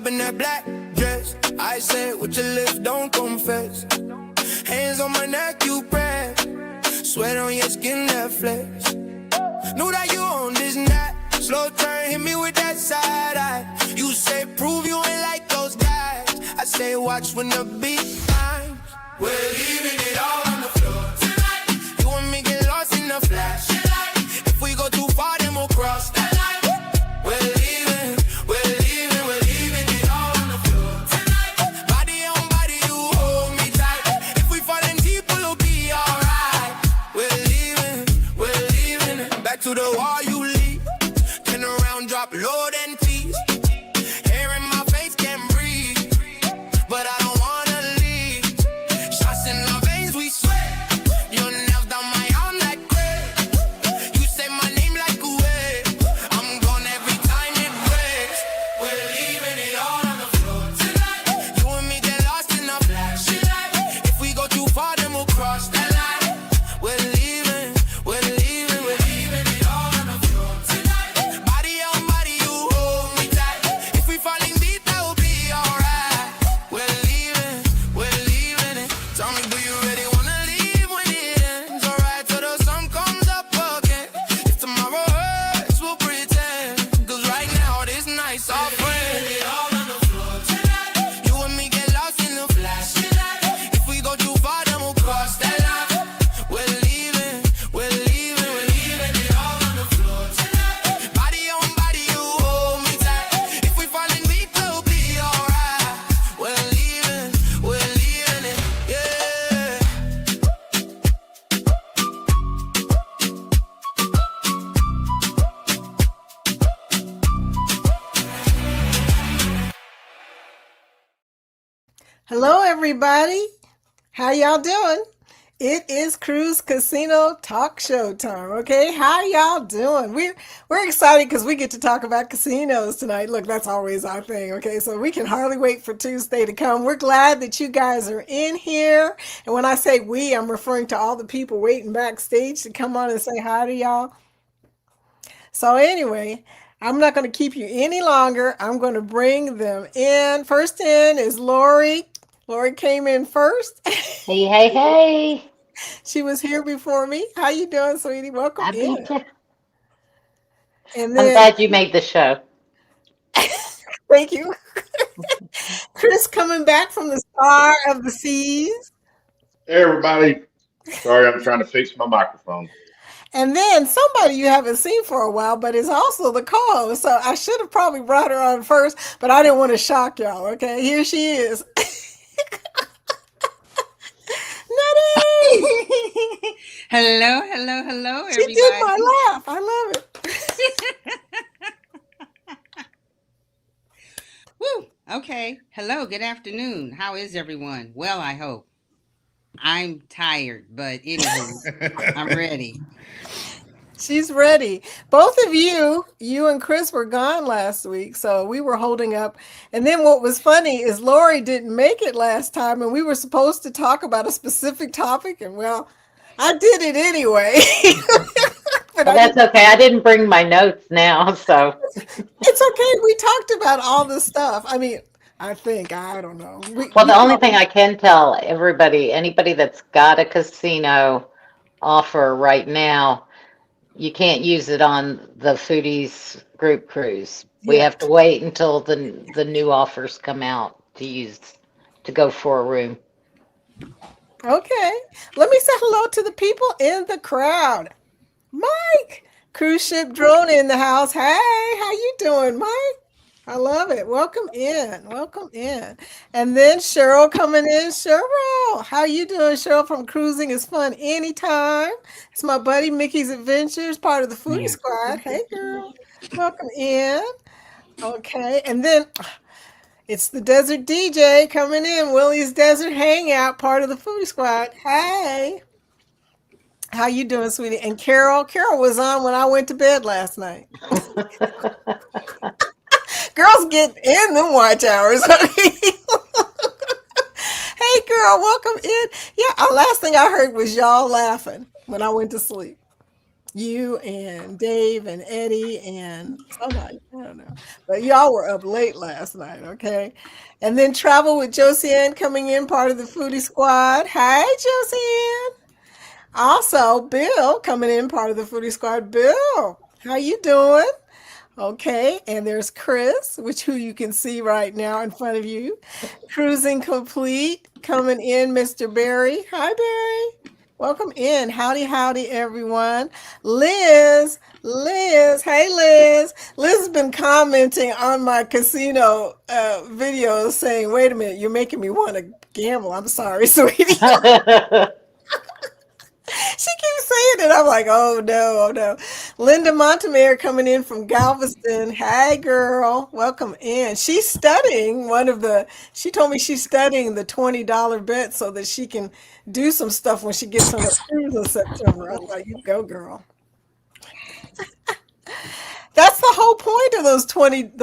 up in that black dress. I said, with your lips, don't confess. Hands on my neck, you press. Sweat on your skin, that flex. Know that you own this night. Slow turn, hit me with that side eye. You say, prove you ain't like those guys. I say, watch when the beat finds. We're leaving it all on the floor tonight. You and me get lost in the flash. If we go too far, then we'll cross that line. We're leaving it all on the floor tonight. Body on body, you hold me tight. If we falling deep, we'll be alright. We're leaving it. Back to the wall you leave. Turn around, drop low, then tease. Hair in my face, can't breathe. But I don't wanna leave. Shots in our veins, we sweat. Your nails down my arm like crack. You say my name like a wave. I'm gone every time it breaks. We're leaving it all on the floor tonight. You and me get lost in a flash. If we go too far, then we'll cross that line. We're leaving it all on the floor tonight. Body on body, you hold me tight. If we falling deep, that will be alright. We're leaving it. Tell me, do you really wanna leave when it ends? Alright, till the sun comes up again. If tomorrow hurts, we'll pretend. Cause right now, this night's our friend. It all on the floor tonight. You and me get lost in the flash. If we go too far, then we'll cross that line. We're leaving it all on the floor tonight. Body on body, you hold me tight. If we falling deep, we'll be alright. We're leaving it, yeah. Hello, everybody. How y'all doing? It is Cruise Casino Talk Show time. Okay, how y'all doing? We're excited because we get to talk about casinos tonight. Look, that's always our thing. Okay, so we can hardly wait for Tuesday to come. We're glad that you guys are in here. And when I say we, I'm referring to all the people waiting backstage to come on and say hi to y'all. So anyway, I'm not going to keep you any longer. I'm going to bring them in. First in is Lori. Lori came in first. Hey. She was here before me. How you doing, sweetie? Welcome I in. beat you. And I'm then, glad you made the show. thank you. Chris coming back from the Star of the Seas. Hey everybody. Sorry, I'm trying to fix my microphone. And then somebody you haven't seen for a while, but is also the co-host. So I should have probably brought her on first, but I didn't want to shock y'all. Okay, here she is. Nutty! Hello, She everybody. did my laugh. I love it. Woo. Okay. Hello, good afternoon. How is everyone? Well, I hope. I'm tired, but anywho, I'm ready. She's ready. Both of you and Chris were gone last week, so we were holding up. And then what was funny is Lori didn't make it last time, and we were supposed to talk about a specific topic, and well, I did it anyway. But Well, that's okay. I didn't bring my notes now, so. It's okay. We talked about all this stuff. I mean, I don't know. Well, the only thing I can tell everybody, anybody that's got a casino offer right now, you can't use it on the Foodies group cruise. We Yeah. have to wait until the new offers come out to go for a room. Okay. Let me say hello to the people in the crowd. Mike, cruise ship drone in the house. Hey, how you doing, Mike? I love it. Welcome in. And then Cheryl coming in. Cheryl, how you doing? Cheryl from Cruising is Fun Anytime. It's my buddy Mickey's Adventures, part of the Foodie Squad. Hey, girl. Welcome in. Okay. And then it's the Desert DJ coming in. Willie's Desert Hangout, part of the Foodie Squad. Hey. How you doing, sweetie? And Carol was on when I went to bed last night. Girls get in them watch hours. Hey, girl, welcome in. Yeah, last thing I heard was y'all laughing when I went to sleep. You and Dave and Eddie and somebody, I don't know. But y'all were up late last night, okay? And then Travel with Josiane coming in, part of the Foodie Squad. Hey, Josiane. Also, Bill coming in, part of the Foodie Squad. Bill, how you doing? Okay, and there's Chris, which who you can see right now in front of you. Cruising Complete coming in, Mr. Barry. Hi, Barry. Welcome in. Howdy, howdy, everyone. Liz. Hey, Liz. Liz has been commenting on my casino videos saying, wait a minute, you're making me want to gamble. I'm sorry, sweetie. She keeps saying it. I'm like, oh no, oh no. Linda Montemayor coming in from Galveston. Hey girl, welcome in. She's studying she told me she's studying the $20 bet so that she can do some stuff when she gets on her cruise in September. I'm like, you go, girl. That's the whole point of those $20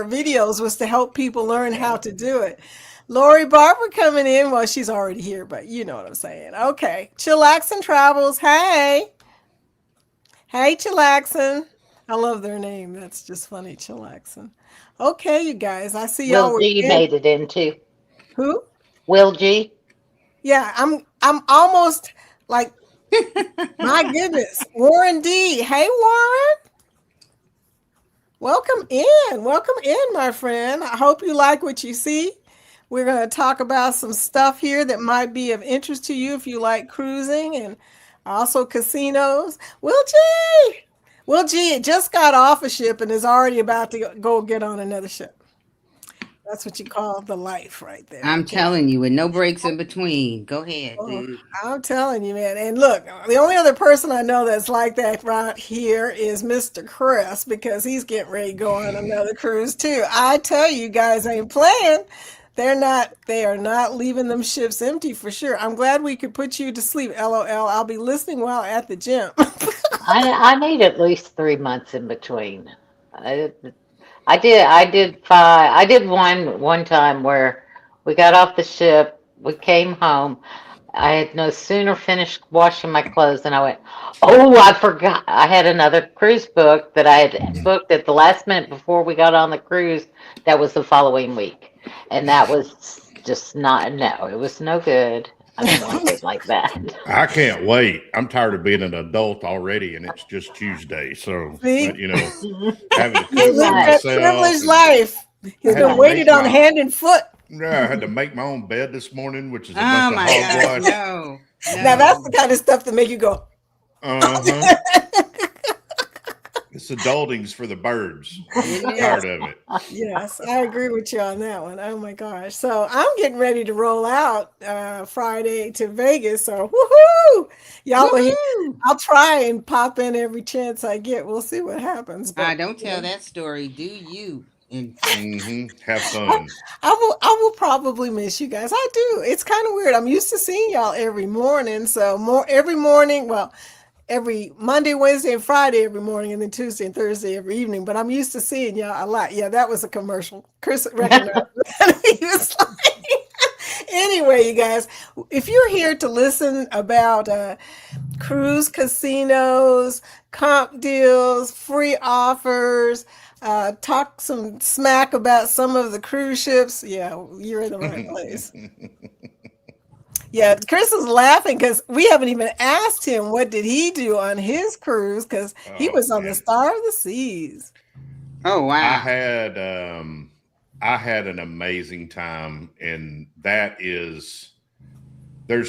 videos was to help people learn how to do it. Lori Barber coming in. Well, she's already here, but you know what I'm saying. Okay. Chillaxin Travels. Hey. Hey, Chillaxin. I love their name. That's just funny, Chillaxin. Okay, you guys. I see y'all Will were G in. made it into. Who? Will G. Yeah, I'm almost like, my goodness. Warren D. Hey, Warren. Welcome in. Welcome in, my friend. I hope you like what you see. We're going to talk about some stuff here that might be of interest to you if you like cruising and also casinos. Will G just got off a ship and is already about to go get on another ship. That's what you call the life right there. I'm Okay. telling you, with no breaks in between. Go ahead, Oh, dude. I'm telling you, man. And look, the only other person I know that's like that right here is Mr. Chris because he's getting ready to go on another cruise too. I tell you, guys ain't playing. They are not leaving them ships empty for sure. I'm glad we could put you to sleep, LOL. I'll be listening while at the gym. I need at least 3 months in between. I, I did five. I did one time where we got off the ship, we came home. I had no sooner finished washing my clothes than I went, oh, I forgot. I had another cruise book that I had booked at the last minute before we got on the cruise. That was the following week. And that was just not, no, it was no good. I didn't like it like that. I can't wait. I'm tired of being an adult already, and it's just Tuesday. So, See? but Mhm. having to He's cook for lived that myself. privileged And life. He's I had been to waited make on hand and foot. I had to make my own bed this morning, which is a Oh bunch of my gosh, hogwash. no, Now that's no. the kind of stuff that make you go, Uh-huh. It's adulting's for the birds. Isn't I'm it? tired of it. yes, I agree with you on that one. Oh my gosh. So I'm getting ready to roll out Friday to Vegas. So woohoo! Y'all will Woohoo! I'll try and pop in every chance I get. We'll see what happens. But Don't you tell know, that story. Do you? And Have I, fun. I will probably miss you guys. I do. It's kind of weird. I'm used to seeing y'all every morning. So every morning, well, every Monday, Wednesday, and Friday every morning, and then Tuesday and Thursday every evening. But I'm used to seeing y'all a lot. Yeah, that was a commercial. Chris recognized that. He was like, anyway, you guys, if you're here to listen about cruise casinos, comp deals, free offers, talk some smack about some of the cruise ships, yeah, you're in the right place. Yeah, Chris is laughing because we haven't even asked him what did he do on his cruise because he Oh was on the man. Star of the Seas. oh I wow. had I had an amazing time, and there's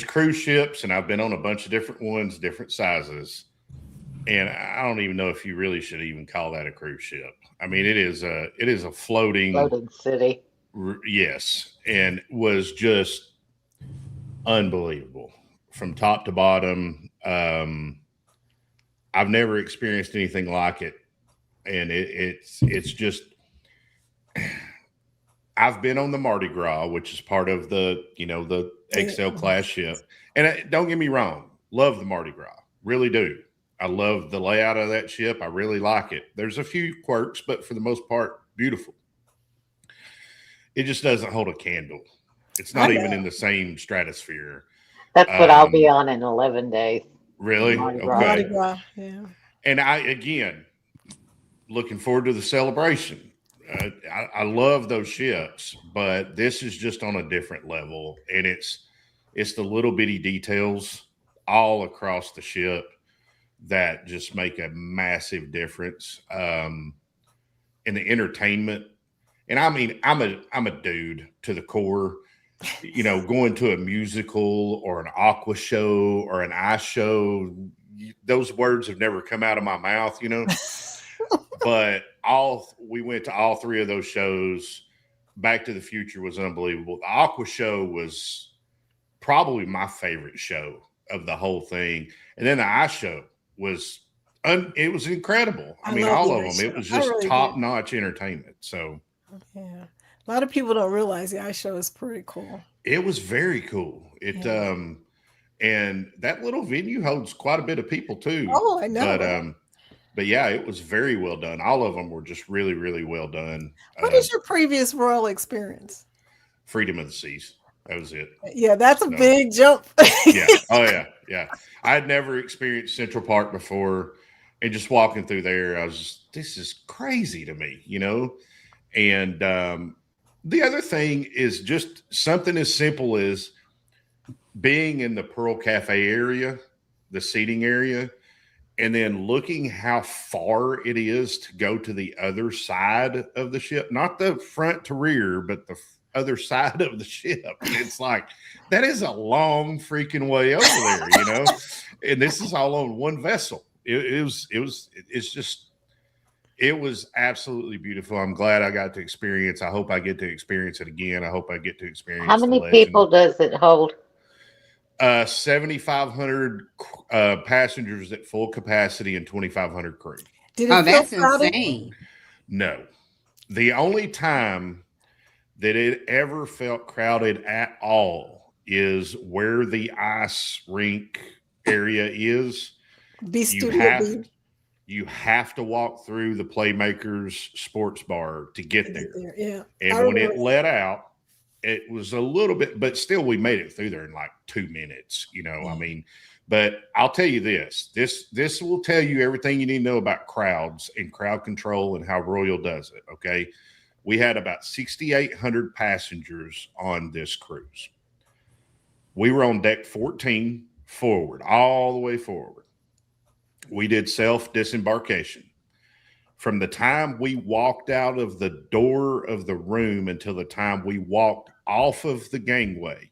cruise ships, and I've been on a bunch of different ones, different sizes, and I don't even know if you really should even call that a cruise ship. I mean, it is a floating, Floating city. yes, and was just unbelievable from top to bottom. I've never experienced anything like it, and it's just. I've been on the Mardi Gras, which is part of the XL class ship. And don't get me wrong, love the Mardi Gras, really do. I love the layout of that ship. I really like it. There's a few quirks, but for the most part, beautiful. It just doesn't hold a candle. It's I not even know. in the same stratosphere. That's what I'll be Um, on in 11 days. Really? Mardi Gras. Mardi Okay. Gras. Yeah. And I, again, looking forward to the celebration. I love those ships, but this is just on a different level. And it's the little bitty details all across the ship that just make a massive difference. In the entertainment. And I mean, I'm a dude to the core. You know, going to a musical or an aqua show or an ice show, those words have never come out of my mouth, you know. But we went to all three of those shows. Back to the Future was unbelievable. The aqua show was probably my favorite show of the whole thing. And then the ice show was it was incredible. I mean, love all the of ice them. show. It was I just really did. top-notch entertainment. So Yeah. A lot of people don't realize the ice show is pretty cool. it was very cool. It Yeah. and that little venue holds quite a bit of people too. Oh, I know. But yeah, it was very well done. All of them were just really, really well done. What is your previous royal experience? Freedom of the Seas. That was it. Yeah, that's a So, big jump. Yeah. Oh yeah. Yeah. I had never experienced Central Park before. And just walking through there, I was just, this is crazy to me, you know? And the other thing is just something as simple as being in the Pearl Cafe area, the seating area, and then looking how far it is to go to the other side of the ship, not the front to rear, but the other side of the ship. It's like, that is a long freaking way over there, you know? And this is all on one vessel. It was absolutely beautiful. I'm glad I got to experience. I hope I get to experience it again. I hope I get to experience. How many people does it hold? 7,500 passengers at full capacity and 2,500 crew. Did Oh, it feel that's crowded? insane. No, the only time that it ever felt crowded at all is where the ice rink area is. Be You studio have B. you have to walk through the Playmakers Sports Bar to get there. Yeah. And I when it remember. let out, it was a little bit, but still we made it through there in like 2 minutes, you know. I mean, but I'll tell you this will tell you everything you need to know about crowds and crowd control and how Royal does it. Okay. We had about 6,800 passengers on this cruise. We were on deck 14 forward, all the way forward. We did self-disembarkation. From the time we walked out of the door of the room until the time we walked off of the gangway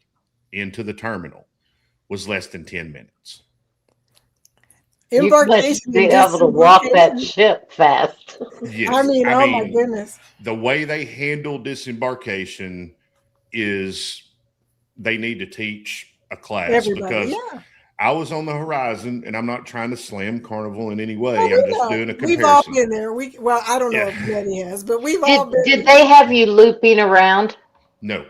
into the terminal was less than 10 minutes. You must Embarkation be and able to walk that disembarkation. ship fast. Yes. I mean, oh my goodness. The way they handle disembarkation is they need to teach a class Everybody. because Yeah. I was on the Horizon, and I'm not trying to slam Carnival in any way. Well, I'm just doing a comparison. We've all been there. Well, I don't know Yeah. if Betty has, but we've all been Did they have you looping around? No.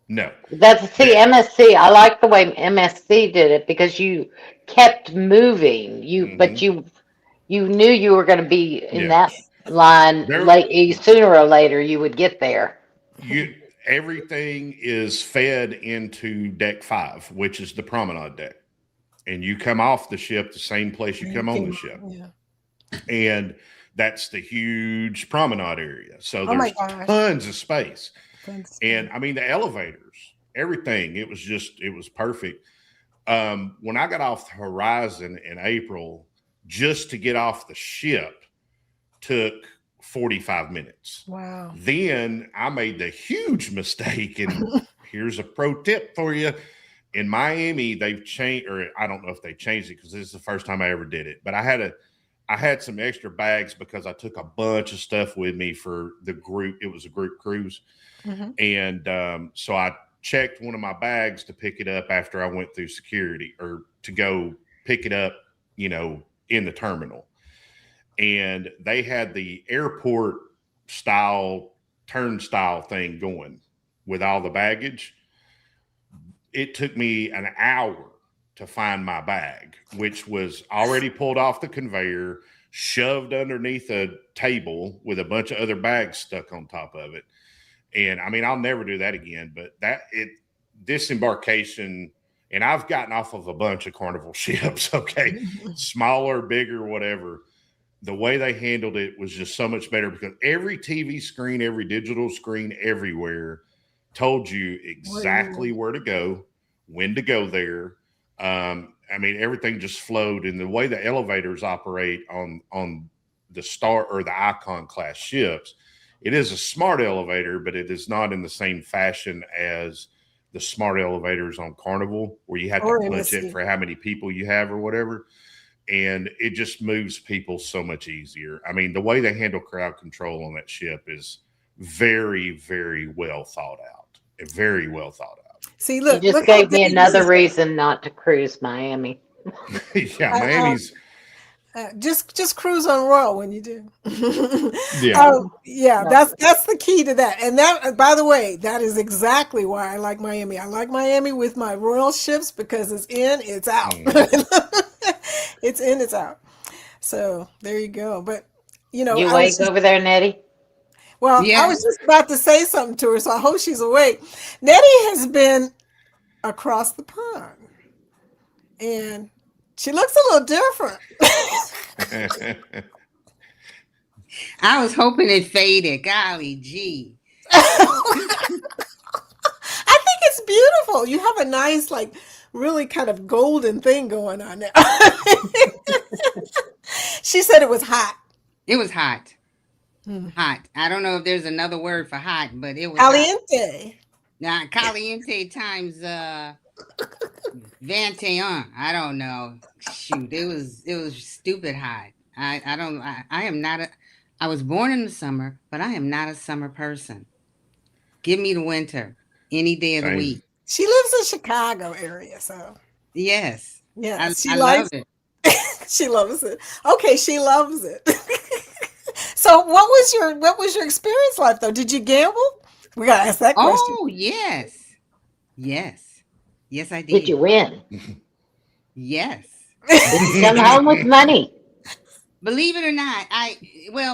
See, MSC. I like the way MSC did it because you kept moving. But you knew you were going to be in that line sooner or later. You would get there. Everything is fed into deck 5, which is the promenade deck, and you come off the ship the same place you come on the ship. Yeah. And that's the huge promenade area. So Oh my there's gosh. tons of space. Thanks. And I mean, the elevators, everything, it was perfect. When I got off the Horizon in April, just to get off the ship took 45 minutes. Wow. Then I made the huge mistake. And here's a pro tip for you. In Miami, they've changed, or I don't know if they changed it because this is the first time I ever did it, but I had some extra bags because I took a bunch of stuff with me for the group. It was a group cruise. Mm-hmm. And so I checked one of my bags to pick it up after I went through security, or to go pick it up, you know, in the terminal. And they had the airport style turnstile thing going with all the baggage. It took me an hour to find my bag, which was already pulled off the conveyor, shoved underneath a table with a bunch of other bags stuck on top of it. And I mean, I'll never do that again, but disembarkation And I've gotten off of a bunch of Carnival ships, okay, smaller, bigger, whatever. The way they handled it was just so much better because every TV screen, every digital screen, everywhere told you exactly where to go, when to go there. I mean, everything just flowed. And the way the elevators operate on the Star or the Icon class ships, it is a smart elevator, but it is not in the same fashion as the smart elevators on Carnival, where you have to punch it for how many people you have or whatever. And it just moves people so much easier. I mean, the way they handle crowd control on that ship is very, very well thought out. Very well thought out. See, look, you just look gave me another reason not to cruise Miami. Yeah, Miami's. Just cruise on Royal when you do. Yeah. Yeah, that's the key to that. And that, by the way, that is exactly why I like Miami. I like Miami with my Royal ships because it's in, it's out. It's in, it's out. So there you go. But you know, You awake over there, Nettie? well, I Yes. was just about to say something to her, so I hope she's awake. Nettie has been across the pond, and she looks a little different. I was hoping it faded. Golly gee. I think it's beautiful. You have a nice, like, really kind of golden thing going on there. She said it was hot. It was hot. Hot. I don't know if there's another word for hot, but it was hot. Caliente. Now caliente times 21. I don't know. Shoot, it was stupid hot. I was born in the summer, but I am not a summer person. Give me the winter any day of the Same. week. She lives in Chicago area, so Yes. yeah, I she love likes it. she loves it. Okay, she loves it. So what was your experience like though? Did you gamble? We gotta ask that question. Oh, yes. Yes. Yes, I did. Did you win? Yes. Did you come home with money? Believe it or not,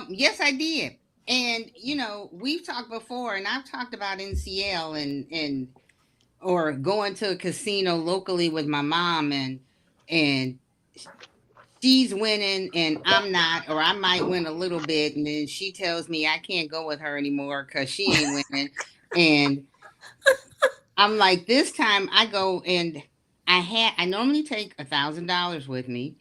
yes, I did. And you know, we've talked before, and I've talked about NCL and or going to a casino locally with my mom, and she's winning and I'm not, or I might win a little bit, and then she tells me I can't go with her anymore because she ain't winning. And I'm like, this time I go, and I normally take $1,000 with me,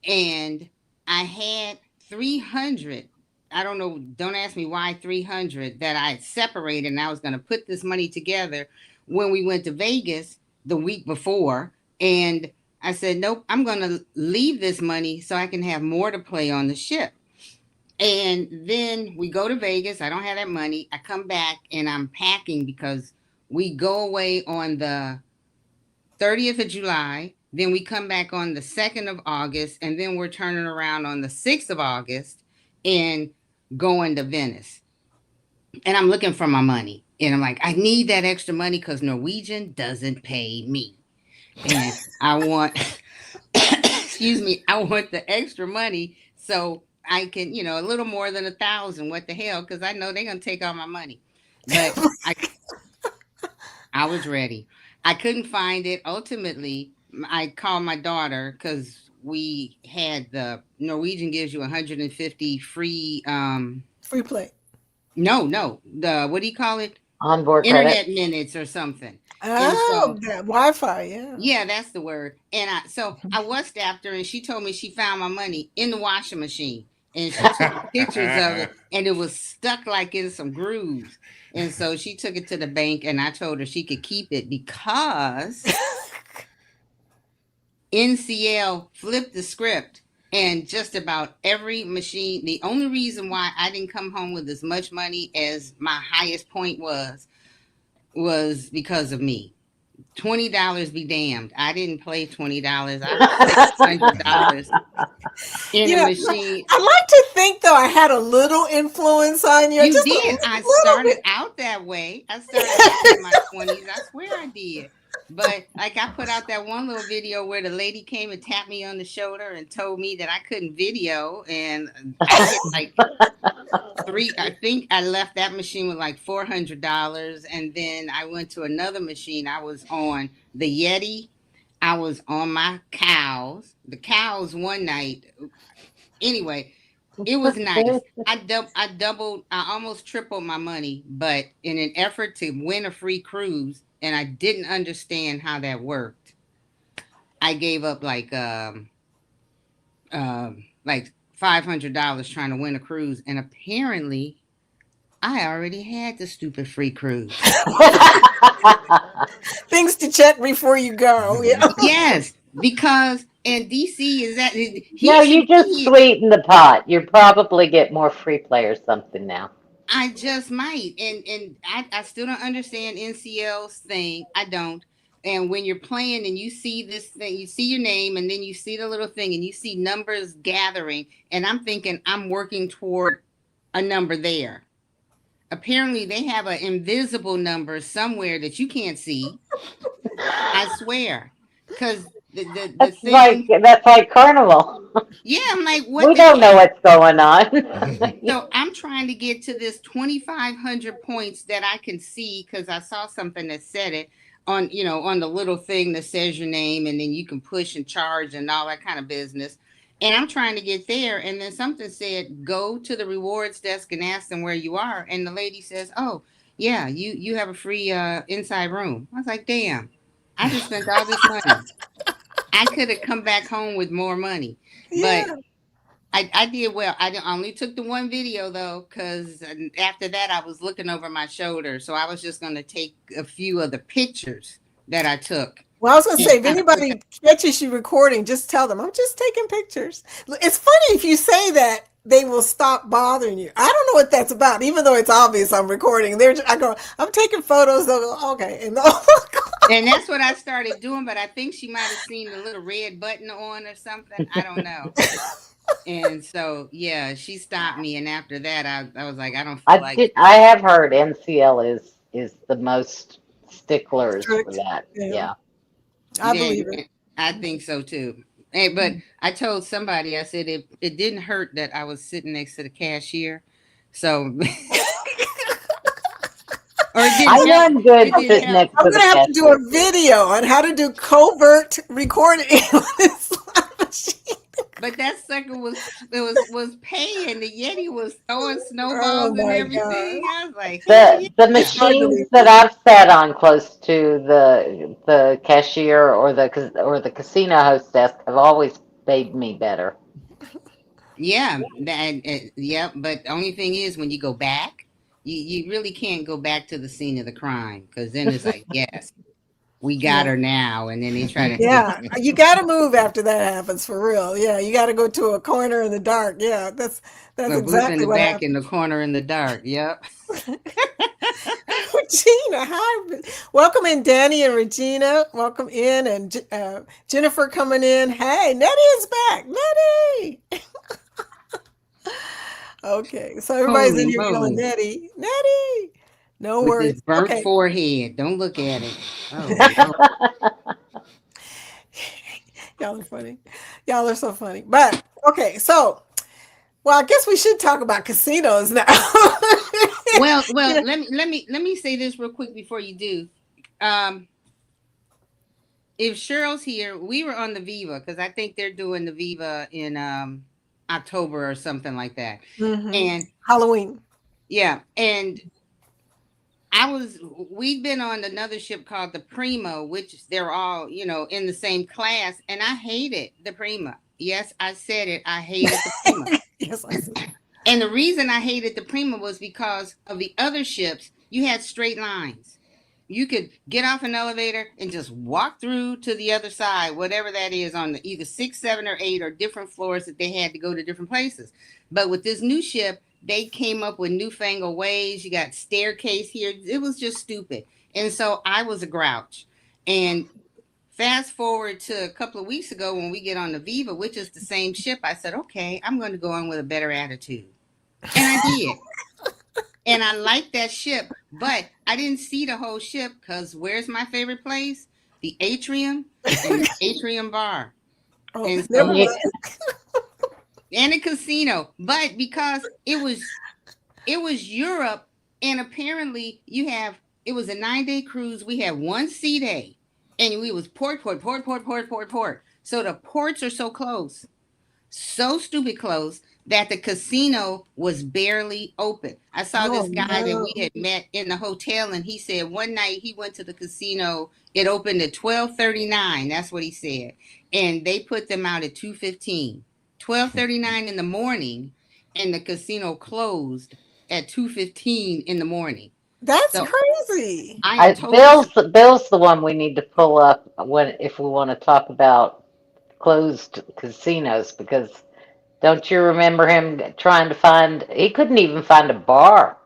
and I had 300. I don't know, don't ask me why 300 that I separated, and I was going to put this money together when we went to Vegas the week before. And I said, nope, I'm going to leave this money so I can have more to play on the ship. And then we go to Vegas. I don't have that money. I come back and I'm packing because we go away on the 30th of July. Then we come back on the 2nd of August. And then we're turning around on the 6th of August and going to Venice. And I'm looking for my money. And I'm like, I need that extra money because Norwegian doesn't pay me. And I want, excuse me, I want the extra money so I can, a little more than 1,000. What the hell? Because I know they're going to take all my money. But I was ready. I couldn't find it. Ultimately, I called my daughter because we had the Norwegian gives you 150 free. Free play. No, the what do you call it? Onboard Internet credit. minutes or something. Oh, that Wi-Fi, yeah. Yeah, that's the word. And I WhatsApped her, and she told me she found my money in the washing machine, and she took pictures of it, and it was stuck like in some grooves. And so she took it to the bank, and I told her she could keep it because NCL flipped the script, and just about every machine. The only reason why I didn't come home with as much money as my highest point was because of me. $20 be damned. I didn't play $20. I played $600 in a machine. I like to think though I had a little influence on you. You just did. I started out that way. I started out in my 20s. I swear I did. But like I put out that one little video where the lady came and tapped me on the shoulder and told me that I couldn't video, and I hit like I think I left that machine with like $400, and then I went to another machine. I was on the Yeti, I was on my cows. The cows one night. Anyway, it was nice. I almost tripled my money, but in an effort to win a free cruise, and I didn't understand how that worked. I gave up like $500 trying to win a cruise, and apparently I already had the stupid free cruise. Things to check before you go. Yeah. Yes, because and DC is that No, you just sweeten the pot. You probably get more free play or something now. I just might, and I still don't understand NCL's thing. I don't. And when you're playing and you see this thing, you see your name, and then you see the little thing, and you see numbers gathering, and I'm thinking I'm working toward a number there. Apparently, they have an invisible number somewhere that you can't see. I swear, because the That's thing, like Carnival. yeah, I'm like, what? We the don't know heck? what's going on. So I'm trying to get to this 2,500 points that I can see because I saw something that said it on, on the little thing that says your name, and then you can push and charge and all that kind of business. And I'm trying to get there. And then something said, go to the rewards desk and ask them where you are. And the lady says, oh, yeah, you have a free inside room. I was like, damn, I just spent all this money. I could have come back home with more money. Yeah. But I did well. I only took the one video though, because after that I was looking over my shoulder. So I was just going to take a few of the pictures that I took. Well, I was going to say, if anybody catches you recording, just tell them, I'm just taking pictures. It's funny if you say that, they will stop bothering you. I don't know what that's about, even though it's obvious I'm recording. I go, I'm taking photos. They'll go, okay. And, and that's what I started doing. But I think she might have seen the little red button on or something. I don't know. And so, yeah, she stopped me. And after that, I was like, I don't feel like it. I have heard NCL is the most sticklers for Strict. that. Yeah. I believe it. I think so too. Hey, but I told somebody, I said it didn't hurt that I was sitting next to the cashier. So I am good sitting next to I'm the gonna have to do cashier. a video on how to do covert recording on this slot machine. But that sucker was paying. The Yeti was throwing snowballs and my everything. God. I was like, The machines that I've sat on close to the cashier or the casino host desk have always made me better. yeah, yeah. But the only thing is, when you go back, you really can't go back to the scene of the crime, because then it's like, yes, we got her now, and then they try to you got to move after that happens, for real. Yeah, you got to go to a corner in the dark. Yeah, that's exactly in the what back happened. in the corner in the dark. Yep. Regina, hi. Welcome in, Danny and Regina. Welcome in, and Jennifer coming in. Hey, Nettie is back. Nettie. Okay, so everybody's in here calling Nettie. Nettie. No worries. This burnt forehead. Don't look at it. Oh, y'all are funny. Y'all are so funny. But okay, so I guess we should talk about casinos now. well, let me say this real quick before you do. If Cheryl's here, we were on the Viva, because I think they're doing the Viva in October or something like that. Mm-hmm. And Halloween. Yeah, and we'd been on another ship called the Prima, which they're all, in the same class, and I hated the Prima. Yes, I said it. I hated the Prima. Yes, I said it. And the reason I hated the Prima was because of the other ships. You had straight lines. You could get off an elevator and just walk through to the other side, whatever that is, on either 6, 7, or 8, or different floors that they had to go to different places. But with this new ship, they came up with newfangled ways. You got staircase here. It was just stupid. And so I was a grouch. And fast forward to a couple of weeks ago when we get on the Viva, which is the same ship, I said, okay, I'm going to go on with a better attitude. And I did. And I liked that ship, but I didn't see the whole ship, because where's my favorite place? The atrium and the atrium bar. Oh, and, so, and a casino. But because it was Europe, and apparently it was a 9-day cruise. We had one sea day. and we was port. So the ports are so close, so stupid close that the casino was barely open. I saw Oh this guy that we no. had met in the hotel, and he said one night he went to the casino. It opened at 12:39. That's what he said, and they put them out at 2:15. 12:39 in the morning, and the casino closed at 2:15 in the morning. That's So crazy. I am totally Bill's the one we need to pull up when if we want to talk about closed casinos because don't you remember him trying to find? He couldn't even find a bar.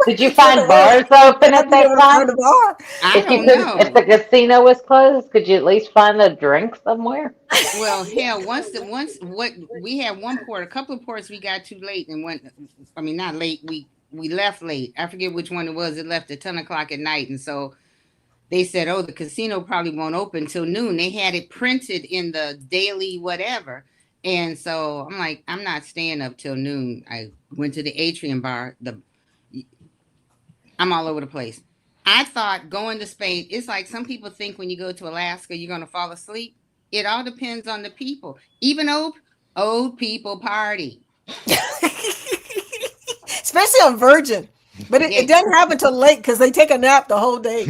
Did you find bars open How'd at you that ever time? find a bar? I If you don't couldn't, if know. the casino was closed, could you at least find a drink somewhere? Well, hell, once what we had one port, a couple of ports we got too late and went. I mean, not late. We left late. I forget which one it was. It left at 10 o'clock at night, and so they said, "Oh, the casino probably won't open till noon." They had it printed in the daily whatever, and so I'm like, I'm not staying up till noon. I went to the Atrium Bar. I'm all over the place. I thought going to Spain, it's like some people think when you go to Alaska, you're going to fall asleep. It all depends on the people. Even old people party. Especially on Virgin. But it doesn't happen till late because they take a nap the whole day.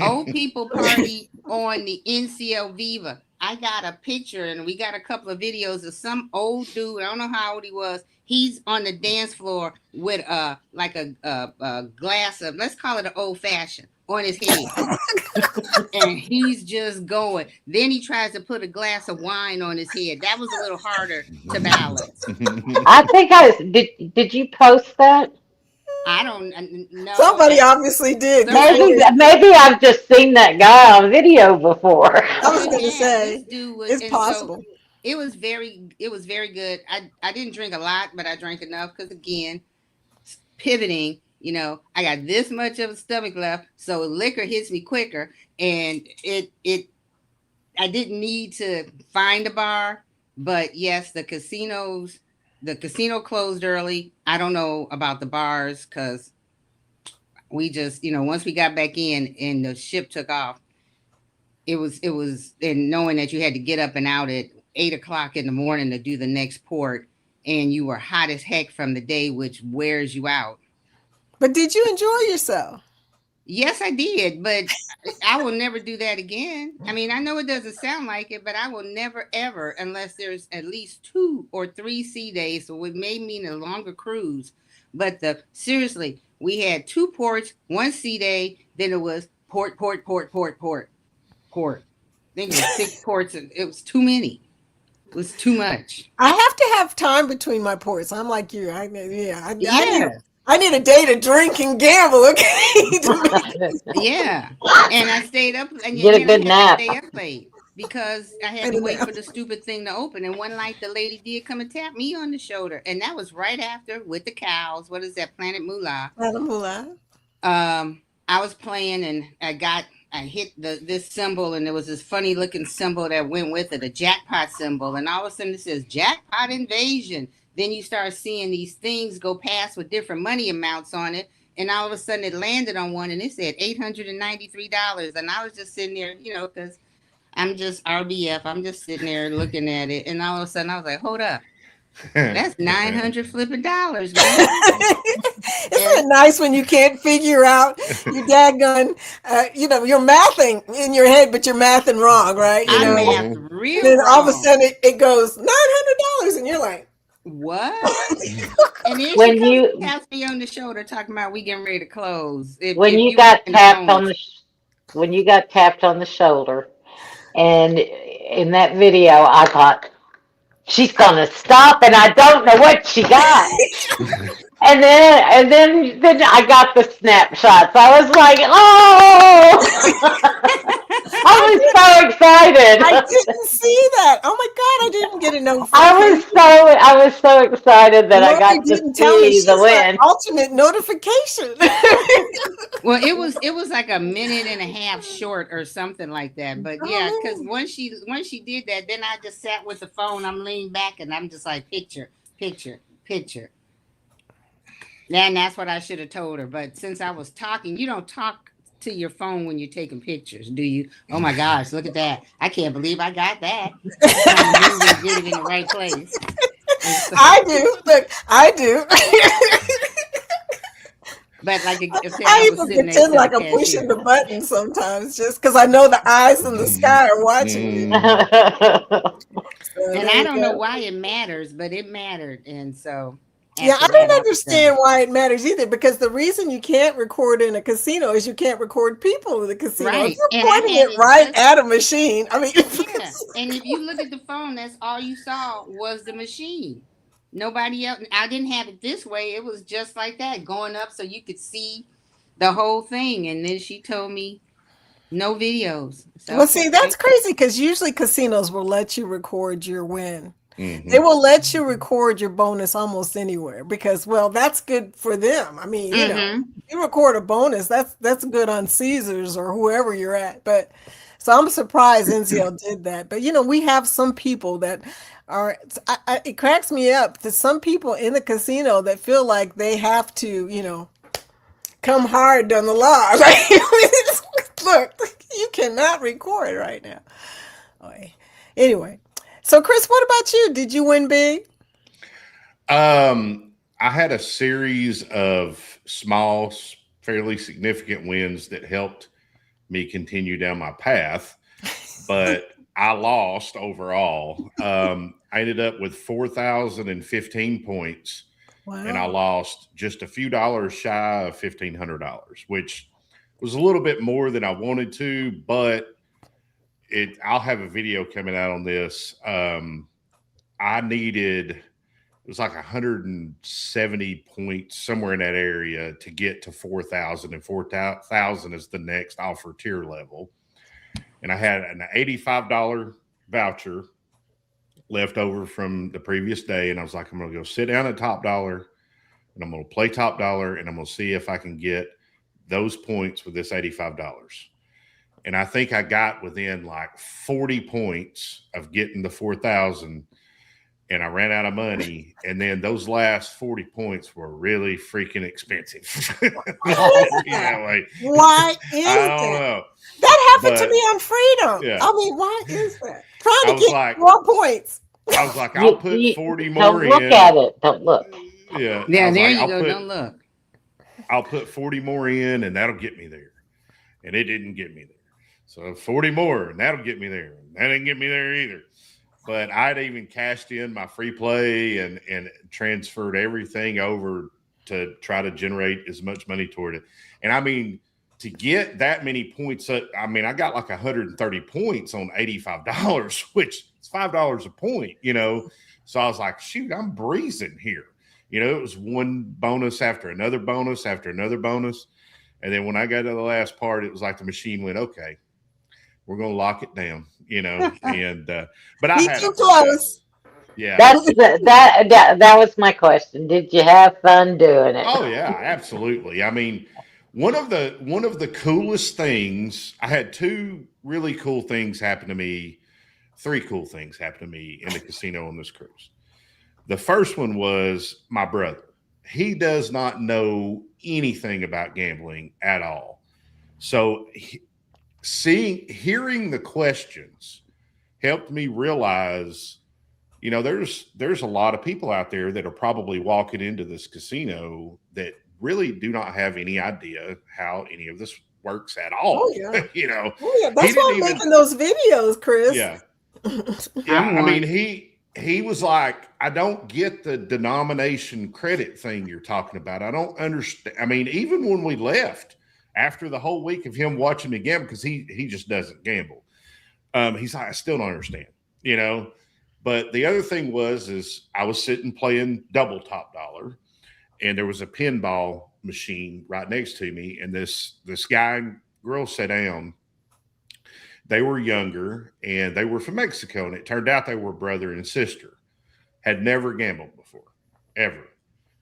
Old people party on the NCL Viva. I got a picture and we got a couple of videos of some old dude. I don't know how old he was. He's on the dance floor with like a glass of, let's call it an old fashioned on his head. And he's just going. Then he tries to put a glass of wine on his head. That was a little harder to balance. I think I did you post that? I don't know. Somebody obviously did. Maybe I've just seen that guy on video before. I was going to say, this dude was, it's possible. So it was very good. I didn't drink a lot, but I drank enough because again, pivoting. You know, I got this much of a stomach left, so liquor hits me quicker, and I didn't need to find a bar, but yes, the casino closed early. I don't know about the bars because we just, once we got back in and the ship took off, it was, and knowing that you had to get up and out at 8 o'clock in the morning to do the next port, and you were hot as heck from the day, which wears you out. But did you enjoy yourself? Yes, I did, but I will never do that again. I mean, I know it doesn't sound like it, but I will never, ever, unless there's at least 2 or 3 sea days, so it may mean a longer cruise. But seriously, we had 2 ports, 1 sea day, then it was port. I think it was 6 ports. It was too many. It was too much. I have to have time between my ports. I'm like you. I need a day to drink and gamble, okay? Yeah. And I stayed up and Get a good nap. Stay up late because I had to wait for the stupid thing to open. And one night the lady did come and tap me on the shoulder. And that was right after with the cows. What is that? Planet Moolah. Planet Moolah. I was playing and I hit this symbol, and there was this funny looking symbol that went with it, a jackpot symbol. And all of a sudden it says jackpot invasion. Then you start seeing these things go past with different money amounts on it. And all of a sudden it landed on one and it said $893. And I was just sitting there, because I'm just RBF. I'm just sitting there looking at it. And all of a sudden I was like, hold up. That's 900 flipping dollars, man. Isn't it nice when you can't figure out your daggone, you're mathing in your head, but you're mathing wrong, right? Mathed real then wrong. all of a sudden it goes $900 and you're like, what? And then When she taps me on the shoulder talking about we getting ready to close. When you got tapped on the shoulder, and in that video, I thought she's gonna stop, and I don't know what she got. And then I got the snapshots. I was like, oh. I was so excited. I didn't see that. Oh my God, I didn't get a notification. I was so excited that I got to see the win. Alternate notification. Well, it was like a minute and a half short or something like that. But yeah, because once she did that, then I just sat with the phone. I'm leaning back and I'm just like picture. And that's what I should have told her. But since I was talking, you don't talk to your phone when you're taking pictures? Do you? Oh my gosh, look at that! I can't believe I got that. I'm trying to move and get it in the right place. And so, I do. Look, I do. but like I said, I I was even sitting next pretend to the like I'm pushing cashier. the button sometimes just because I know the eyes in the sky are watching me. So And there I you don't know go. why it matters, but it mattered. And so Yeah, after I that, don't I was understand done. why it matters either because the reason you can't record in a casino is you can't record people in the casino. If Right. you're And I pointing had it it right just, at a machine, I mean, yeah. And if you look at the phone, that's all you saw was the machine. Nobody else. I didn't have it this way. It was just like that, going up so you could see the whole thing. And then she told me no videos. So, well, see, okay. that's crazy because usually casinos will let you record your win. They Mhm. will let you record your bonus almost anywhere because, well, that's good for them. I mean, Mm-hmm. you record a bonus, that's good on Caesars or whoever you're at. But so I'm surprised NCL did that. But we have some people that are. It cracks me up that some people in the casino that feel like they have to, come hard on the law. Look, you cannot record right now. Okay. Anyway, so Chris, what about you? Did you win big? I had a series of small, fairly significant wins that helped me continue down my path, but I lost overall. I ended up with 4,015 points, and I Wow. lost just a few dollars shy of $1,500, which was a little bit more than I wanted to, but I'll have a video coming out on this. I needed, it was like 170 points somewhere in that area to get to 4,000, and 4,000 is the next offer tier level. And I had an $85 voucher left over from the previous day. And I was like, I'm going to go sit down at Top Dollar and I'm going to play Top Dollar and I'm going to see if I can get those points with this $85. And I think I got within like 40 points of getting the 4,000, and I ran out of money. And then those last 40 points were really freaking expensive. Anyway, Why is I don't that? know. That happened to But me on Freedom. yeah, I mean, why is that? I Trying to was get like, more points. I was like, I'll put You 40 don't more look in. at it. Don't look. Yeah, I Yeah, was there like, you go. Don't look. I'll put 40 more in, and that'll get me there. And it didn't get me there. So 40 more, and that'll get me there. And that didn't get me there either. But I'd even cashed in my free play and transferred everything over to try to generate as much money toward it. And I mean, to get that many points, I mean, I got like 130 points on $85, which is $5 a point, So I was like, shoot, I'm breezing here. It was one bonus after another bonus after another bonus. And then when I got to the last part, it was like the machine went, okay, we're going to lock it down, and, but I Be had too close. Yeah. That was my question. Did you have fun doing it? Oh yeah, absolutely. I mean, one of the coolest things, I had two really cool things happen to me, three cool things happen to me in the casino on this cruise. The first one was my brother. He does not know anything about gambling at all. So hearing the questions helped me realize, there's a lot of people out there that are probably walking into this casino that really do not have any idea how any of this works at all. Oh, yeah. Oh, yeah. That's why I'm making those videos, Chris. Yeah. Yeah. I mean, he was like, I don't get the denomination credit thing you're talking about. I don't understand. I mean, even when we left after the whole week of him watching me gamble, because he just doesn't gamble. He's like, I still don't understand, But the other thing is I was sitting playing double Top Dollar, and there was a pinball machine right next to me, and this guy and girl sat down. They were younger, and they were from Mexico, and it turned out they were brother and sister. Had never gambled before, ever.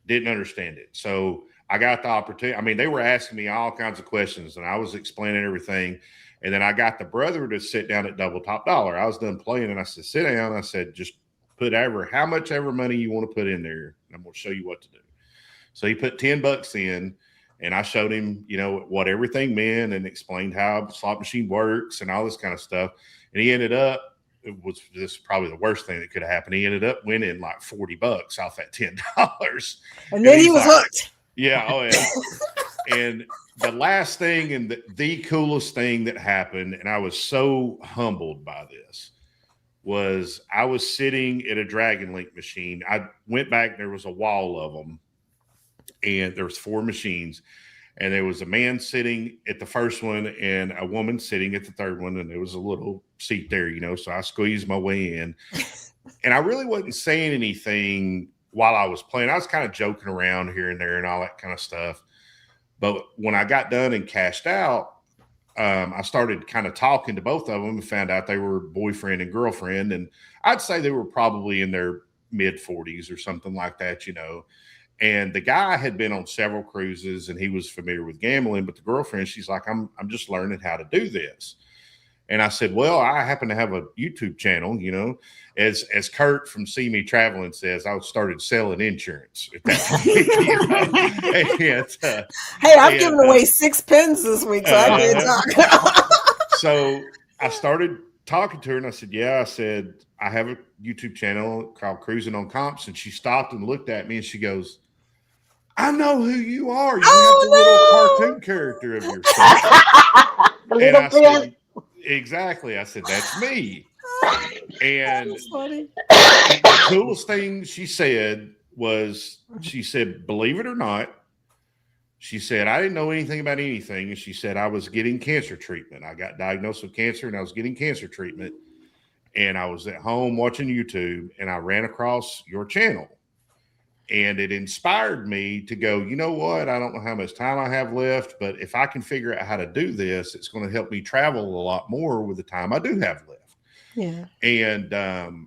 Didn't understand it. So I got the opportunity. I mean, they were asking me all kinds of questions, and I was explaining everything. And then I got the brother to sit down at double Top Dollar. I was done playing, and I said, sit down. I said, just put how much ever money you want to put in there, and I'm going to show you what to do. So he put $10 in, And I showed him, you know, what everything meant and explained how a slot machine works and all this kind of stuff. And he ended up, it was this probably the worst thing that could have happened. He ended up winning like $40 off that $10. And then he was like, hooked. Yeah. Oh, yeah. And the last thing and the coolest thing that happened, and I was so humbled by this, was I was sitting at a Dragon Link machine. I went back, there was a wall of them, and there was 4 machines. And there was a man sitting at the first one and a woman sitting at the third one. And there was a little seat there, you know, so I squeezed my way in. And I really wasn't saying anything while I was playing. I was kind of joking around here and there and all that kind of stuff. But when I got done and cashed out, I started kind of talking to both of them and found out they were boyfriend and girlfriend. And I'd say they were probably in their mid-40s or something like that, you know. And the guy had been on several cruises and he was familiar with gambling, but the girlfriend, she's like, I'm just learning how to do this. And I said, well, I happen to have a YouTube channel, you know, as Kurt from See Me Traveling says, I started selling insurance at that point. You know? Hey, I've given away 6 pins this week, so I can't talk. So I started talking to her and I said, yeah, I said, I have a YouTube channel called Cruising on Comps. And she stopped and looked at me and she goes, I know who you are. You have the little cartoon character of yourself. And I said, exactly. I said, that's me. And the coolest thing she said was, she said, believe it or not, she said, I didn't know anything about anything. And she said, I was getting cancer treatment. I got diagnosed with cancer and I was getting cancer treatment. And I was at home watching YouTube and I ran across your channel. And it inspired me to go, you know what? I don't know how much time I have left, but if I can figure out how to do this, it's going to help me travel a lot more with the time I do have left. Yeah. And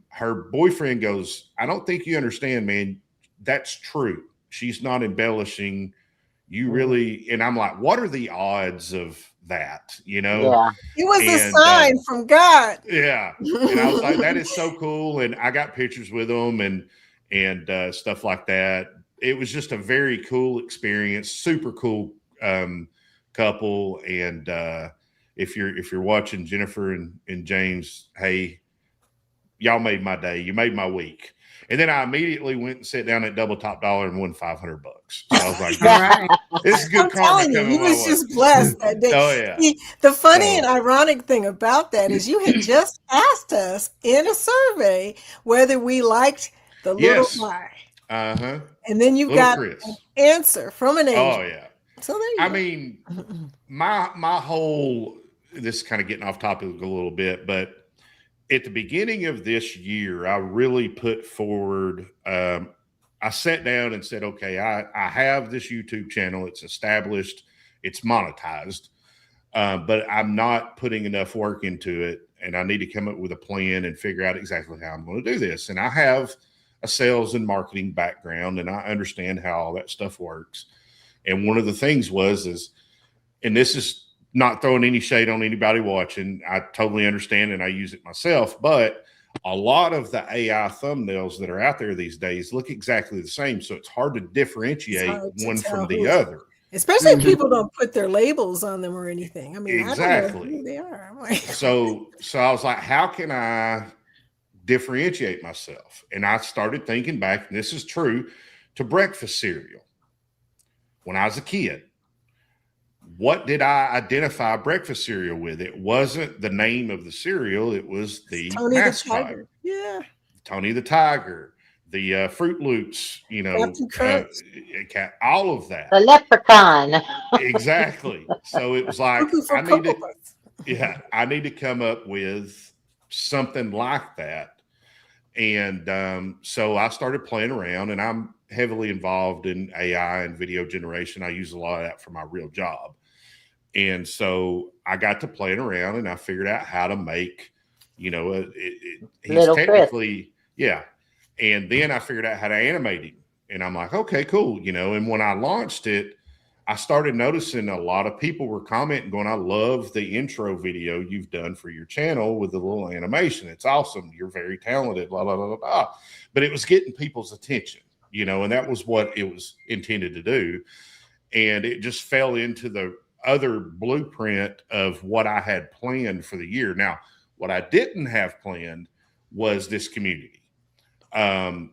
her boyfriend goes, I don't think you understand, man. That's true. She's not embellishing. You really, and I'm like, what are the odds of that? You know? Yeah. It was a sign from God. Yeah. And I was like, that is so cool. And I got pictures with them and stuff like that. It was just a very cool experience, super cool couple. And if you're watching, Jennifer and James, hey, y'all made my day. You made my week. And then I immediately went and sat down at Double Top Dollar and won $500. So I was like, this is good. I'm telling you, you was just blessed that day. Oh yeah. See, the funny and ironic thing about that is you had just asked us in a survey whether we liked the little guy. Uh-huh. And then you got an answer from an agent. Oh yeah. So there you go. I mean, my whole, this is kind of getting off topic a little bit, but at the beginning of this year, I really put forward, I sat down and said, okay, I have this YouTube channel. It's established, it's monetized, but I'm not putting enough work into it. And I need to come up with a plan and figure out exactly how I'm going to do this. And I have a sales and marketing background and I understand how all that stuff works. And one of the things and this is not throwing any shade on anybody watching, I totally understand and I use it myself, but a lot of the AI thumbnails that are out there these days look exactly the same. So it's hard to differentiate one from the other. Especially if people don't put their labels on them or anything. I mean, exactly. I don't know who they are. Like, so I was like, how can I differentiate myself? And I started thinking back, and this is true, to breakfast cereal. When I was a kid, what did I identify breakfast cereal with? It wasn't the name of the cereal. It was the Tony mascot. the Tiger. Yeah. Tony the Tiger, the Fruit Loops, you know, all of that. The leprechaun. Exactly. So it was like, I need to come up with something like that. And so I started playing around, and I'm heavily involved in AI and video generation. I use a lot of that for my real job. And so I got to playing around and I figured out how to make, you know, he's technically, yeah. And then I figured out how to animate him. And I'm like, okay, cool. You know, and when I launched it, I started noticing a lot of people were commenting going, I love the intro video you've done for your channel with the little animation. It's awesome. You're very talented, blah, blah, blah, blah, blah. But it was getting people's attention, you know, and that was what it was intended to do. and it just fell into the other blueprint of what I had planned for the year. Now, what I didn't have planned was this community. Kurt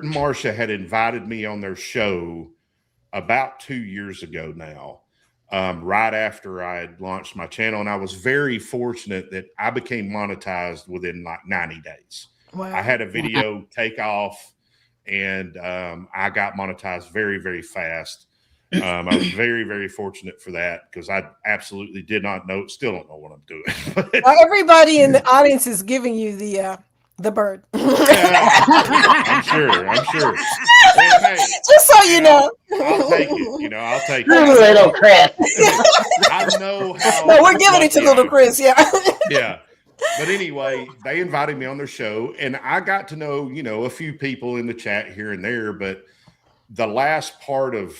and Marcia had invited me on their show about 2 years ago now, right after I had launched my channel. And I was very fortunate that I became monetized within like 90 days. Wow. I had a video take off, and I got monetized very, very fast. I was very, very fortunate for that, because I absolutely did not know, still don't know what I'm doing. Well, everybody in the audience is giving you the bird. I'm sure. And hey, Just so you know. I'll take it. I'll take Little it. Chris. I know how. No, we're giving it to little Chris. Yeah. Yeah. But anyway, they invited me on their show, and I got to know, a few people in the chat here and there. But the last part of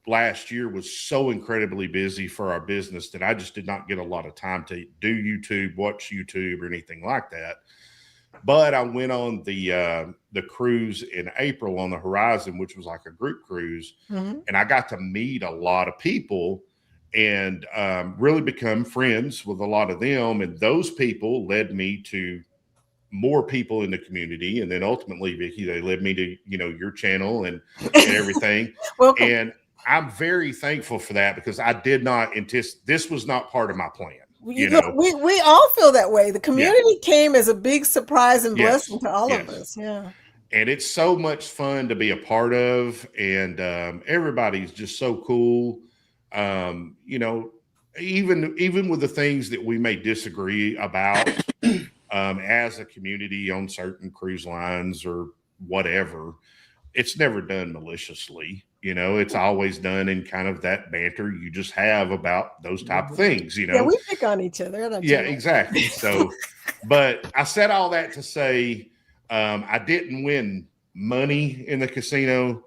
last year was so incredibly busy for our business that I just did not get a lot of time to do YouTube, watch YouTube, or anything like that. But I went on the cruise in April on the Horizon, which was like a group cruise, and I got to meet a lot of people and really become friends with a lot of them. And those people led me to more people in the community, and then ultimately, Vicki, they led me to your channel and everything. Welcome. And I'm very thankful for that, because I did not anticipate, this was not part of my plan. We all feel that way. The community came as a big surprise and blessing to all of us. Yeah. And it's so much fun to be a part of, and everybody's just so cool. Even with the things that we may disagree about as a community on certain cruise lines or whatever, it's never done maliciously. It's always done in kind of that banter you just have about those type of things, Yeah, we pick on each other. Yeah, exactly. So, but I said all that to say, I didn't win money in the casino,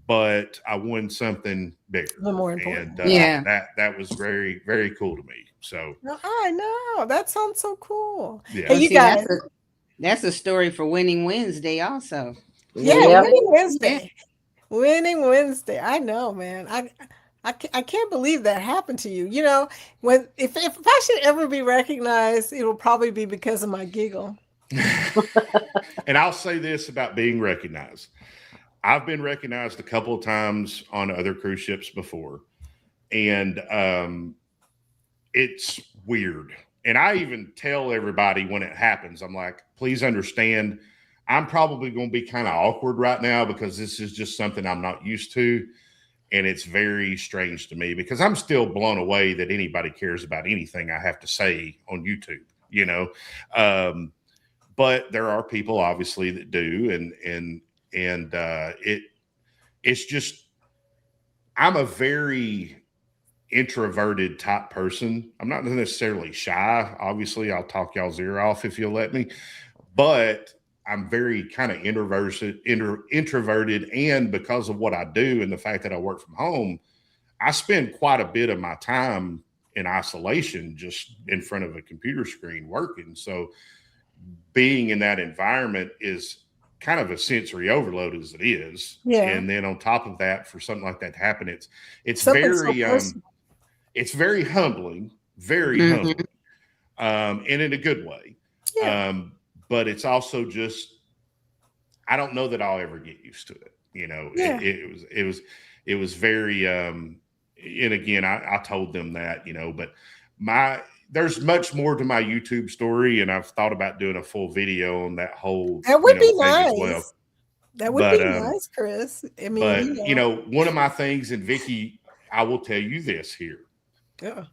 but I won something bigger. The more important. And that was very, very cool to me. So I know, that sounds so cool. Yeah. Hey, you guys, that's a story for Winning Wednesday also. yeah, Winning Wednesday. Winning Wednesday. I know, man. I can't believe that happened to you. When if I should ever be recognized, it will probably be because of my giggle. And I'll say this about being recognized. I've been recognized a couple of times on other cruise ships before, and it's weird. And I even tell everybody when it happens, I'm like, please understand, I'm probably going to be kind of awkward right now, because this is just something I'm not used to. And it's very strange to me, because I'm still blown away that anybody cares about anything I have to say on YouTube, but there are people obviously that do. It's just, I'm a very introverted type person. I'm not necessarily shy. Obviously, I'll talk y'all's ear off if you'll let me, but I'm very kind of introverted, and because of what I do and the fact that I work from home, I spend quite a bit of my time in isolation, just in front of a computer screen working. So being in that environment is kind of a sensory overload as it is. Yeah. And then on top of that, for something like that to happen, it's Something very, so it's very humbling, humbling, and in a good way. Yeah. But it's also just, I don't know that I'll ever get used to it. Yeah. It was very, and again, I told them that, but there's much more to my YouTube story, and I've thought about doing a full video on that whole. That would be thing nice. as well. That would be nice, Chris. I mean, but one of my things, and Vicki, I will tell you this here. Yeah.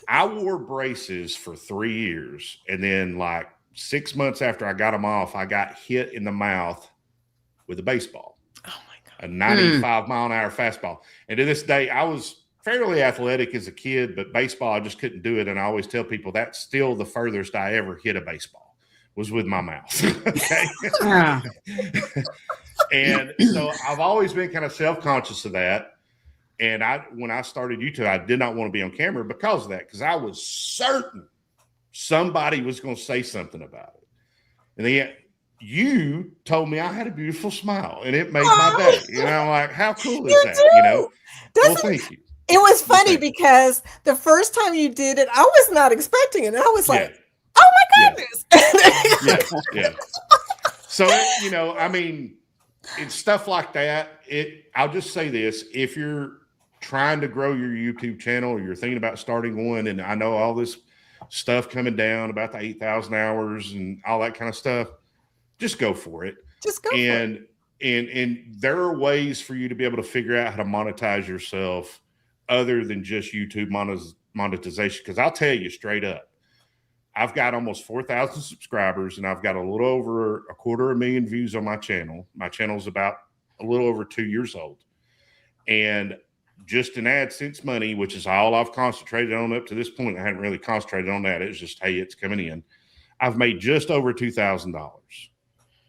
I wore braces for 3 years, and then like 6 months after I got them off, I got hit in the mouth with a baseball. Oh my God. A 95 mile an hour fastball. And to this day, I was fairly athletic as a kid, but baseball, I just couldn't do it. And I always tell people that's still the furthest I ever hit a baseball was with my mouth. Okay. And so I've always been kind of self-conscious of that. And when I started YouTube, I did not want to be on camera because of that, because I was certain somebody was going to say something about it. And then you told me I had a beautiful smile, and it made my Oh, day. You know, like how cool is you that? You know, do. That's well, thank you. It was Well, funny thank you. because the first time you did it, I was not expecting it. I was Yeah, like, oh my yeah, goodness. yeah, yeah. So you know, I mean, it's stuff like that. I'll just say this: if you're trying to grow your YouTube channel, or you're thinking about starting one, and I know all this stuff coming down about the 8,000 hours and all that kind of stuff, just go for it. Just go for it. And there are ways for you to be able to figure out how to monetize yourself other than just YouTube monetization. Because I'll tell you straight up, I've got almost 4,000 subscribers, and I've got a little over 250,000 views on my channel. My channel's about a little over 2 years old. And just in AdSense money, which is all I've concentrated on up to this point, I hadn't really concentrated on that. It's just, hey, it's coming in. I've made just over $2,000.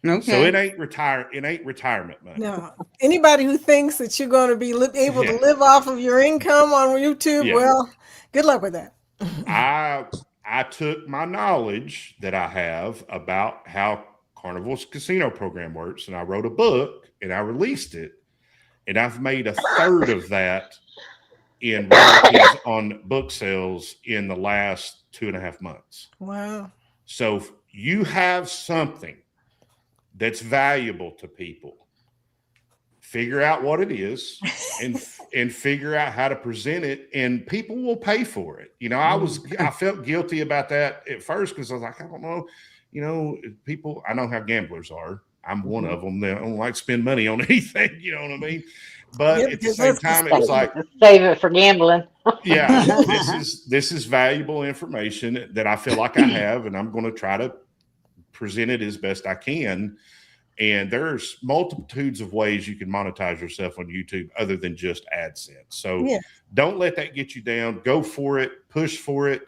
Okay. So it ain't retirement money. No, anybody who thinks that you're going to be able to live off of your income on YouTube, well, good luck with that. I took my knowledge that I have about how Carnival's casino program works, and I wrote a book and I released it, and I've made a third of that in royalties on book sales in the last 2.5 months. Wow. So if you have something that's valuable to people, figure out what it is and figure out how to present it, and people will pay for it. You know, I felt guilty about that at first because I was like, I don't know, you know, people, I know how gamblers are. I'm one of them. They don't like to spend money on anything. You know what I mean? But at the same time, it was like, save it for gambling. yeah, this is valuable information that I feel like I have, and I'm going to try to present it as best I can. And there's multitudes of ways you can monetize yourself on YouTube other than just AdSense. So don't let that get you down. Go for it, push for it,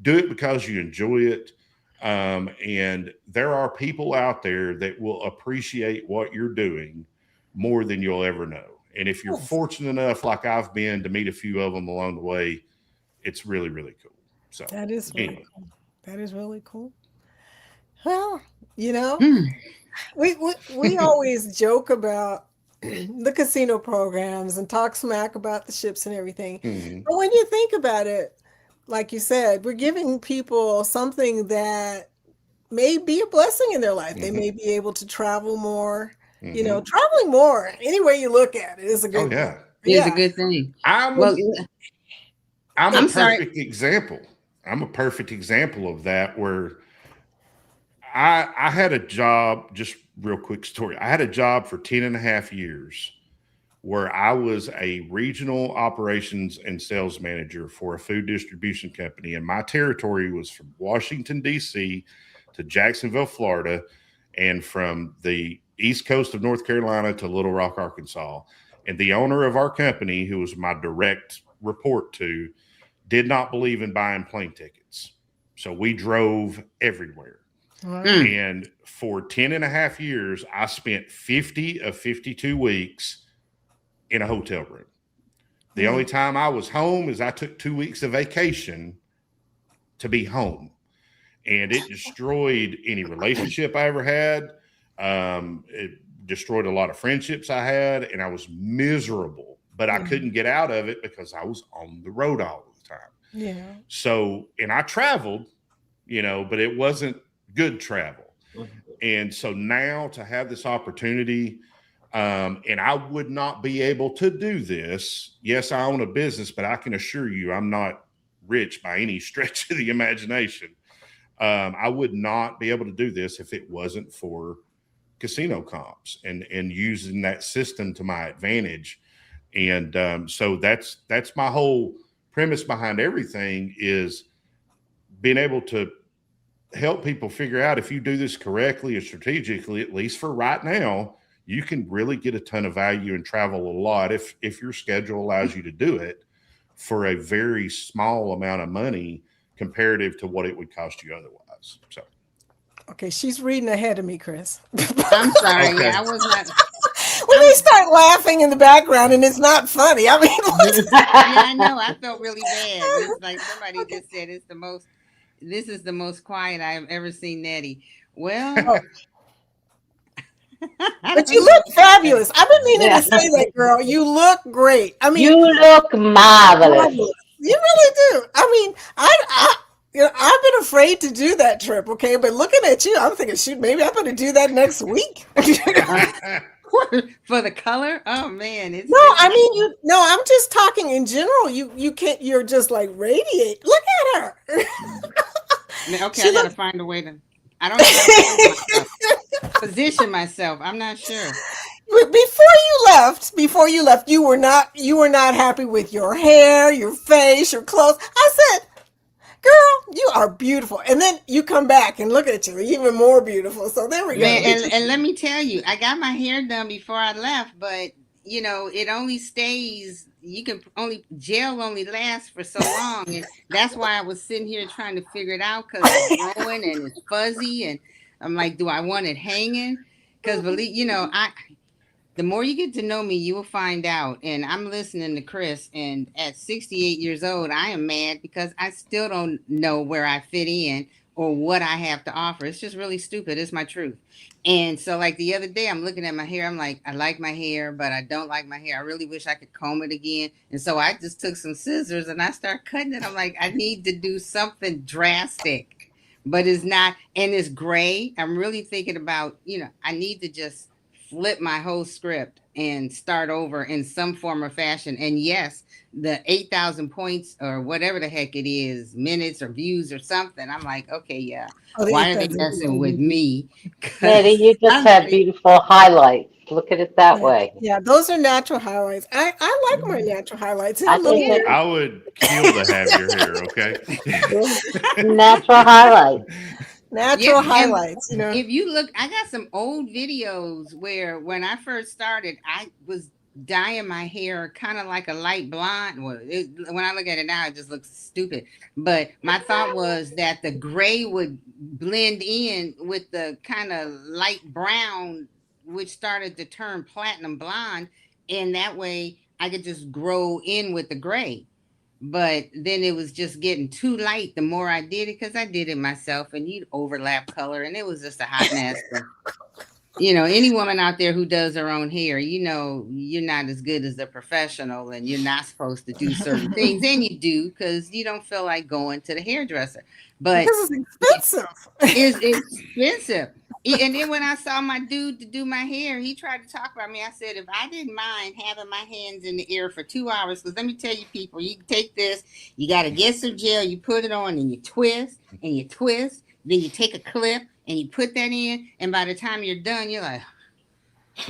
do it because you enjoy it. And there are people out there that will appreciate what you're doing more than you'll ever know. And if you're fortunate enough, like I've been, to meet a few of them along the way, it's really, really cool. So that is really cool. That is really cool. Well, you know, we always joke about the casino programs and talk smack about the ships and everything. But when you think about it, like you said, we're giving people something that may be a blessing in their life. They may be able to travel more. You know, traveling more, any way you look at it, is a good thing. It's a good thing. I'm a perfect example. I'm a perfect example of that, where I had a job, just real quick story. I had a job for 10.5 years where I was a regional operations and sales manager for a food distribution company. And my territory was from Washington, D.C. to Jacksonville, Florida, and from the East Coast of North Carolina to Little Rock, Arkansas. And the owner of our company, who was my direct report to, did not believe in buying plane tickets. So we drove everywhere. And for 10.5 years, I spent 50 of 52 weeks in a hotel room. The only time I was home is I took 2 weeks of vacation to be home. And it destroyed any relationship I ever had. It destroyed a lot of friendships I had, and I was miserable, but I couldn't get out of it because I was on the road all the time. Yeah. So, and I traveled, you know, but it wasn't good travel. And so now to have this opportunity, and I would not be able to do this. Yes, I own a business, but I can assure you I'm not rich by any stretch of the imagination. I would not be able to do this if it wasn't for casino comps and using that system to my advantage. And so that's my whole premise behind everything, is being able to help people figure out, if you do this correctly and strategically, at least for right now, you can really get a ton of value and travel a lot if your schedule allows you to do it for a very small amount of money comparative to what it would cost you otherwise. So. Okay, she's reading ahead of me, Chris. I'm sorry. Okay. I was not. When they start laughing in the background and it's not funny, I mean, yeah, I know. I felt really bad. It's like somebody just said this is the most quiet I've ever seen Nettie. Well, But you look fabulous. I've been meaning Yeah. to say that, girl. You look great. I mean, You look marvelous. marvelous. You really do. I mean, I've been afraid to do that trip, okay? But looking at you, I'm thinking, shoot, maybe I'm going to do that next week. For the color. Oh man, it's No, I mean you. No, I'm just talking in general. You can't. You're just like radiate. Look at her. okay. She I gotta looks. find a way to. I don't know how to position myself. I'm not sure. Before you left, you were not happy with your hair, your face, your clothes. I said, "Girl, you are beautiful." And then you come back and look at you, even more beautiful. So there we Man, go. and let me tell you, I got my hair done before I left, but you know, it only stays. You can only gel only lasts for so long, and that's why I was sitting here trying to figure it out because it's growing and it's fuzzy, and I'm like, do I want it hanging? Because believe you know, the more you get to know me, you will find out. And I'm listening to Chris, and at 68 years old, I am mad because I still don't know where I fit in or what I have to offer. It's just really stupid. It's my truth. And so, like the other day, I'm looking at my hair. I'm like, I like my hair, but I don't like my hair. I really wish I could comb it again. And so I just took some scissors and I start cutting it. I'm like, I need to do something drastic, but it's not. And it's gray. I'm really thinking about, I need to just flip my whole script and start over in some form or fashion. And yes, the 8,000 points or whatever the heck it is, minutes or views or something. I'm like, okay, yeah. Oh, the Why are they 8,000. messing with me? Betty, you just have beautiful highlights. Look at it that way. Yeah, those are natural highlights. I like my natural highlights. I A little think weird. I would kill to have your hair, okay? Natural highlights. Natural and highlights, if you look, I got some old videos where when I first started, I was dyeing my hair kind of like a light blonde. Well, when I look at it now, it just looks stupid. But my thought was that the gray would blend in with the kind of light brown, which started to turn platinum blonde. And that way I could just grow in with the gray. But then it was just getting too light the more I did it because I did it myself and you'd overlap color and it was just a hot mess. But, any woman out there who does her own hair, you're not as good as a professional and you're not supposed to do certain things. And you do because you don't feel like going to the hairdresser. But because it's expensive. it's expensive. And then when I saw my dude to do my hair, he tried to talk about me. I said, if I didn't mind having my hands in the air for 2 hours, because let me tell you, people, you take this, you got to get some gel, you put it on, and you twist, then you take a clip, and you put that in, and by the time you're done, you're like,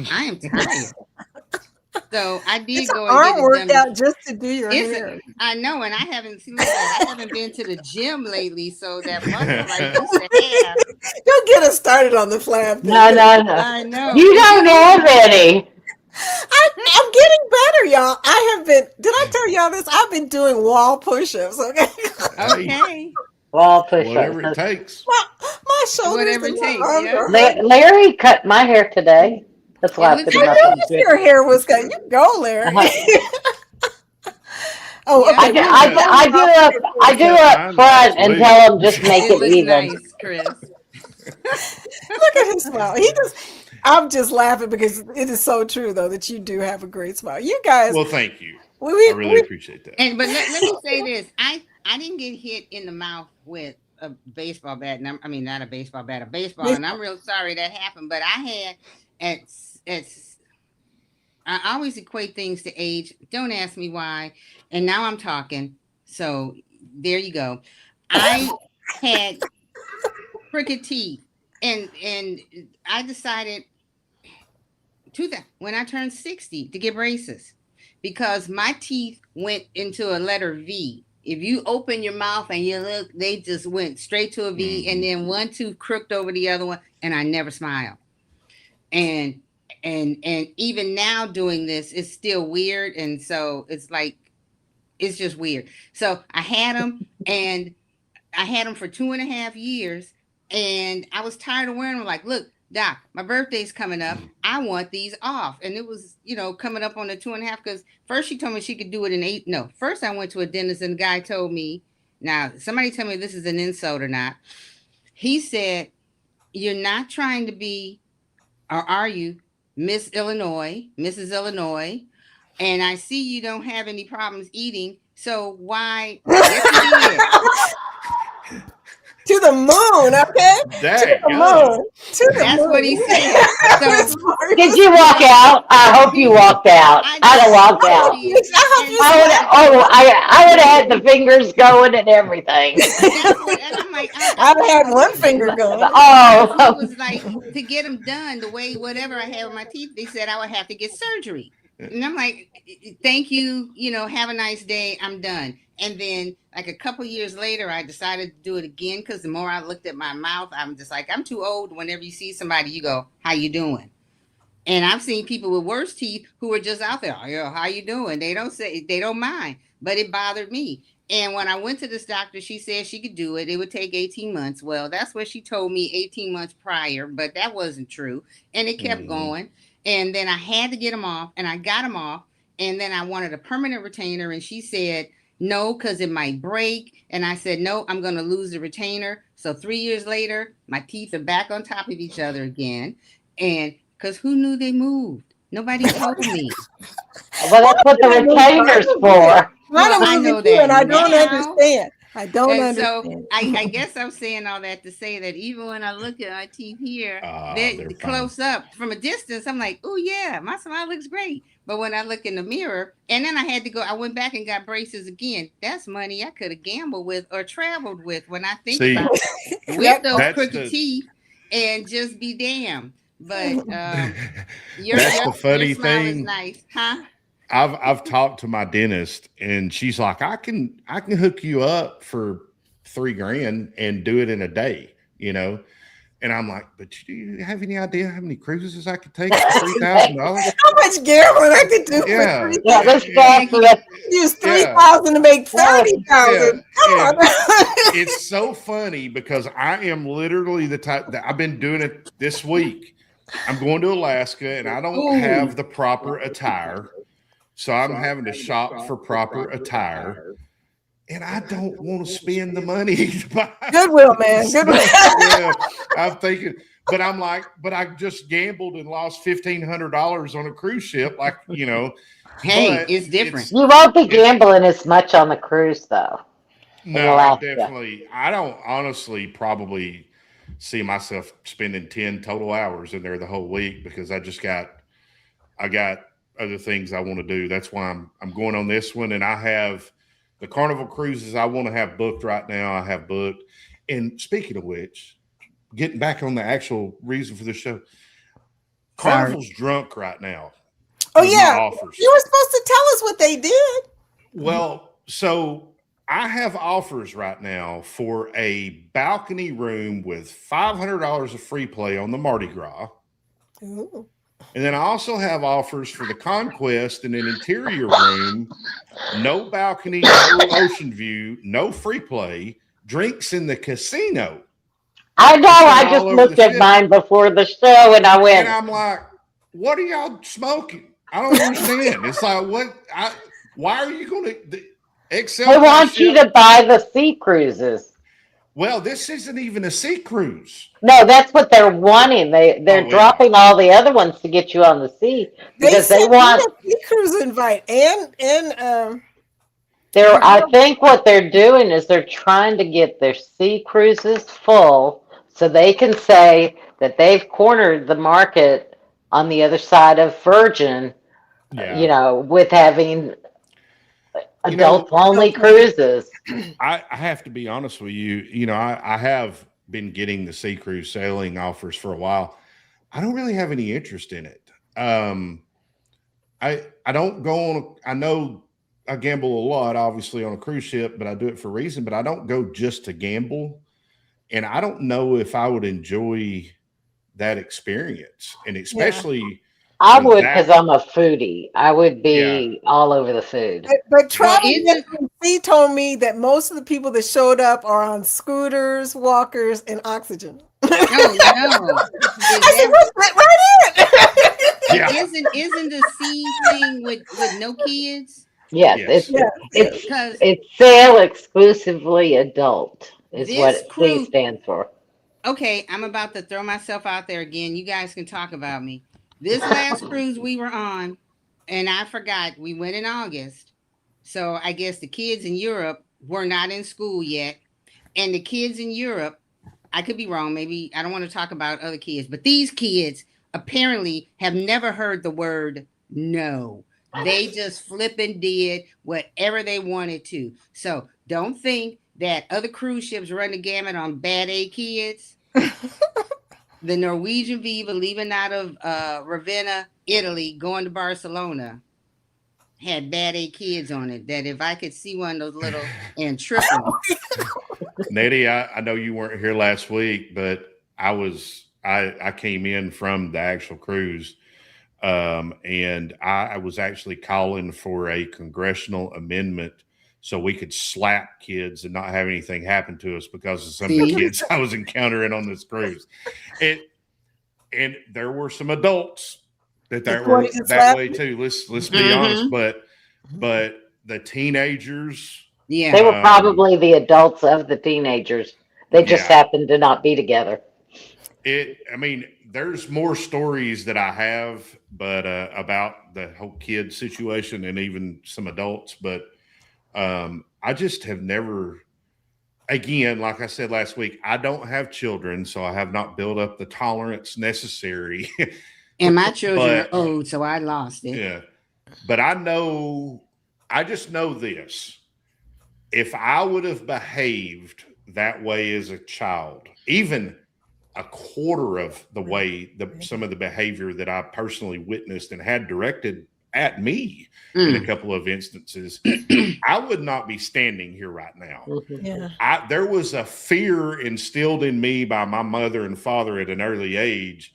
I am tired. So I did It's go an and arm get it workout done. just to do your hair. I know, and I haven't been to the gym lately, so that muscle I used to have. Don't get us started on the flab thing. No. I know. You don't have any. I'm getting better, y'all. I have been. Did I tell y'all this? I've been doing wall push-ups. Okay. Okay. Wall push-ups. Whatever it takes. My shoulders. Whatever and it my takes, arms yeah. are hurting. Larry cut my hair today. That's why I It put looks it I up knew on the your hair was good. You go, Larry. Oh, Yeah. okay. I do up front and tell them just make It it looks even. nice, Chris. Look at his smile. I'm just laughing because it is so true, though, that you do have a great smile. You guys, Well, thank you. we I really appreciate that. But let me say this: I didn't get hit in the mouth with a baseball bat. And I mean, not a baseball bat, a baseball. And I'm real sorry that happened. But I had I always equate things to age. Don't ask me why. And now I'm talking. So there you go. I had crooked teeth, and I decided when I turned 60 to get braces because my teeth went into a letter V. If you open your mouth and you look, they just went straight to a V, and then one tooth crooked over the other one, and I never smile. And even now doing this is still weird, and so it's just weird. So I had them, and I had them for 2.5 years, and I was tired of wearing them. Like, look, Doc, my birthday's coming up. I want these off. And it was, coming up on the 2.5, because first she told me she could do it in 8. No, first I went to a dentist and the guy told me, now somebody tell me if this is an insult or not. He said, you're not trying to be or are you Mrs. Illinois? And I see you don't have any problems eating. So why? Yes, you did. To the moon, okay? Dang, To the moon. To the That's moon. what he said. So Did you walk out? I hope you walked out. I'd have walked out. I would have had the fingers going and everything. That's what, and I'm like, I've had one finger going. Oh, He was like, to get them done the way whatever I have in my teeth, they said I would have to get surgery. And I'm like, thank you, have a nice day. I'm done. And then like a couple years later, I decided to do it again because the more I looked at my mouth, I'm just like, I'm too old. Whenever you see somebody, you go, how you doing? And I've seen people with worse teeth who are just out there, oh, yeah, how you doing? They don't mind, but it bothered me. And when I went to this doctor, she said she could do it. It would take 18 months. Well, that's what she told me 18 months prior, but that wasn't true. And it kept going. And then I had to get them off, and I got them off. And then I wanted a permanent retainer, and she said, no, because it might break. And I said, no, I'm going to lose the retainer. So 3 years later, my teeth are back on top of each other again. And because who knew they moved? Nobody told me. well, that's what the retainer's for. I know that. And I don't understand. I don't And understand. so I guess I'm saying all that to say that even when I look at my teeth here, they're close up from a distance, I'm like, oh yeah, my smile looks great. But when I look in the mirror, and then I went back and got braces again. That's money I could have gambled with or traveled with when I think about it. With those crooked teeth and just be damned. But your funny smile is thing. nice, huh? I've talked to my dentist, and she's like, I can hook you up for $3,000 and do it in a day, And I'm like, but do you have any idea how many cruises I could take for $3,000? How much gambling I could do? Yeah, this guy use 3,000 to make 30,000. Come on. It's so funny because I am literally the type that I've been doing it this week. I'm going to Alaska, and I don't have the proper attire. So I'm having to shop for proper attire, and I don't want to spend the money to buy. Goodwill, man. Goodwill. Yeah, I'm thinking, but I'm like, I just gambled and lost $1,500 on a cruise ship. Like, Hey, it's different. You won't be gambling as much on the cruise, though. No, definitely. I don't honestly probably see myself spending 10 total hours in there the whole week because I got other things I want to do. That's why I'm going on this one. And I have the Carnival cruises I want to have booked right now. I have booked. And speaking of which, getting back on the actual reason for the show, Carnival's drunk right now. Oh yeah. Offers. You were supposed to tell us what they did. Well, so I have offers right now for a balcony room with $500 of free play on the Mardi Gras. Ooh. And then I also have offers for the Conquest in an interior room, no balcony, no ocean view, no free play, drinks in the casino. I know. I just looked at mine before the show and I went. And I'm like, what are y'all smoking? I don't understand. It's like, why are you going to Excel? They want you to buy the sea cruises. Well, this isn't even a sea cruise. No, that's what they're wanting. They're dropping all the other ones to get you on the sea because they want a sea cruise invite and I think what they're doing is they're trying to get their sea cruises full so they can say that they've cornered the market on the other side of Virgin. Yeah. With having adult-only cruises. I have to be honest with you. I have been getting the sea cruise sailing offers for a while. I don't really have any interest in it. I don't go on. I know I gamble a lot, obviously, on a cruise ship, but I do it for a reason. But I don't go just to gamble, and I don't know if I would enjoy that experience, and especially. Yeah. I would because I'm a foodie. I would be all over the food. But Travel told me that most of the people that showed up are on scooters, walkers, and oxygen. No. I said, right in. Isn't the sea thing with no kids? Yes. It's sale exclusively adult is what C stands for. Okay, I'm about to throw myself out there again. You guys can talk about me. This last cruise we were on, and I forgot we went in August. So I guess the kids in Europe were not in school yet. And the kids in Europe, I could be wrong. Maybe I don't want to talk about other kids, but these kids apparently have never heard the word no. They just flipping did whatever they wanted to. So don't think that other cruise ships run the gamut on bad A kids. The Norwegian Viva leaving out of Ravenna, Italy, going to Barcelona had bad A kids on it. That if I could see one of those little and trip them. Nettie, I know you weren't here last week, but I came in from the actual cruise, and I was actually calling for a congressional amendment so we could slap kids and not have anything happen to us because of some of the kids I was encountering on this cruise. And there were some adults that were that way too. Let's be honest, but the teenagers. Yeah. They were probably the adults of the teenagers. They just happened to not be together. I mean, there's more stories that I have, but about the whole kid situation and even some adults. But I just have never, again, like I said last week, I don't have children, so I have not built up the tolerance necessary. And my children are old, so I lost it. Yeah. But I just know this. If I would have behaved that way as a child, even a quarter of the way some of the behavior that I personally witnessed and had directed at me in a couple of instances, I would not be standing here right now. Yeah. There was a fear instilled in me by my mother and father at an early age,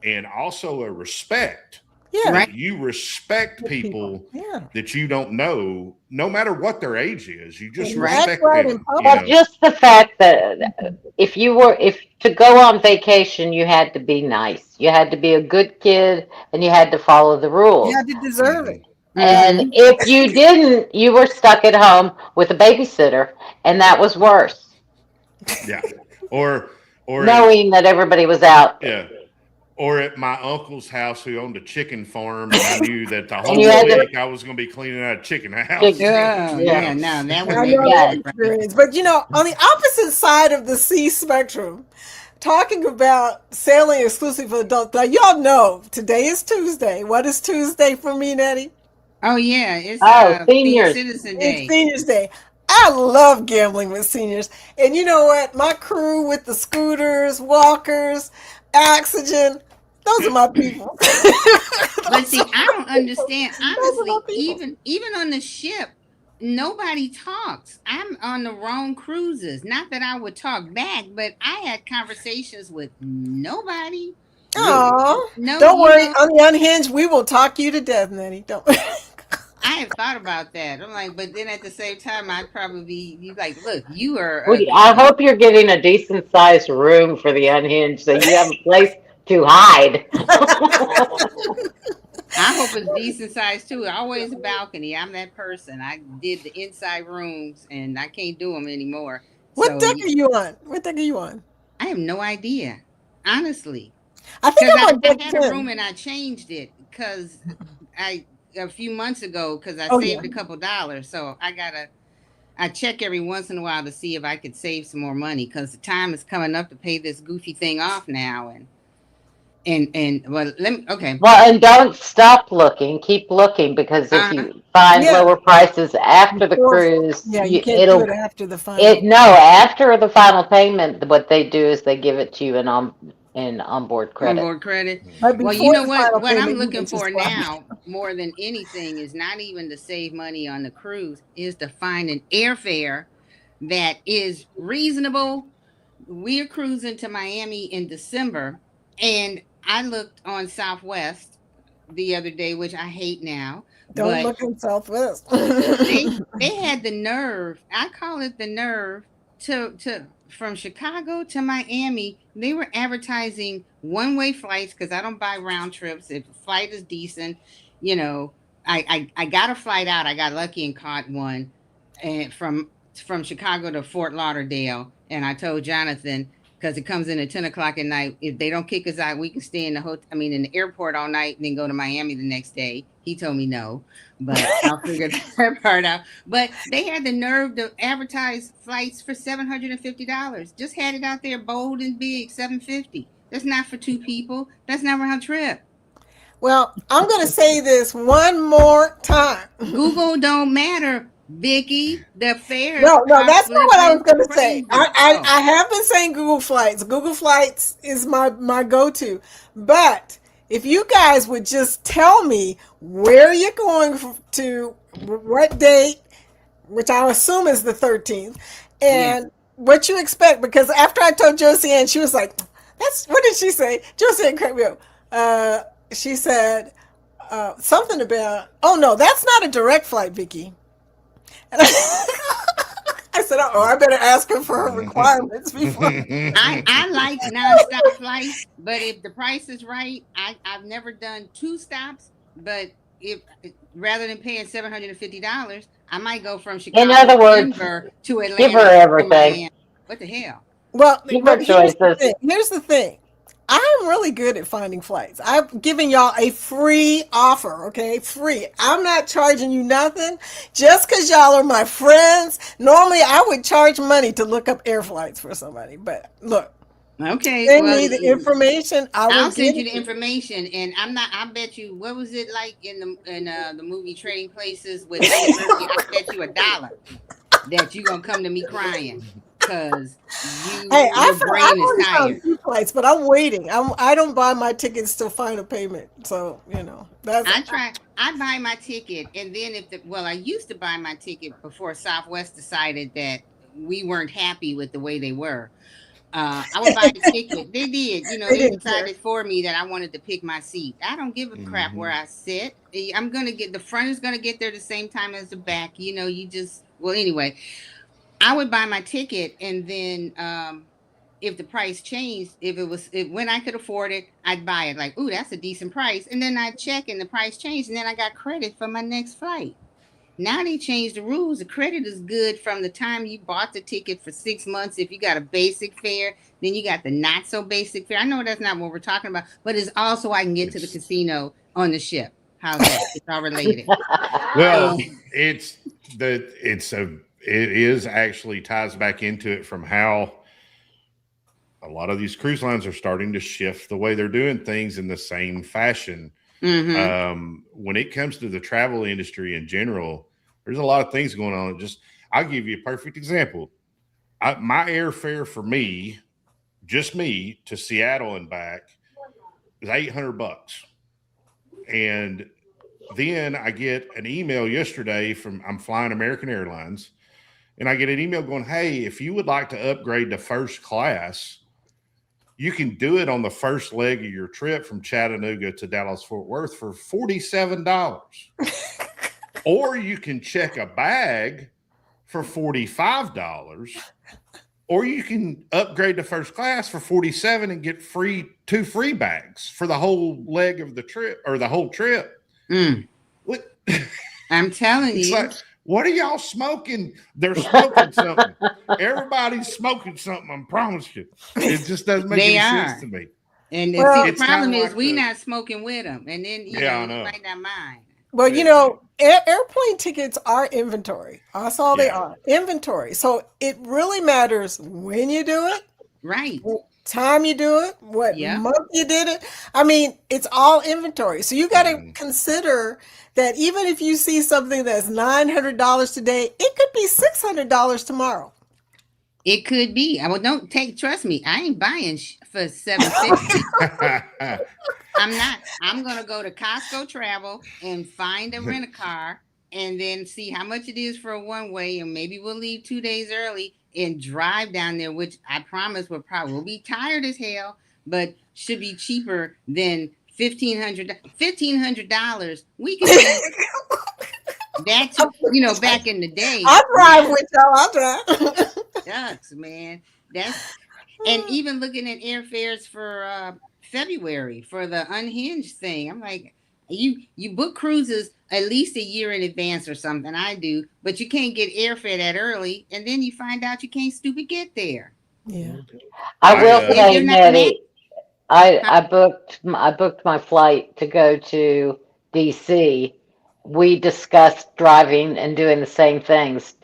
and also a respect. Yeah. Right. You respect people that you don't know, no matter what their age is. You just respect them. Well, just the fact that if to go on vacation, you had to be nice. You had to be a good kid, and you had to follow the rules. You had to deserve it. And if you didn't, you were stuck at home with a babysitter, and that was worse. Yeah. Or knowing that everybody was out. Yeah. Or at my uncle's house, who owned a chicken farm, and I knew that the whole week I was going to be cleaning out a chicken house. Yeah, no, that would be that experience. But on the opposite side of the C spectrum, talking about sailing exclusively for adults. Now, y'all know today is Tuesday. What is Tuesday for me, Nettie? Oh yeah, it's Seniors. Citizen Day. It's Seniors Day. I love gambling with seniors, and you know what? My crew with the scooters, walkers, oxygen. Those are my people. But see, I don't understand. Honestly, even on the ship, nobody talks. I'm on the wrong cruises. Not that I would talk back, but I had conversations with nobody. Oh, don't worry. On the Unhinged, we will talk you to death, Nettie. Don't worry. I have thought about that. I'm like, but then at the same time, I'd probably be like, look, you are. I hope you're getting a decent sized room for the Unhinged so you have a place to hide. I hope it's decent size too. Always a balcony. I'm that person. I did the inside rooms and I can't do them anymore. What deck are you on? What deck are you on? I have no idea. Honestly. I think I had a room and I changed it because a few months ago because I saved a couple dollars. So I check every once in a while to see if I could save some more money because the time is coming up to pay this goofy thing off now. Well, and don't stop looking. Keep looking because if you find lower prices after the cruise, you can't do it after the final. After the final payment, what they do is they give it to you in onboard credit. Onboard credit. Well, you know what I'm looking for now more than anything is not even to save money on the cruise, is to find an airfare that is reasonable. We're cruising to Miami in December, and I looked on Southwest the other day, which I hate now. Don't look on Southwest. they had the nerve. I call it the nerve to from Chicago to Miami. They were advertising one-way flights because I don't buy round trips. If a flight is decent, I got a flight out. I got lucky and caught one, and from Chicago to Fort Lauderdale. And I told Jonathan, because it comes in at 10 o'clock at night. If they don't kick us out, we can stay in the hotel. I mean, in the airport all night and then go to Miami the next day. He told me no, but I'll figure that part out. But they had the nerve to advertise flights for $750. Just had it out there bold and big, $750. That's not for two people. That's not round trip. Well, I'm going to say this one more time. Google don't matter, Vicky. The fares. No, that's not what I was going to say. crazy. Oh. I have been saying Google Flights. Google Flights is my go-to. But if you guys would just tell me where you're going to, what date, which I assume is the 13th, and what you expect, because after I told Josie Ann, she was like, what did she say? Josie Ann cracked me up. She said something about, oh no, that's not a direct flight, Vicky. And I said, oh, I better ask her for her requirements before. I like nonstop flights, but if the price is right, I've never done 2 stops, but if rather than paying $750, I might go from Chicago In other words, Denver to Atlanta. give her everything. Miami. What the hell? Well, Give but her choices. here's the thing. I'm really good at finding flights. I'm giving y'all a free offer, okay? Free. I'm not charging you nothing just because y'all are my friends. Normally, I would charge money to look up air flights for somebody. But look, Okay, send me the information. I'll send you the information, and I bet you, what was it like in the movie Trading Places with Eddie Murphy? I bet you $1 that you're gonna come to me crying because your brain is tired. Flights, but I'm waiting. I don't buy my tickets till final payment. So that's. I buy my ticket, and then I used to buy my ticket before Southwest decided that we weren't happy with the way they were. I would buy the ticket. They did, they decided for me that I wanted to pick my seat. I don't give a crap where I sit. I'm gonna get, the front is gonna get there the same time as the back. Anyway, I would buy my ticket, and then if the price changed, when I could afford it, I'd buy it. Like, ooh, that's a decent price, and then I'd check, and the price changed, and then I got credit for my next flight. Now they changed the rules. The credit is good from the time you bought the ticket for 6 months. If you got a basic fare, then you got the not so basic fare. I know that's not what we're talking about, but it's also I can get to the casino on the ship. How's that? It's all related. Well, it is actually ties back into it from how a lot of these cruise lines are starting to shift the way they're doing things in the same fashion. When it comes to the travel industry in general, there's a lot of things going on. I'll give you a perfect example. My airfare for me, just me, to Seattle and back is $800. And then I get an email yesterday I'm flying American Airlines, and I get an email going, hey, if you would like to upgrade to first class, you can do it on the first leg of your trip from Chattanooga to Dallas-Fort Worth for $47. Or you can check a bag for $45. Or you can upgrade to first class for $47 and get 2 free bags for the whole leg of the trip, or the whole trip. What? I'm telling you. Like, what are y'all smoking? They're smoking something. Everybody's smoking something, I promise you. It just doesn't make any sense to me. And the problem is we're not smoking with them. And then, you might not mind. Well, airplane tickets are inventory. That's all they are. Inventory. So it really matters when you do it. Right. What time you do it. What month you did it. I mean, it's all inventory. So you got to consider that even if you see something that's $900 today, it could be $600 tomorrow. It could be. Trust me, I ain't buying for $750. I'm not. I'm gonna go to Costco Travel and find a rent-a-car, and then see how much it is for a one-way, and maybe we'll leave 2 days early and drive down there, which I promise we'll be tired as hell, but should be cheaper than $1,500. We can do that, back in the day. I'll drive with y'all. I'll drive. Shucks, man. And even looking at airfares for February for the Unhinged thing, I'm like, you book cruises at least a year in advance or something. I do, but you can't get airfare that early, and then you find out you can't stupid get there. Yeah. I will If say, you're not Nettie, I booked my flight to go to DC. We discussed driving and doing the same things,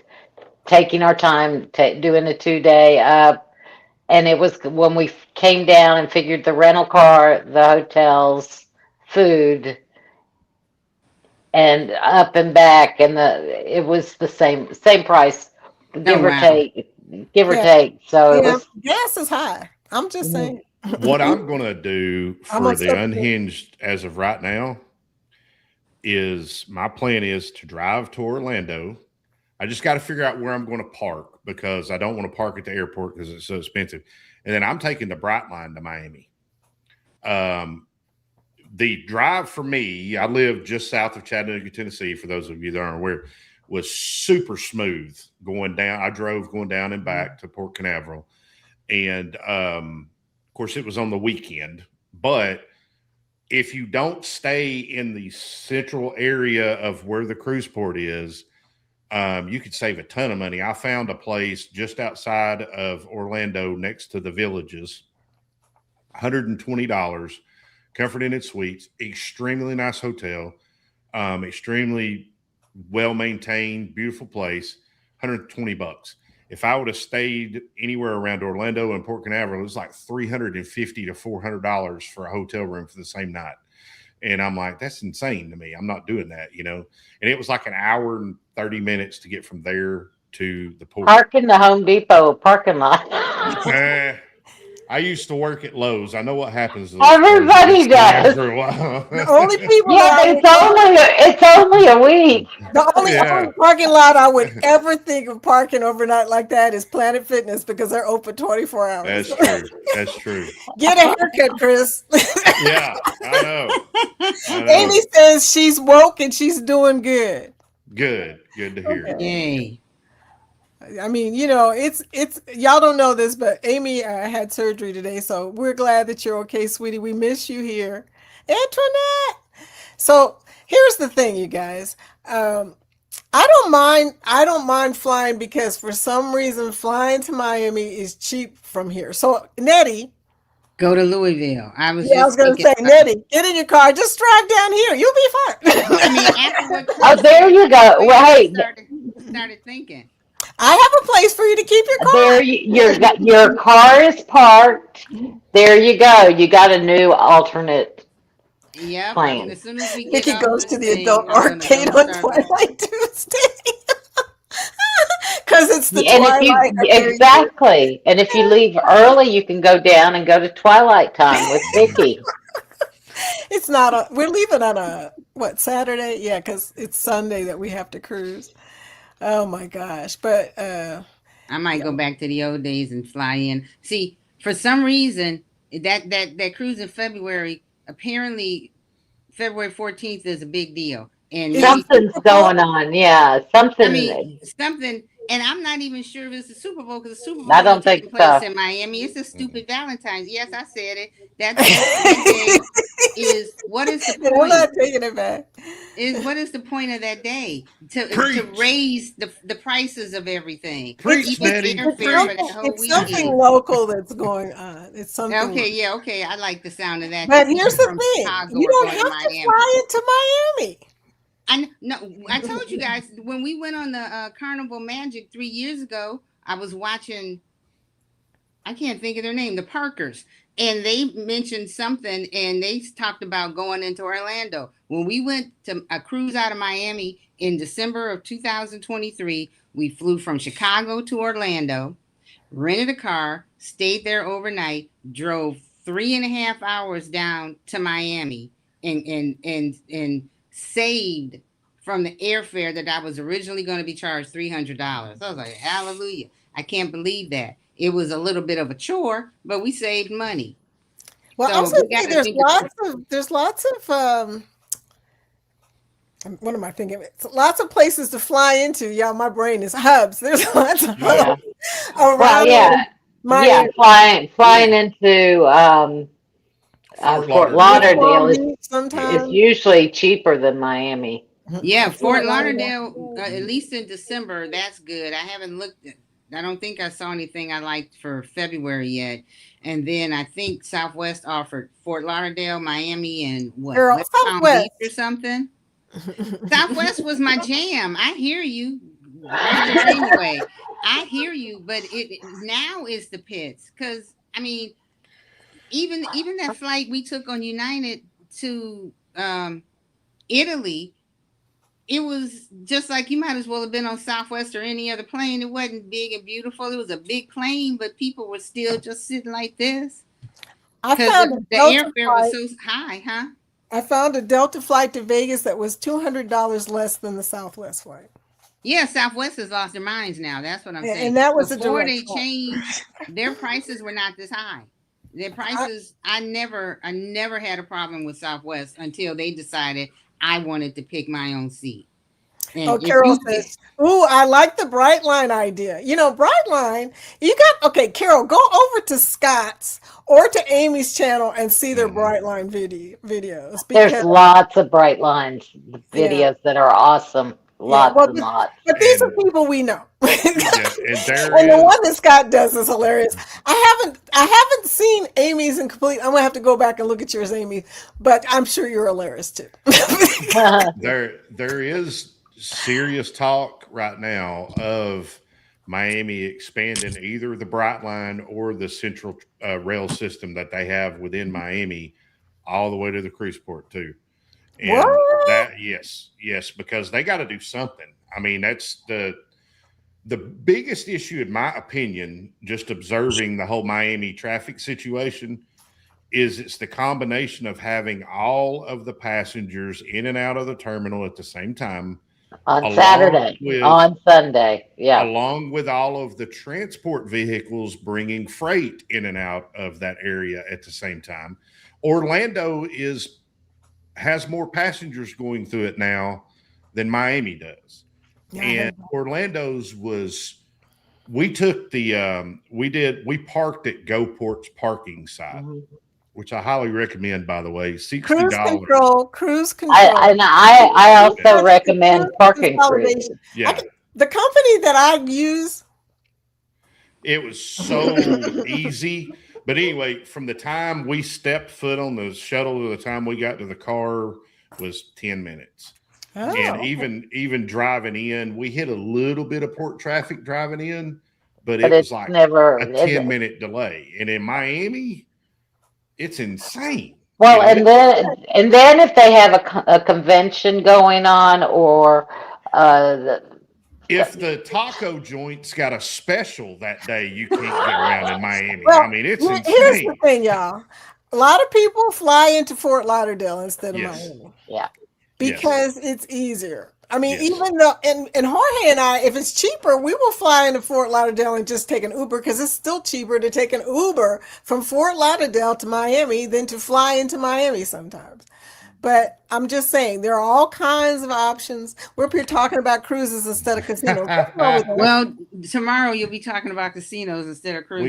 taking our time, doing a 2 day up. And it was when we came down and figured the rental car, the hotels, food, and up and back, and it was the same price, Oh wow. give or Yeah. take. So it Yeah. was. Gas is high. I'm just saying. what I'm going to do I'm for gonna the stop unhinged as of right now is my plan is to drive to Orlando. I just got to figure out where I'm going to park because I don't want to park at the airport because it's so expensive. And then I'm taking the Brightline to Miami. The drive for me, I live just south of Chattanooga, Tennessee, for those of you that aren't aware, was super smooth going down. I drove going down and back to Port Canaveral. And of course, it was on the weekend. But if you don't stay in the central area of where the cruise port is, you could save a ton of money. I found a place just outside of Orlando next to the Villages, $120, Comfort Inn and Suites, extremely nice hotel, extremely well maintained, beautiful place, $120. If I would have stayed anywhere around Orlando and Port Canaveral, it was like $350 to $400 for a hotel room for the same night. And I'm like, that's insane to me. I'm not doing that, And it was like an hour and 30 minutes to get from there to the port. Park in the Home Depot parking lot. I used to work at Lowe's. I know what happens. To Everybody does. After a while. The only people Yeah, it's only a week. the only parking lot I would ever think of parking overnight like that is Planet Fitness because they're open 24 hours. That's true. That's true. Get a haircut, Chris. Yeah, I know. Amy says she's woke and she's doing good. Good to hear. Yay. I mean, it's y'all don't know this, but Amy had surgery today, so we're glad that you're okay, sweetie. We miss you here, Antoinette. So here's the thing, you guys. I don't mind flying because for some reason flying to Miami is cheap from here. So Nettie, Go to Louisville. I was going to say, Nettie, get in your car, just drive down here. You'll be fine. I mean, after what Oh, there you go. Well, hey, started thinking. I have a place for you to keep your car. there your car is parked. There you go. You got a new alternate. Yep. Plan. As soon as we get Nikki off goes this to the thing, adult I'm gonna arcade go on start Twilight Tuesday. Because it's the And Twilight. exactly. And if you leave early, you can go down and go to Twilight Time with Vicky. It's not we're leaving on Saturday? Yeah, because it's Sunday that we have to cruise. Oh my gosh. But I might go back to the old days and fly in. See, for some reason, that cruise in February, apparently February 14th is a big deal. And Something's going on. Yeah, something. I mean, something, and I'm not even sure if it's the Super Bowl because the Super Bowl I don't is taking think place so. in Miami. It's a stupid Valentine's. Yes, I said it. That day is what is the I'm point? not taking it back. What is the point of that day? To Preach. raise the prices of everything. Preach, Even Nettie. airfare for that whole It's something weekend. local that's going on. It's something. Okay, yeah, okay. I like the sound of that. But People here's the from thing: Chicago you are don't going have to Miami. fly into Miami. I told you guys when we went on the Carnival Magic 3 years ago, I was watching, I can't think of their name, the Parkers, and they mentioned something and they talked about going into Orlando. When we went to a cruise out of Miami in December of 2023, we flew from Chicago to Orlando, rented a car, stayed there overnight, drove 3.5 hours down to Miami and saved from the airfare that I was originally going to be charged $300. I was like, hallelujah. I can't believe that. It was a little bit of a chore, but we saved money. Well, So I'm we saying gotta there's think lots of what am I thinking? It's lots of places to fly into. Y'all, my brain is hubs. There's lots of hubs around. Well, yeah, Miami. flying into Fort Lauderdale is usually cheaper than Miami. Yeah, Fort Lauderdale, at least in December, that's good. I haven't looked at I don't think I saw anything I liked for February yet. And then I think Southwest offered Fort Lauderdale, Miami, and what? Girl, West Palm Southwest. Beach or something. Southwest was my jam. I hear you. Anyway, I hear you, but it now is the pits because I mean, even that flight we took on United to Italy, it was just like you might as well have been on Southwest or any other plane. It wasn't big and beautiful. It was a big plane, but people were still just sitting like this I because found the a Delta airfare was flight. so high, huh? I found a Delta flight to Vegas that was $200 less than the Southwest flight. Yeah, Southwest has lost their minds now. That's what I'm saying. And that was before a they direct flight. changed, their prices were not this high. Their prices, I never had a problem with Southwest until they decided I wanted to pick my own seat. And Oh, if Carol you says, ooh, I like the Brightline idea. You know, Brightline, you got, okay, Carol, go over to Scott's or to Amy's channel and see their Brightline videos. There's lots of Bright Lines Yeah. videos that are awesome. Lots well, and lots. But these are And- people we know. Yeah, and there And the is- one that Scott does is hilarious. I haven't seen Amy's in complete. I'm gonna have to go back and look at yours, Amy. But I'm sure you're hilarious too. there is serious talk right now of Miami expanding either the Brightline or the central rail system that they have within Miami all the way to the cruise port too. And What? that yes, because they got to do something. I mean, that's the biggest issue, in my opinion, just observing the whole Miami traffic situation, is it's the combination of having all of the passengers in and out of the terminal at the same time On along Saturday, with- on Sunday. Yeah. along with all of the transport vehicles bringing freight in and out of that area at the same time. Orlando has more passengers going through it now than Miami does. And Orlando's we took we parked at GoPort's parking site, which I highly recommend, by the way. $60. Cruise control. I also Cruise recommend parking cruise. consolidation. Yeah. The company that I use, It was so easy. But anyway, from the time we stepped foot on the shuttle to the time we got to the car was 10 minutes. And even driving in, we hit a little bit of port traffic driving in, but it was it's like never a 10-minute delay. And in Miami, it's insane. Well, You know, and then if they have a convention going on or if the taco joint's got a special that day, you can't get around in Miami. Well, I mean, it's here's the insane. thing, y'all. A lot of people fly into Fort Lauderdale instead of Yes. Miami. Yeah. Because it's easier. I mean, Yes. even though, and Jorge and I, if it's cheaper, we will fly into Fort Lauderdale and just take an Uber because it's still cheaper to take an Uber from Fort Lauderdale to Miami than to fly into Miami sometimes. But I'm just saying, there are all kinds of options. We're up here talking about cruises instead of casinos. What's wrong with that? Well, tomorrow you'll be talking about casinos instead of cruises.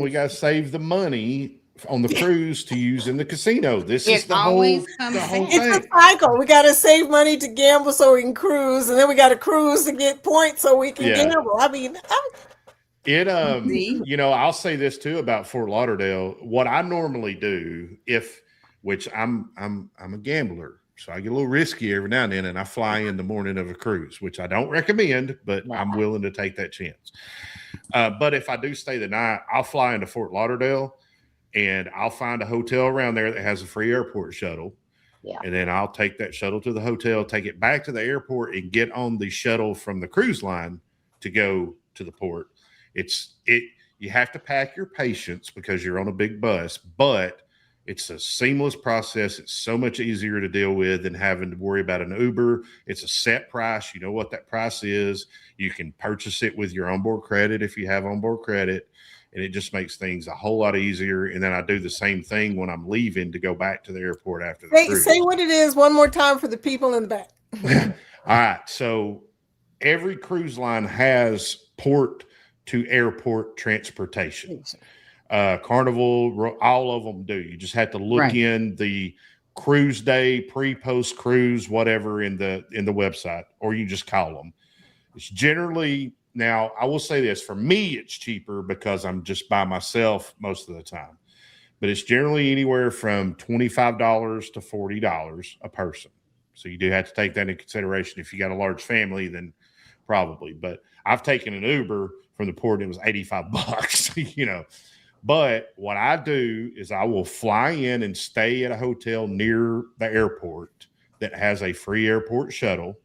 We gotta save the money on the cruise to use in the casino. This is It the whole always comes back. It's thing. a cycle. We got to save money to gamble so we can cruise, and then we got to cruise to get points so we can Yeah. gamble. I mean, See? You know, I'll say this too about Fort Lauderdale. What I normally do, which I'm a gambler, so I get a little risky every now and then, and I fly in the morning of a cruise, which I don't recommend, but I'm willing to take that chance. But if I do stay the night, I'll fly into Fort Lauderdale, and I'll find a hotel around there that has a free airport shuttle. Yeah. And then I'll take that shuttle to the hotel, take it back to the airport, and get on the shuttle from the cruise line to go to the port. You have to pack your patience because you're on a big bus, but it's a seamless process. It's so much easier to deal with than having to worry about an Uber. It's a set price. You know what that price is. You can purchase it with your onboard credit if you have onboard credit. And it just makes things a whole lot easier. And then I do the same thing when I'm leaving to go back to the airport after the cruise. say what it is one more time for the people in the back. All right. So every cruise line has port to airport transportation. Carnival, all of them do. You just have to look Right. in the cruise day, post cruise, whatever in the website, or you just call them. It's generally Now, I will say this, for me, it's cheaper because I'm just by myself most of the time, but it's generally anywhere from $25 to $40 a person. So you do have to take that into consideration. If you got a large family, then probably, but I've taken an Uber from the port. It was 85 bucks, you know, but what I do is I will fly in and stay at a hotel near the airport that has a free airport shuttle.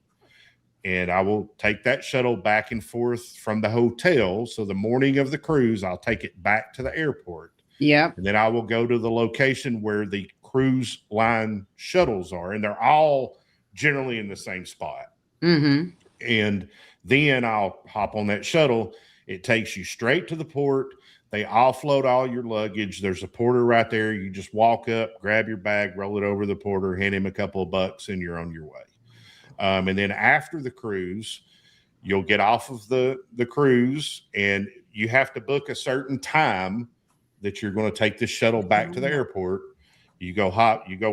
And I will take that shuttle back and forth from the hotel. So the morning of the cruise, I'll take it back to the airport. Yep. And then I will go to the location where the cruise line shuttles are. And they're all generally in the same spot. Mm-hmm. And then I'll hop on that shuttle. It takes you straight to the port. They offload all your luggage. There's a porter right there. You just walk up, grab your bag, roll it over the porter, hand him a couple of bucks, and you're on your way. And then after the cruise, you'll get off of the cruise, and you have to book a certain time that you're going to take this shuttle back to the airport. You go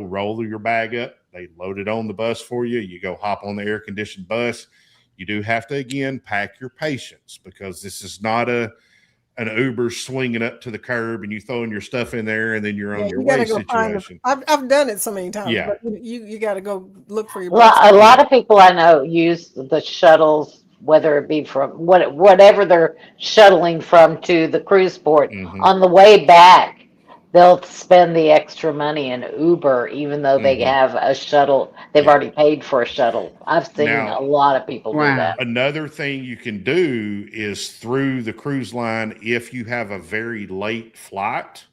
roll your bag up. They load it on the bus for you. You go hop on the air-conditioned bus. You do have to, again, pack your patience, because this is not an Uber swinging up to the curb and you throwing your stuff in there and then you're on your way situation. I've done it so many times. Yeah. But you got to go look for your. Well, a lot of people I know use the shuttles, whether it be from whatever they're shuttling from to the cruise port. Mhm. On the way back, they'll spend the extra money in Uber, even though they have a shuttle. They've already paid for a shuttle. I've seen Now, a lot of people do that. Another thing you can do is through the cruise line, if you have a very late flight,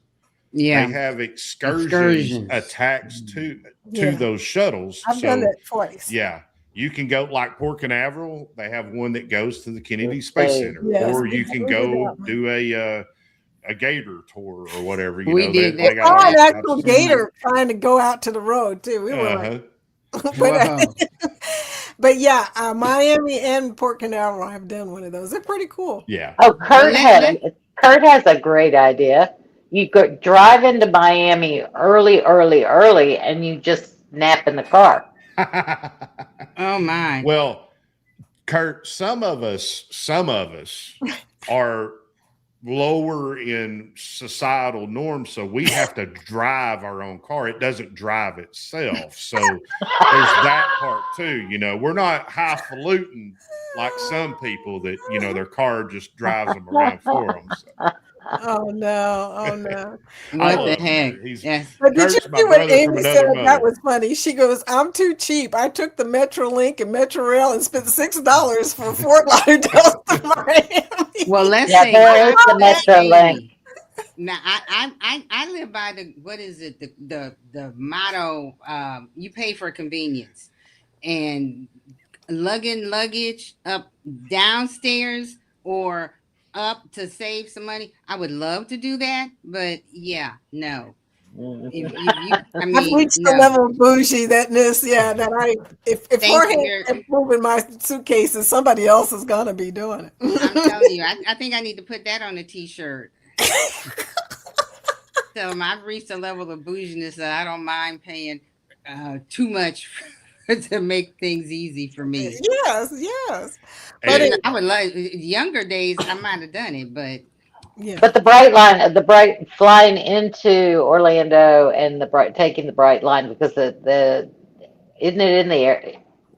Yeah. they have excursions attached to those shuttles. I've done that twice. Yeah. You can go like Port Canaveral. They have one that goes to the Kennedy Space Center, Yes. or you can go do a gator tour or whatever. You We know, did they that. got all an types actual of- gator trying to go out to the road too. We were Uh-huh. like, but yeah, Miami and Port Canaveral have done one of those. They're pretty cool. Yeah. Oh, Kurt has a great idea. You go drive into Miami early, and you just nap in the car. Oh my. Well, Kurt, some of us are lower in societal norms, so we have to drive our own car. It doesn't drive itself. So there's that part too. You know, we're not highfalutin like some people that, you know, their car just drives them around for them. So. Oh no. What the heck? Yes. But did you Kurt's my see what brother from Amy another said? mother. That was funny. She goes, "I'm too cheap. I took the MetroLink and MetroRail and spent $6 for Fort Lauderdale to Miami." Well, let's Yeah, say there is the MetroLink. Now I live by the what is it the motto, you pay for convenience, and lugging luggage up downstairs or up to save some money. I would love to do that, but yeah, no. I mean, I've reached the level of bougie that if Thank Jorge you. is moving my suitcases, somebody else is gonna be doing it. I'm telling you, I think I need to put that on a t-shirt. So I've reached a level of bouginess that I don't mind paying too much to make things easy for me. Yes. But And- I would like younger days. I might have done it, but Yeah. But the Bright flying into Orlando and taking the Bright line, because isn't it in the air,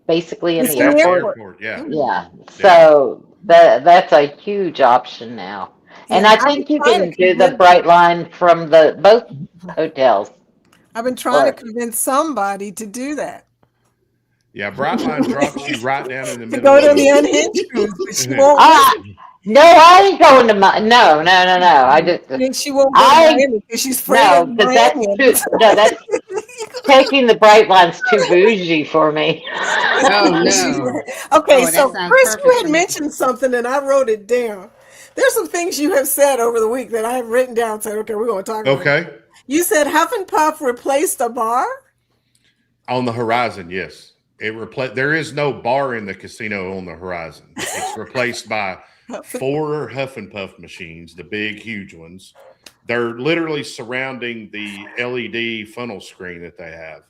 basically in It's the in the airport? airport. Yeah. Yeah. So that's a huge option now. And Yeah, I I've think been you trying can to do the convince- Bright line from both hotels. I've been trying Right. to convince somebody to do that. Yeah, Brightline drops you right down in the To middle. go to of the it. unhinged cruise, but she won't. No, I ain't going to no. I just listen. She won't go to Miami because she's afraid no, of because that's Miami. that's taking the Bright line's too bougie for me. oh no. Okay, Oh, that so sounds Chris, perfect you for had me. mentioned something and I wrote it down. There's some things you have said over the week that I have written down and said, okay, we're going to talk about it. Okay. You said Huff and Puff replaced a bar? On the horizon, yes. There is no bar in the casino on the horizon. It's replaced by 4 Huff and Puff machines, the big, huge ones. They're literally surrounding the LED funnel screen that they have.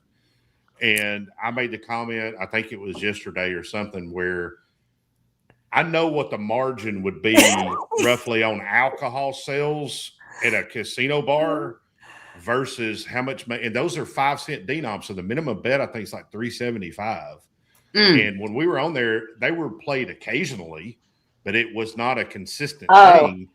And I made the comment, I think it was yesterday or something, where I know what the margin would be roughly on alcohol sales at a casino bar versus how much, and those are 5-cent denom. So the minimum bet, I think, is like $3.75. And when we were on there, they were played occasionally, but it was not a consistent thing.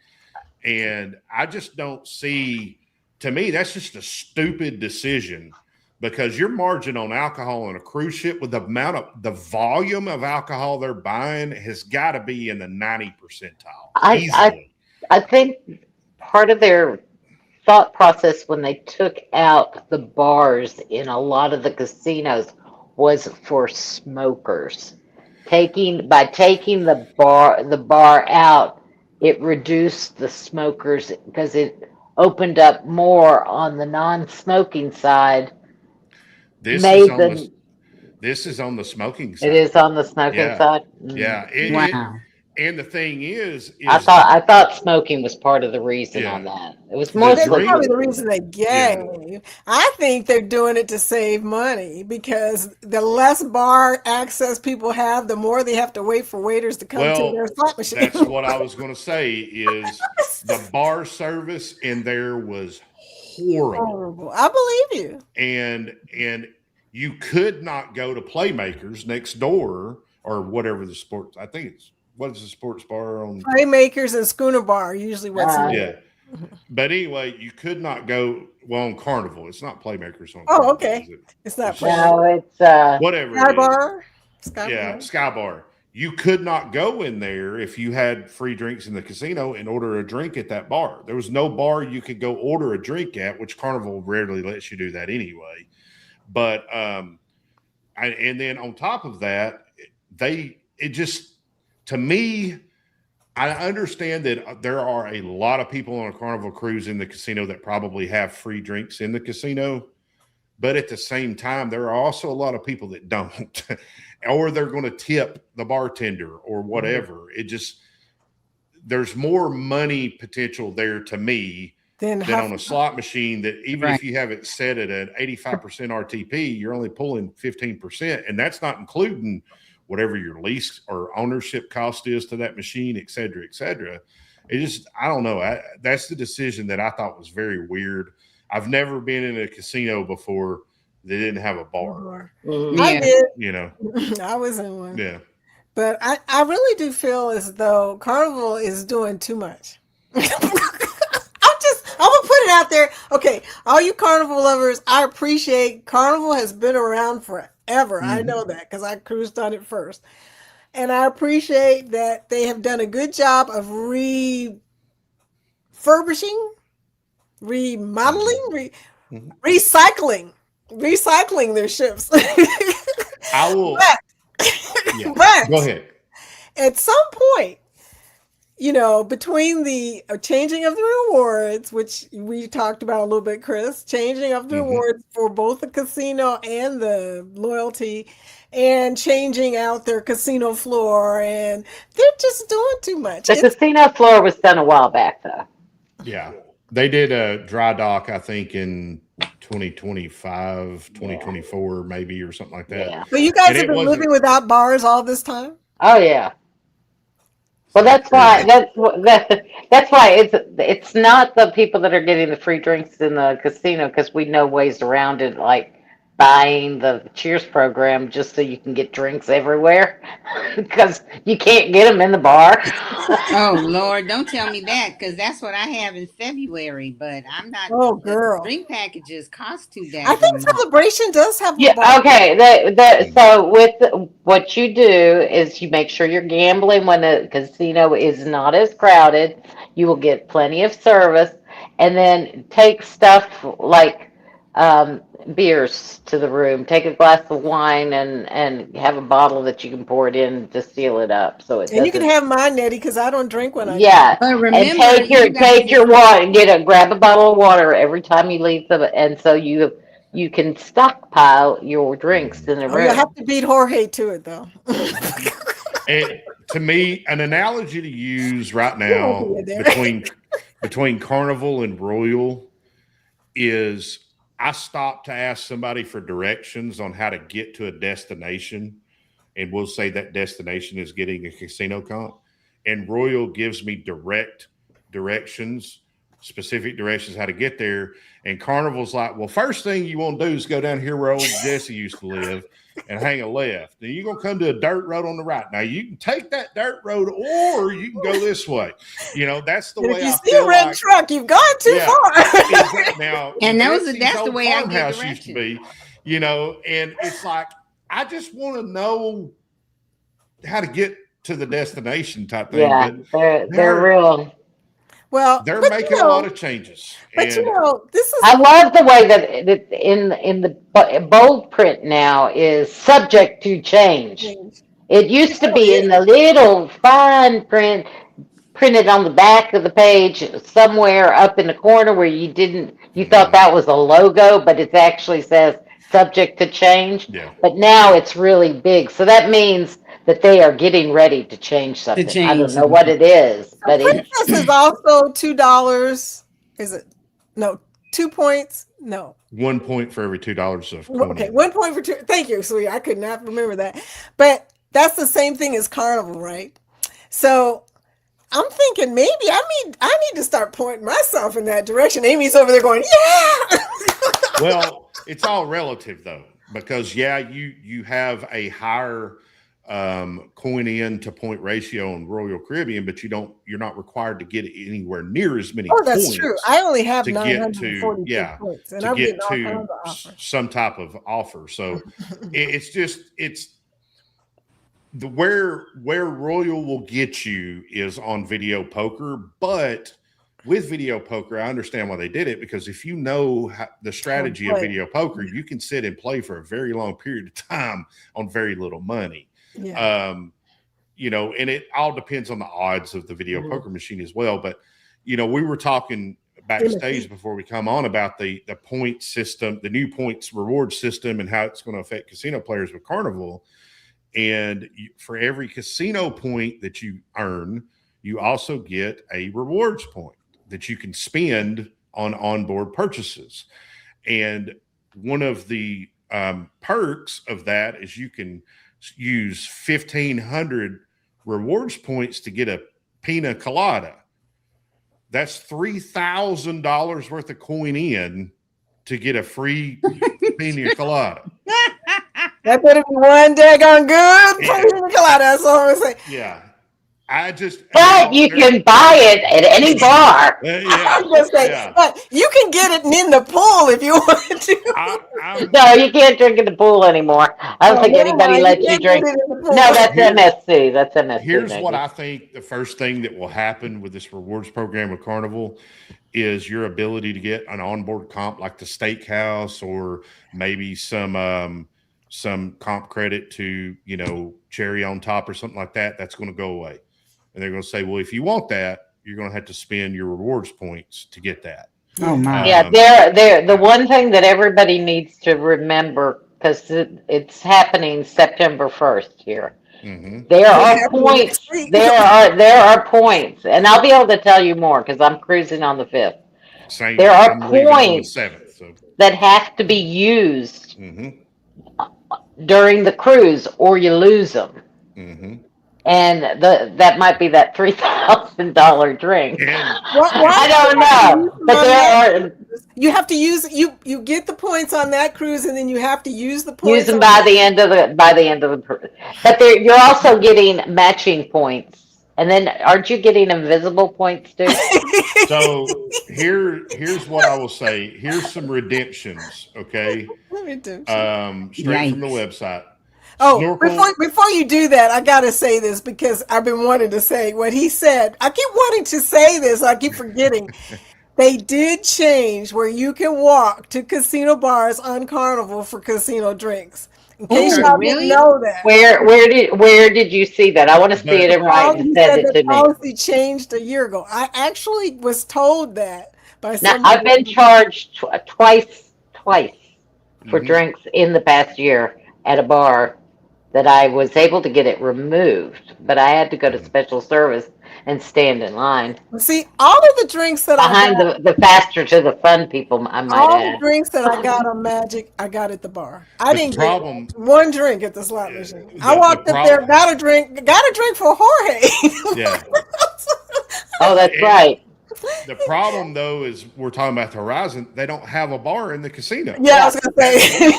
And I just don't see, to me, that's just a stupid decision, because your margin on alcohol on a cruise ship with the amount of the volume of alcohol they're buying has got to be in the 90 percentile. Easily. I think part of their thought process when they took out the bars in a lot of the casinos was for smokers. By taking the bar out, it reduced the smokers because it opened up more on the non-smoking side. This is on the smoking side. It is on the smoking side. Yeah. Wow. And the thing is I thought smoking was part of the reason on that. It was That's mostly probably the reason they gave. I think they're doing it to save money, because the less bar access people have, the more they have to wait for waiters to come to their slot machine. That's what I was going to say. Is the bar service in there was horrible. I believe you. And you could not go to Playmakers next door or whatever the sports. I think it's, what is the sports bar on? Playmakers and Schooner Bar usually what's in yeah. But anyway, you could not go on Carnival. It's not Playmakers on. Oh, Carnival, okay. It's not. No, it's whatever. Sky Bar. Sky Bar. You could not go in there if you had free drinks in the casino and order a drink at that bar. There was no bar you could go order a drink at, which Carnival rarely lets you do that anyway. But and then on top of that, to me, I understand that there are a lot of people on a Carnival cruise in the casino that probably have free drinks in the casino. But at the same time, there are also a lot of people that don't, or they're going to tip the bartender or whatever. There's more money potential there to me than on a slot machine, that even if you have it set at an 85% RTP, you're only pulling 15%. And that's not including whatever your lease or ownership cost is to that machine, et cetera, et cetera. I don't know. That's the decision that I thought was very weird. I've never been in a casino before that didn't have a bar. I did. You know, I was in one. Yeah. But I really do feel as though Carnival is doing too much. I'm gonna put it out there. Okay, all you Carnival lovers, I appreciate Carnival has been around forever. I know that because I cruised on it first. And I appreciate that they have done a good job of refurbishing, remodeling, recycling their ships. I will. But go ahead. At some point, between the changing of the rewards, which we talked about a little bit, Chris, changing of the rewards for both the casino and the loyalty, and changing out their casino floor, and they're just doing too much. The casino floor was done a while back, though. Yeah. They did a dry dock, I think, in 2025, 2024, maybe, or something like that. Yeah. So you guys have been living without bars all this time? Oh, yeah. Well, that's why it's not the people that are getting the free drinks in the casino, because we know ways around it, like buying the Cheers program just so you can get drinks everywhere, because you can't get them in the bar. Oh Lord, don't tell me that, because that's what I have in February. But I'm not. Oh girl, drink packages cost too damn. I think Celebration does have. Okay. So with what you do is you make sure you're gambling when the casino is not as crowded. You will get plenty of service, and then take stuff like beers to the room. Take a glass of wine and have a bottle that you can pour it in to seal it up. So and you can have mine, Nettie, because I don't drink when I. Yeah, but remember, and take your water. Grab a bottle of water every time you leave and so you can stockpile your drinks in the room. You have to beat Jorge to it, though. And to me, an analogy to use right now between Carnival and Royal is, I stopped to ask somebody for directions on how to get to a destination and we'll say that destination is getting a casino comp, and Royal gives me specific directions how to get there. And Carnival's like, well, first thing you want to do is go down here where old Jesse used to live and hang a left. Then you're going to come to a dirt road on the right. Now you can take that dirt road or you can go this way. You know, that's the way if you I see feel a red like, truck, you've gone too far. Now, And that's Jesse's the old way I get farmhouse used to directions. be, you know, and it's like, I just want to know how to get to the destination type thing. Yeah, But they're real. Well, they're but making a lot of changes. But you And know, this is I love the way that in the bold print now is subject to change. It used to be in the little fine print printed on the back of the page somewhere up in the corner where you thought that was a logo, but it actually says subject to change. Yeah. But now it's really big. So that means that they are getting ready to change something. I don't change know what it is, but Princess is also $2. Is it? No, 2 points. No. 1 point for every $2 of coin. Okay, 1 point for 2. Thank you, sweetie. I could not remember that. But that's the same thing as Carnival, right? So I'm thinking maybe I need to start pointing myself in that direction. Amy's over there going, yeah. Well, it's all relative though, because you have a higher coin in to point ratio on Royal Caribbean, but you're not required to get anywhere near as many Oh, that's coins true. I only have to get to 942 points, and to I'm get getting all kinds to of offers. some type of offer. So it's the where Royal will get you is on video poker, but with video poker, I understand why they did it, because if you know the strategy of video poker, you can sit and play for a very long period of time on very little money. Yeah. You know, and it all depends on the odds of the video poker machine as well. But, you know, we were talking backstage before we come on about the point system, the new points reward system, and how it's going to affect casino players with Carnival. And for every casino point that you earn, you also get a rewards point that you can spend on onboard purchases. And one of the perks of that is you can use 1,500 rewards points to get a pina colada. That's $3,000 worth of coin in to get a free pina colada. That better be one daggone good pina colada. That's all I'm saying. Yeah. But you can buy it at any bar. I'm just saying, but you can get it in the pool if you want to. No, you can't drink in the pool anymore. I don't think anybody lets you drink. No, that's MSC. That's MSC. Here's what I think the first thing that will happen with this rewards program with Carnival is your ability to get an onboard comp like the steakhouse, or maybe some comp credit to, you know, cherry on top or something like that. That's going to go away. And they're going to say, well, if you want that, you're going to have to spend your rewards points to get that. Oh my! Yeah, they're the one thing that everybody needs to remember, because it's happening September 1st here. Mm-hmm. There are points. There are points, and I'll be able to tell you more because I'm cruising on the 5th. Same. There are I'm leaving on the points 7th, so. that have to be used Mm-hmm. during the cruise, or you lose them. Mm-hmm. And that might be that $3,000 drink. And I don't know, but there are. You have to use you get the points on that cruise, and then you have to use the points. Use them by the end of the. But you're also getting matching points, and then aren't you getting invisible points too? so here's what I will say. Here's some redemptions, okay? Let me do. Straight from the website. Oh, Snorkel. before you do that, I gotta say this because I've been wanting to say what he said. I keep wanting to say this. I keep forgetting. They did change where you can walk to casino bars on Carnival for casino drinks. In case y'all didn't know that. Where did you see that? I want to see it in writing. He Send said it the to me. policy changed a year ago. I actually was told that by Now somebody. I've been charged twice for Mhm. drinks in the past year at a bar that I was able to get it removed, but I had to go to special service and stand in line See, all of the drinks that I behind got, the faster to the fun people, I might all the add. drinks that I got on Magic, I got at the bar. I The didn't problem- get one drink at the slot machine. I the walked up there, problem- got a drink for Jorge. Yeah. Oh, that's And- right. The problem though is we're talking about the Horizon. They don't have a bar in the casino. Yeah, I was gonna say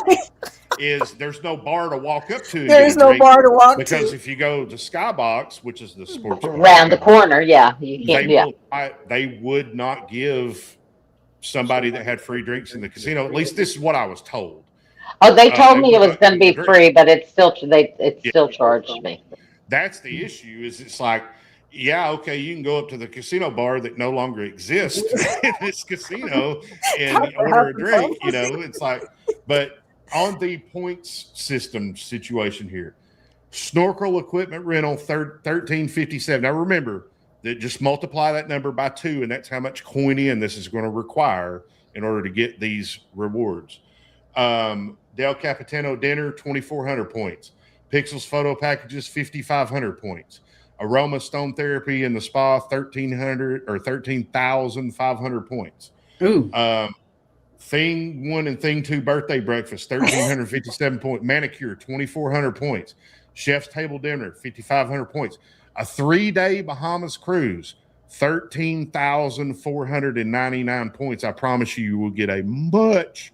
Is there's no bar to walk up to. and there get is a no drink, bar to walk because to. if you go to Skybox, which is the sports bar, Around the corner, yeah. You can't, they yeah. they would not give somebody that had free drinks in the casino. At least this is what I was told. Oh, they told they me it would was not going to be give the drink. free, but it's still Yeah. still charged me. That's the issue. Is it's like, yeah, okay, you can go up to the casino bar that no longer exists in this casino and order a drink. You know, it's like, but on the points system situation here, snorkel equipment rental $13.57. Now remember that just multiply that number by 2, and that's how much coin in this is going to require in order to get these rewards. Del Capitano dinner 2,400 points. Pixels photo packages 5,500 points. Aroma Stone Therapy in the spa 1,300 or 13,500 points. Ooh. Thing 1 and Thing 2 birthday breakfast 1,357 points. Manicure 2,400 points. Chef's table dinner 5,500 points. A 3-day Bahamas cruise 13,499 points. I promise you will get a much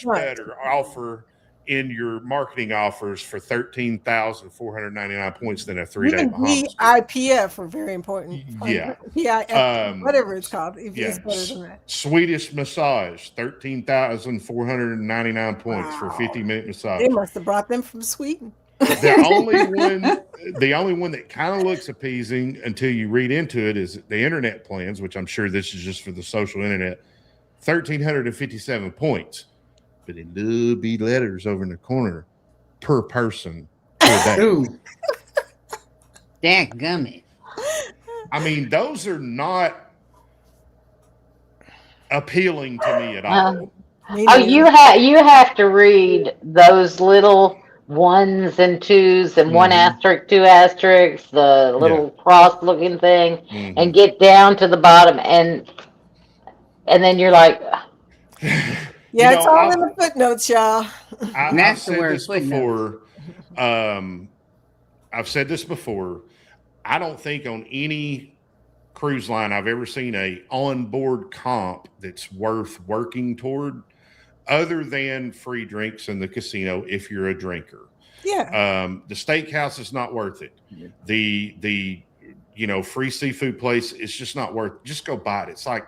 better offer in your marketing offers for 13,499 points than a 3-day Even Bahamas. PIPF are very important. Yeah. PIF, whatever it's called. If Yeah. it's better than that. Swedish massage 13,499 points for a Wow. 50-minute massage. They must have brought them from Sweden. The only one that kind of looks appeasing until you read into it is the internet plans, which I'm sure this is just for the social internet. 1,357 points, but in little B letters over in the corner per person per day. Ooh. Dadgummit. I mean, those are not appealing to me at all. Me Oh, neither. you have to read those little 1s and 2s and 1 Mhm. asterisk, 2 asterisks, the little cross looking thing, Mhm. and get down to the bottom, and then you're like, Yeah, You it's know, all I'll- in the footnotes, y'all. I've That's the said word, this footnote. before. I've said this before. I don't think on any cruise line I've ever seen a onboard comp that's worth working toward, other than free drinks in the casino if you're a drinker. Yeah. The steakhouse is not worth it. The free seafood place is just not worth. Just go buy it. It's like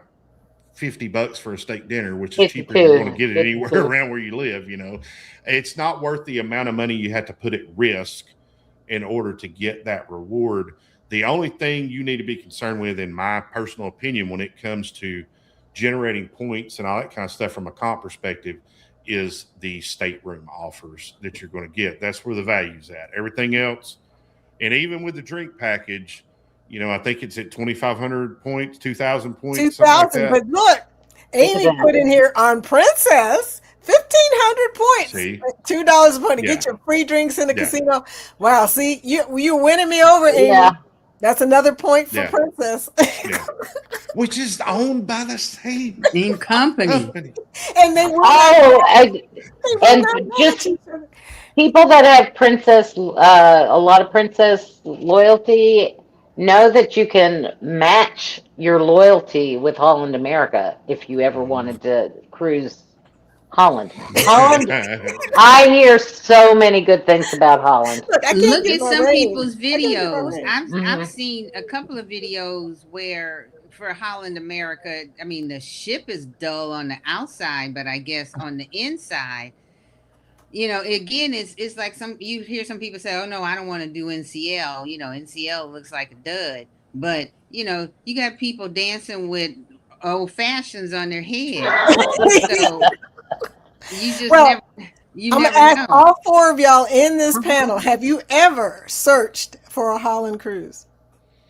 $50 for a steak dinner, which is cheaper than you want to get it anywhere 52. around where you live. It's not worth the amount of money you have to put at risk in order to get that reward. The only thing you need to be concerned with, in my personal opinion, when it comes to generating points and all that kind of stuff from a comp perspective, is the stateroom offers that you're going to get. That's where the value's at. Everything else, and even with the drink package, I think it's at 2,500 points, 2,000 points, 2,000. But look, Amy put in here on Princess 1,500 points. See? $2 a point to Yeah. get your free drinks in the Yeah. casino. Wow. See, you're winning me over, Amy. yeah, That's another point for Yeah. Princess. Yeah. Which is owned by the same In company. company. And they will oh, they will and not know just- each other. people that have princess, a lot of princess loyalty, know that you can match your loyalty with Holland America if you ever wanted to cruise Holland. Holland, I hear so many good things about Holland. Look, I can't Look get at my some range. people's I can't get my videos. range. I've Mhm. seen a couple of videos where for Holland America, I mean the ship is dull on the outside, but I guess on the inside, again, it's like you hear some people say, "Oh no, I don't want to do NCL." NCL looks like a dud, but you got people dancing with old fashions on their head, so you just Well, you I'm never gonna ask know. all 4 of y'all in this panel: have you ever searched for a Holland cruise?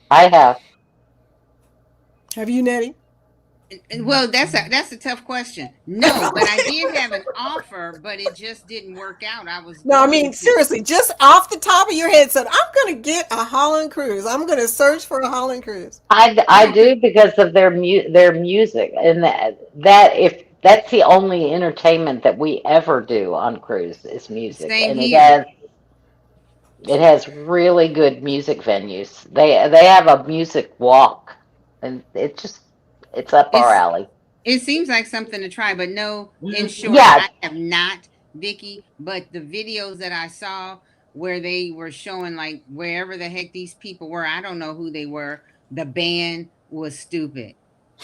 I have. Have you, Nettie? Well, that's a tough question. No, but I did have an offer, but it just didn't work out. I was No, I going mean, to. seriously, just off the top of your head, said, I'm going to get a Holland Cruise. I'm going to search for a Holland Cruise. I do because of their music, and that if that's the only entertainment that we ever do on cruise is music, Same and here. it has really good music venues. They have a music walk, and it's up our It's alley. it seems like something to try, but no, in short, Yeah. I have not, Vicky. But the videos that I saw where they were showing like wherever the heck these people were, I don't know who they were. The band was stupid.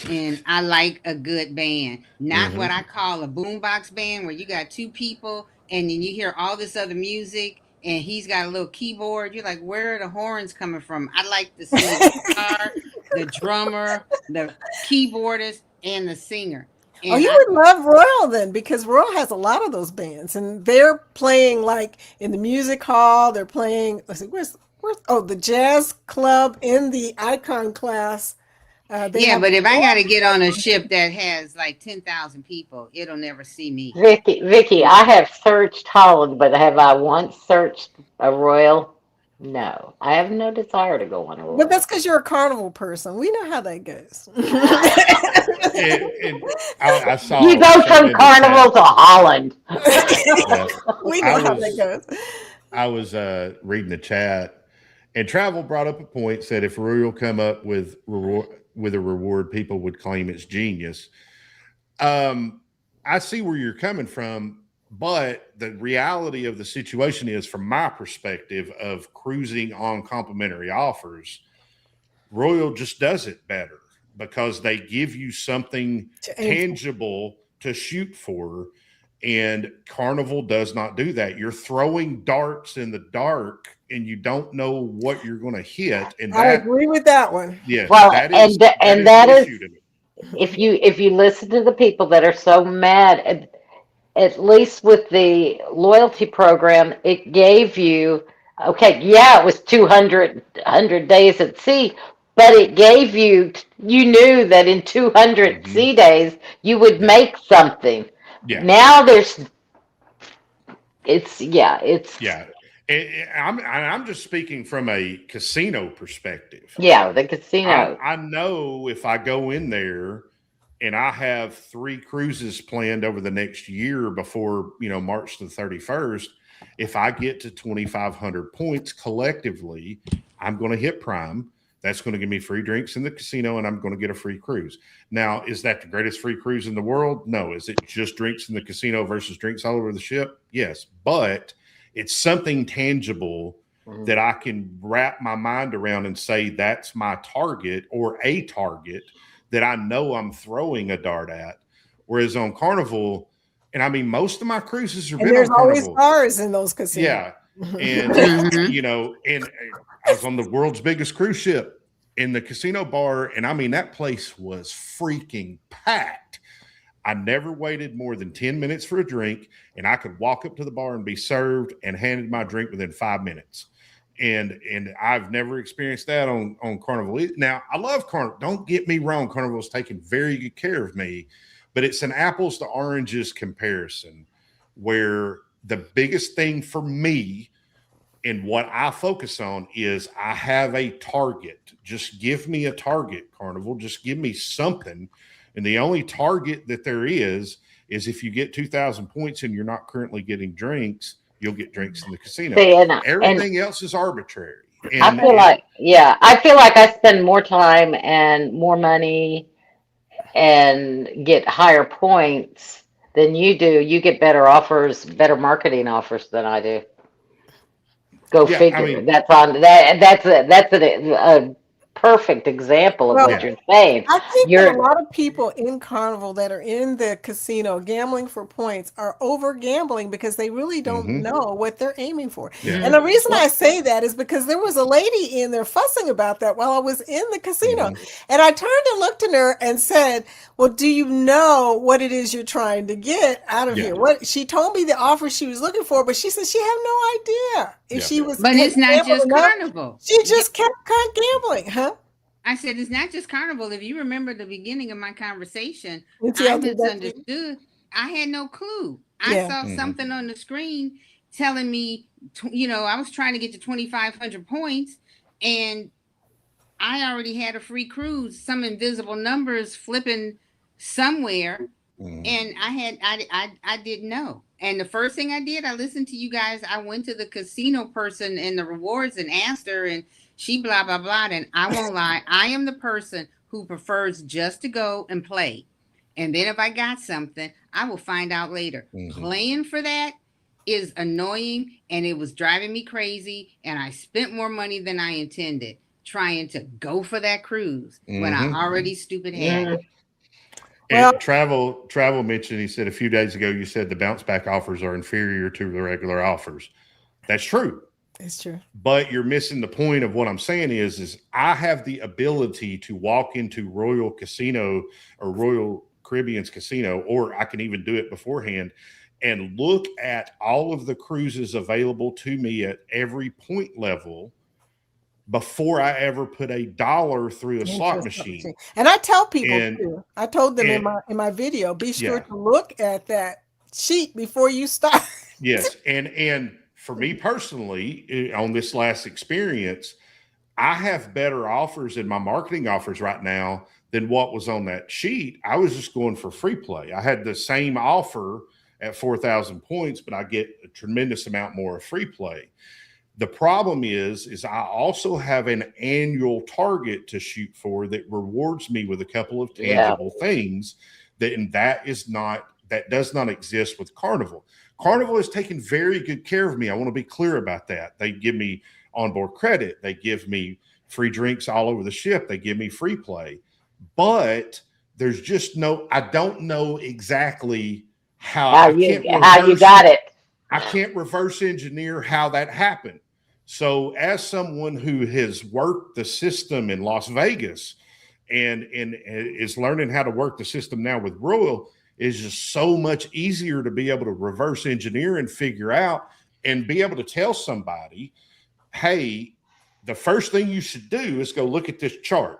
And I like a good band, not what I call a boombox band where you got two people and then you hear all this other music and he's got a little keyboard. You're like, where are the horns coming from? I like to see the guitar, the drummer, the keyboardist, and the singer. Oh, And you would love Royal then, because Royal has a lot of those bands, and they're playing like in the music hall. They're playing. Let's see, where's the jazz club in the Icon class. They yeah, have. but if I got to get on a ship that has like 10,000 people, it'll never see me. Vicky, I have searched Holland, but have I once searched a Royal? No, I have no desire to go on a But Royal. that's because you're a carnival person. We know how that goes. And I saw You go something from in the Carnival chat. to Holland. Yeah. We know I how was- that goes. I was reading the chat, and Travel brought up a point. Said if Royal come up with a reward, people would claim it's genius. I see where you're coming from, but the reality of the situation is, from my perspective of cruising on complimentary offers, Royal just does it better because they give you something To aim for. tangible to shoot for. And Carnival does not do that. You're throwing darts in the dark and you don't know what you're going to hit. And I that, agree with that one. yeah, Well, that and is, and the that is issue to me. if you listen to the people that are so mad, at least with the loyalty program, it gave you, okay, yeah, it was 200 days at sea, but it gave you, you knew that in 200 Mhm. sea days, you would Yeah. make something. Yeah. Now it's Yeah. I'm just speaking from a casino perspective. yeah, the casino. I know if I go in there and I have 3 cruises planned over the next year before, March the 31st, if I get to 2,500 points collectively, I'm going to hit Prime. That's going to give me free drinks in the casino and I'm going to get a free cruise. Now, is that the greatest free cruise in the world? No. Is it just drinks in the casino versus drinks all over the ship? Yes. But it's something tangible that I can wrap my mind around and say that's my target or a target that I know I'm throwing a dart at. Whereas on Carnival, and I mean, most of my cruises have And been there's on always Carnival. bars in those casinos. Yeah. And, Mhm. and I was on the world's biggest cruise ship in the casino bar. And I mean, that place was freaking packed. I never waited more than 10 minutes for a drink, and I could walk up to the bar and be served and handed my drink within 5 minutes. And I've never experienced that on Carnival. Now, I love Carnival. Don't get me wrong. Carnival's taking very good care of me, but it's an apples to oranges comparison where the biggest thing for me and what I focus on is I have a target. Just give me a target, Carnival. Just give me something. And the only target that there is if you get 2,000 points and you're not currently getting drinks, you'll get drinks in the casino. See, and Everything else is arbitrary. And I feel like I spend more time and more money and get higher points than you do. You get better offers, better marketing offers than I do. Go Yeah, I figure. mean- That's on that. That's a perfect example of Well, what you're saying. I think that You're a lot of people in Carnival that are in the casino gambling for points are over gambling because they really don't Mhm. know what they're aiming for. Yeah. And the reason I say that is because there was a lady in there fussing about that while I was in the casino. And I turned and looked at her and said, well, do you know what it is you're trying to get out of Yeah. here? What she told me the offer she was looking for, but she said she had no idea if Yeah. she was But it's not gambled just enough. Carnival. She just kept gambling, huh? I said, it's not just Carnival. If you remember the beginning of my conversation, It's I LTW. misunderstood. I had no clue. I Yeah. saw something on the screen telling me, I was trying to get to 2,500 points, and I already had a free cruise, some invisible numbers flipping somewhere, and I didn't know. And the first thing I did, I listened to you guys. I went to the casino person in the rewards and asked her, and she blah blah blah. And I won't lie, I am the person who prefers just to go and play, and then if I got something, I will find out later. Playing for that is annoying, and it was driving me crazy, and I spent more money than I intended trying to go for that cruise when I already stupid had it. And travel mentioned, he said a few days ago, you said the bounce back offers are inferior to the regular offers. That's true. It's true. But you're missing the point of what I'm saying is I have the ability to walk into Royal Casino or Royal Caribbean's casino, or I can even do it beforehand and look at all of the cruises available to me at every point level before I ever put $1 through a slot machine. And I tell people too. I told them in my video, be sure to look at that sheet before you start. Yes. And for me personally, on this last experience, I have better offers in my marketing offers right now than what was on that sheet. I was just going for free play. I had the same offer at 4,000 points, but I get a tremendous amount more of free play. The problem is I also have an annual target to shoot for that rewards me with a couple of tangible things that does not exist with Carnival. Carnival has taken very good care of me. I want to be clear about that. They give me onboard credit. They give me free drinks all over the ship. They give me free play, but there's just I don't know exactly how you got it. I can't reverse engineer how that happened. So as someone who has worked the system in Las Vegas and is learning how to work the system now with Royal, is just so much easier to be able to reverse engineer and figure out and be able to tell somebody, hey, the first thing you should do is go look at this chart,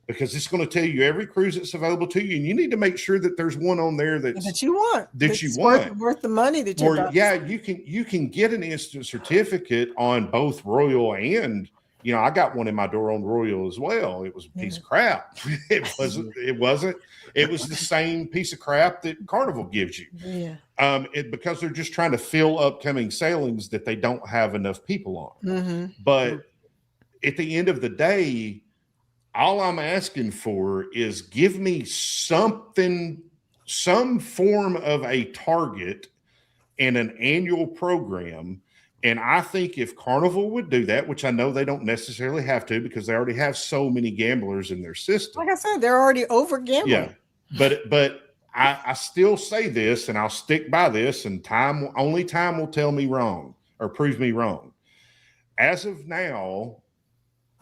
because it's going to tell you every cruise that's available to you, and you need to make sure that there's one on there that you want, worth the money that you're about. You can get an instant certificate on both Royal and I got one in my door on Royal as well. It was a piece of crap. It was the same piece of crap that Carnival gives you. Yeah. Because they're just trying to fill upcoming sailings that they don't have enough people on. But at the end of the day, all I'm asking for is give me some form of a target and an annual program. And I think if Carnival would do that, which I know they don't necessarily have to because they already have so many gamblers in their system. Like I said, they're already over gambling. Yeah, but I still say this, and I'll stick by this, and only time will tell me wrong or prove me wrong. As of now,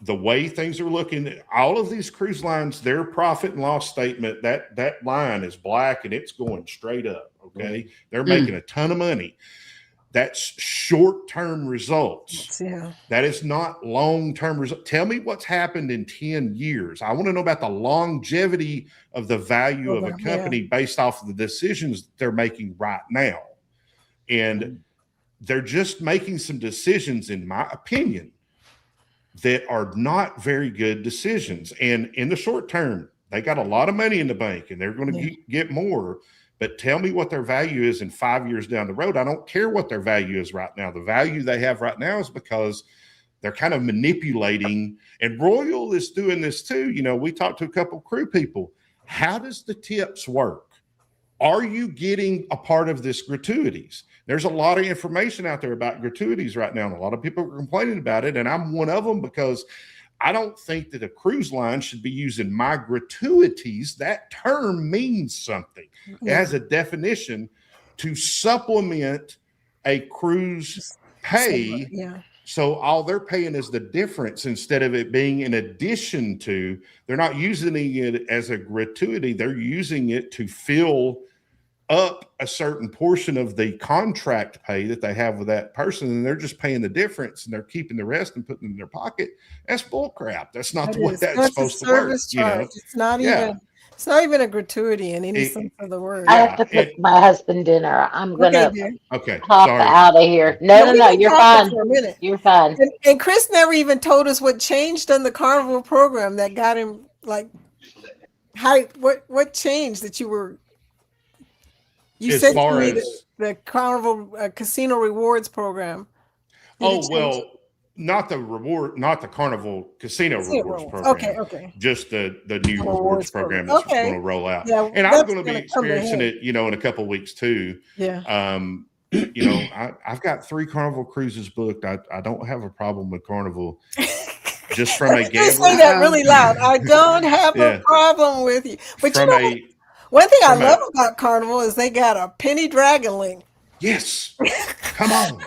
the way things are looking, all of these cruise lines, their profit and loss statement, that line is black and it's going straight up. Okay. They're making a ton of money. That's short-term results. Yeah. That is not long-term results. Tell me what's happened in 10 years. I want to know about the longevity of the value of a company based off of the decisions they're making right now. And they're just making some decisions, in my opinion, that are not very good decisions. And in the short term, they got a lot of money in the bank and they're going to get more. But tell me what their value is in 5 years down the road. I don't care what their value is right now. The value they have right now is because they're kind of manipulating. And Royal is doing this too. We talked to a couple crew people. How does the tips work? Are you getting a part of this gratuities? There's a lot of information out there about gratuities right now, and a lot of people are complaining about it, and I'm one of them because I don't think that a cruise line should be using my gratuities. That term means something. It has a definition to supplement a cruise pay. So all they're paying is the difference instead of it being in addition to. They're not using it as a gratuity. They're using it to fill up a certain portion of the contract pay that they have with that person, and they're just paying the difference, and they're keeping the rest and putting it in their pocket. That's bull crap. That's not That the way is. that's That's a supposed to work. service You know? charge. It's not Yeah. even. It's not even a gratuity in any It- sense of the word. I Yeah, have to cook my husband dinner. I'm Okay, gonna dear. Okay. hop Sorry. out of here. No, we no, can you're talk fine. for a minute. You're fine. And Chris never even told us what changed on the carnival program that got him like how what changed that you were. You As said to far me as- the carnival casino rewards program. Did it Oh, change? well, not the Carnival Casino Casino Rewards rewards. program. Okay. Just the new The rewards rewards program program. that's Okay. going to roll out. Yeah, And I'm that's going to be gonna come to experiencing head. it, in a couple of weeks too. Yeah. I've got 3 Carnival cruises booked. I don't have a problem with Carnival. Just from a You say gambling, that really loud. I don't have Yeah. a problem with you. But you from know, one thing I from a- love about Carnival is they got a penny dragon link. yes, come on.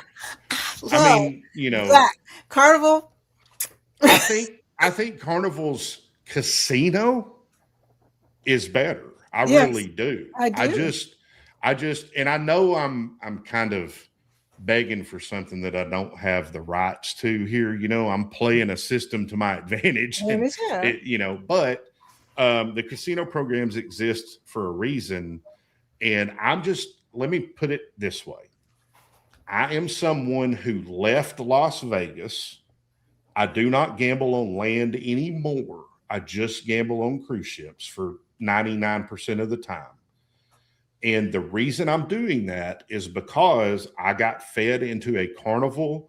Love I mean, that. Carnival. I think Carnival's casino is better. I Yes, really do. I do. I just, and I know I'm kind of begging for something that I don't have the rights to here. I'm playing a system to my advantage, and Yeah. but the casino programs exist for a reason. And let me put it this way. I am someone who left Las Vegas. I do not gamble on land anymore. I just gamble on cruise ships for 99% of the time. And the reason I'm doing that is because I got fed into a Carnival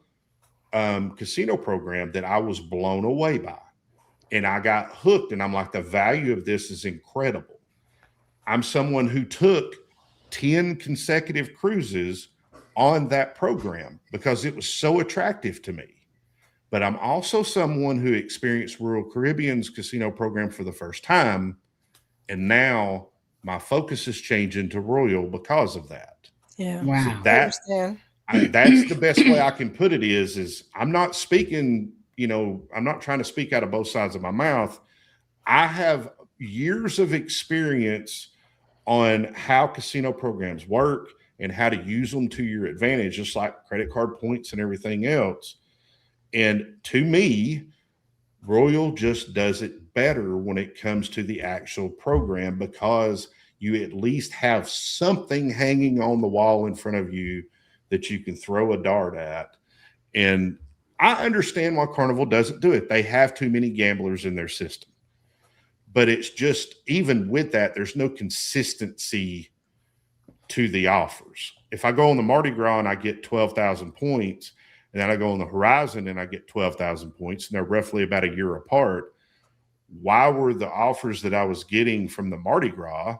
casino program that I was blown away by. And I got hooked, and I'm like, the value of this is incredible. I'm someone who took 10 consecutive cruises on that program because it was so attractive to me. But I'm also someone who experienced Royal Caribbean's casino program for the first time. And now my focus is changing to Royal because of that. Yeah. Wow. I understand. That's the best way I can put it is I'm not speaking, I'm not trying to speak out of both sides of my mouth. I have years of experience on how casino programs work and how to use them to your advantage, just like credit card points and everything else. And to me, Royal just does it better when it comes to the actual program because you at least have something hanging on the wall in front of you that you can throw a dart at. And I understand why Carnival doesn't do it. They have too many gamblers in their system. But it's just, even with that, there's no consistency to the offers. If I go on the Mardi Gras and I get 12,000 points, and then I go on the Horizon and I get 12,000 points, and they're roughly about a year apart, why were the offers that I was getting from the Mardi Gras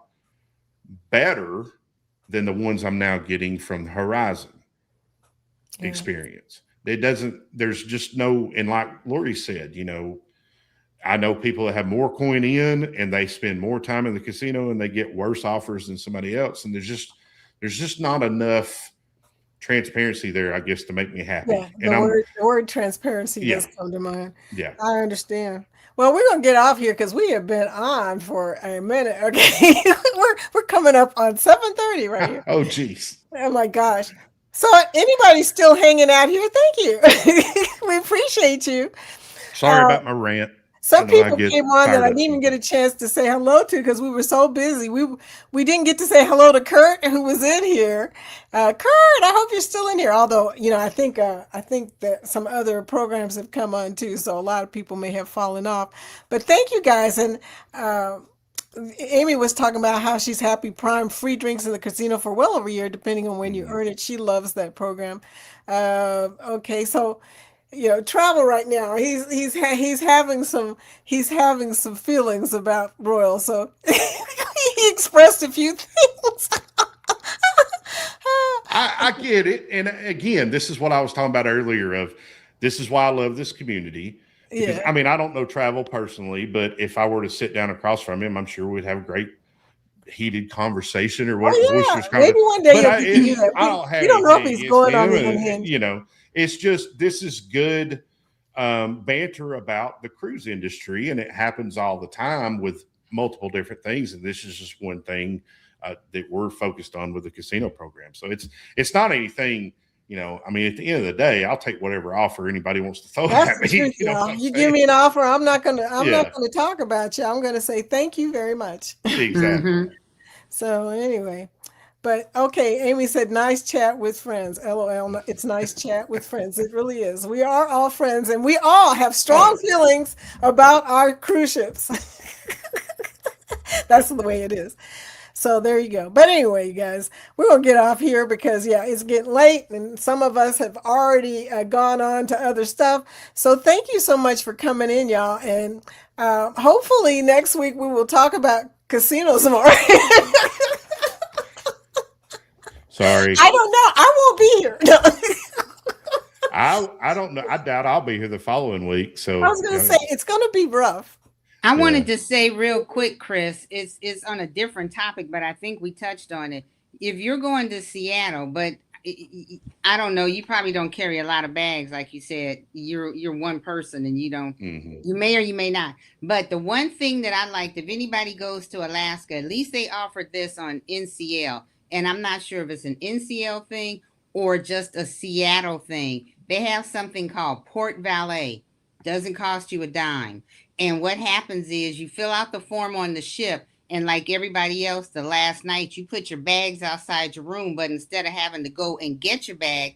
better than the ones I'm now getting from the Horizon experience? There's just no, and like Lori said, I know people that have more coin in and they spend more time in the casino and they get worse offers than somebody else. And there's just not enough transparency there, I guess, to make me happy. Yeah, And the word transparency does come to mind. yeah. I understand. Well, we're gonna get off here because we have been on for a minute. Okay, we're coming up on 7:30 right here. Oh, geez. Oh my gosh! So anybody still hanging out here? Thank you. We appreciate you. Sorry about my rant. Some I know I people get came on that tired I of didn't even it. get a chance to say hello to because we were so busy. We didn't get to say hello to Kurt, who was in here. Kurt, I hope you're still in here. Although I think that some other programs have come on too, so a lot of people may have fallen off. But thank you guys. And Amy was talking about how she's happy Prime free drinks in the casino for well over a year, depending on when you earn it. She loves that program. Okay, so. Travel right now. He's having some feelings about Royal. So he expressed a few things. I get it. And again, this is what I was talking about earlier this is why I love this community. Because, Yeah. I mean, I don't know Travel personally, but if I were to sit down across from him, I'm sure we'd have a great heated conversation or whatever. Oh, yeah. Maybe one day But you'll do that. I don't have You don't know if anything he's going on against the him, unhinged. it's just, this is good banter about the cruise industry, and it happens all the time with multiple different things. And this is just one thing that we're focused on with the casino program. So it's not anything. I mean, at the end of the day, I'll take whatever offer anybody wants to throw That's at me. the truth, You know y'all. what I'm You saying? give me an offer, I'm not gonna Yeah. talk about you. I'm gonna say thank you very much. Exactly. Mhm. So anyway, but okay, Amy said nice chat with friends. LOL. It's nice chat with friends. It really is. We are all friends, and we all have strong feelings about our cruise ships. That's the way it is. So there you go. But anyway, you guys, we're gonna get off here because it's getting late, and some of us have already gone on to other stuff. So thank you so much for coming in, y'all, and hopefully next week we will talk about casinos more. Sorry. I don't know. I won't be here. I don't know. I doubt I'll be here the following week. So I was gonna say it's gonna be rough. I wanted to say real quick, Chris, it's on a different topic, but I think we touched on it. If you're going to Seattle, but I don't know, you probably don't carry a lot of bags, like you said. You're one person, and you don't. You may or you may not. But the one thing that I liked, if anybody goes to Alaska, at least they offered this on NCL, and I'm not sure if it's an NCL thing or just a Seattle thing. They have something called Port Valet. Doesn't cost you a dime. And what happens is you fill out the form on the ship, and like everybody else, the last night you put your bags outside your room, but instead of having to go and get your bag,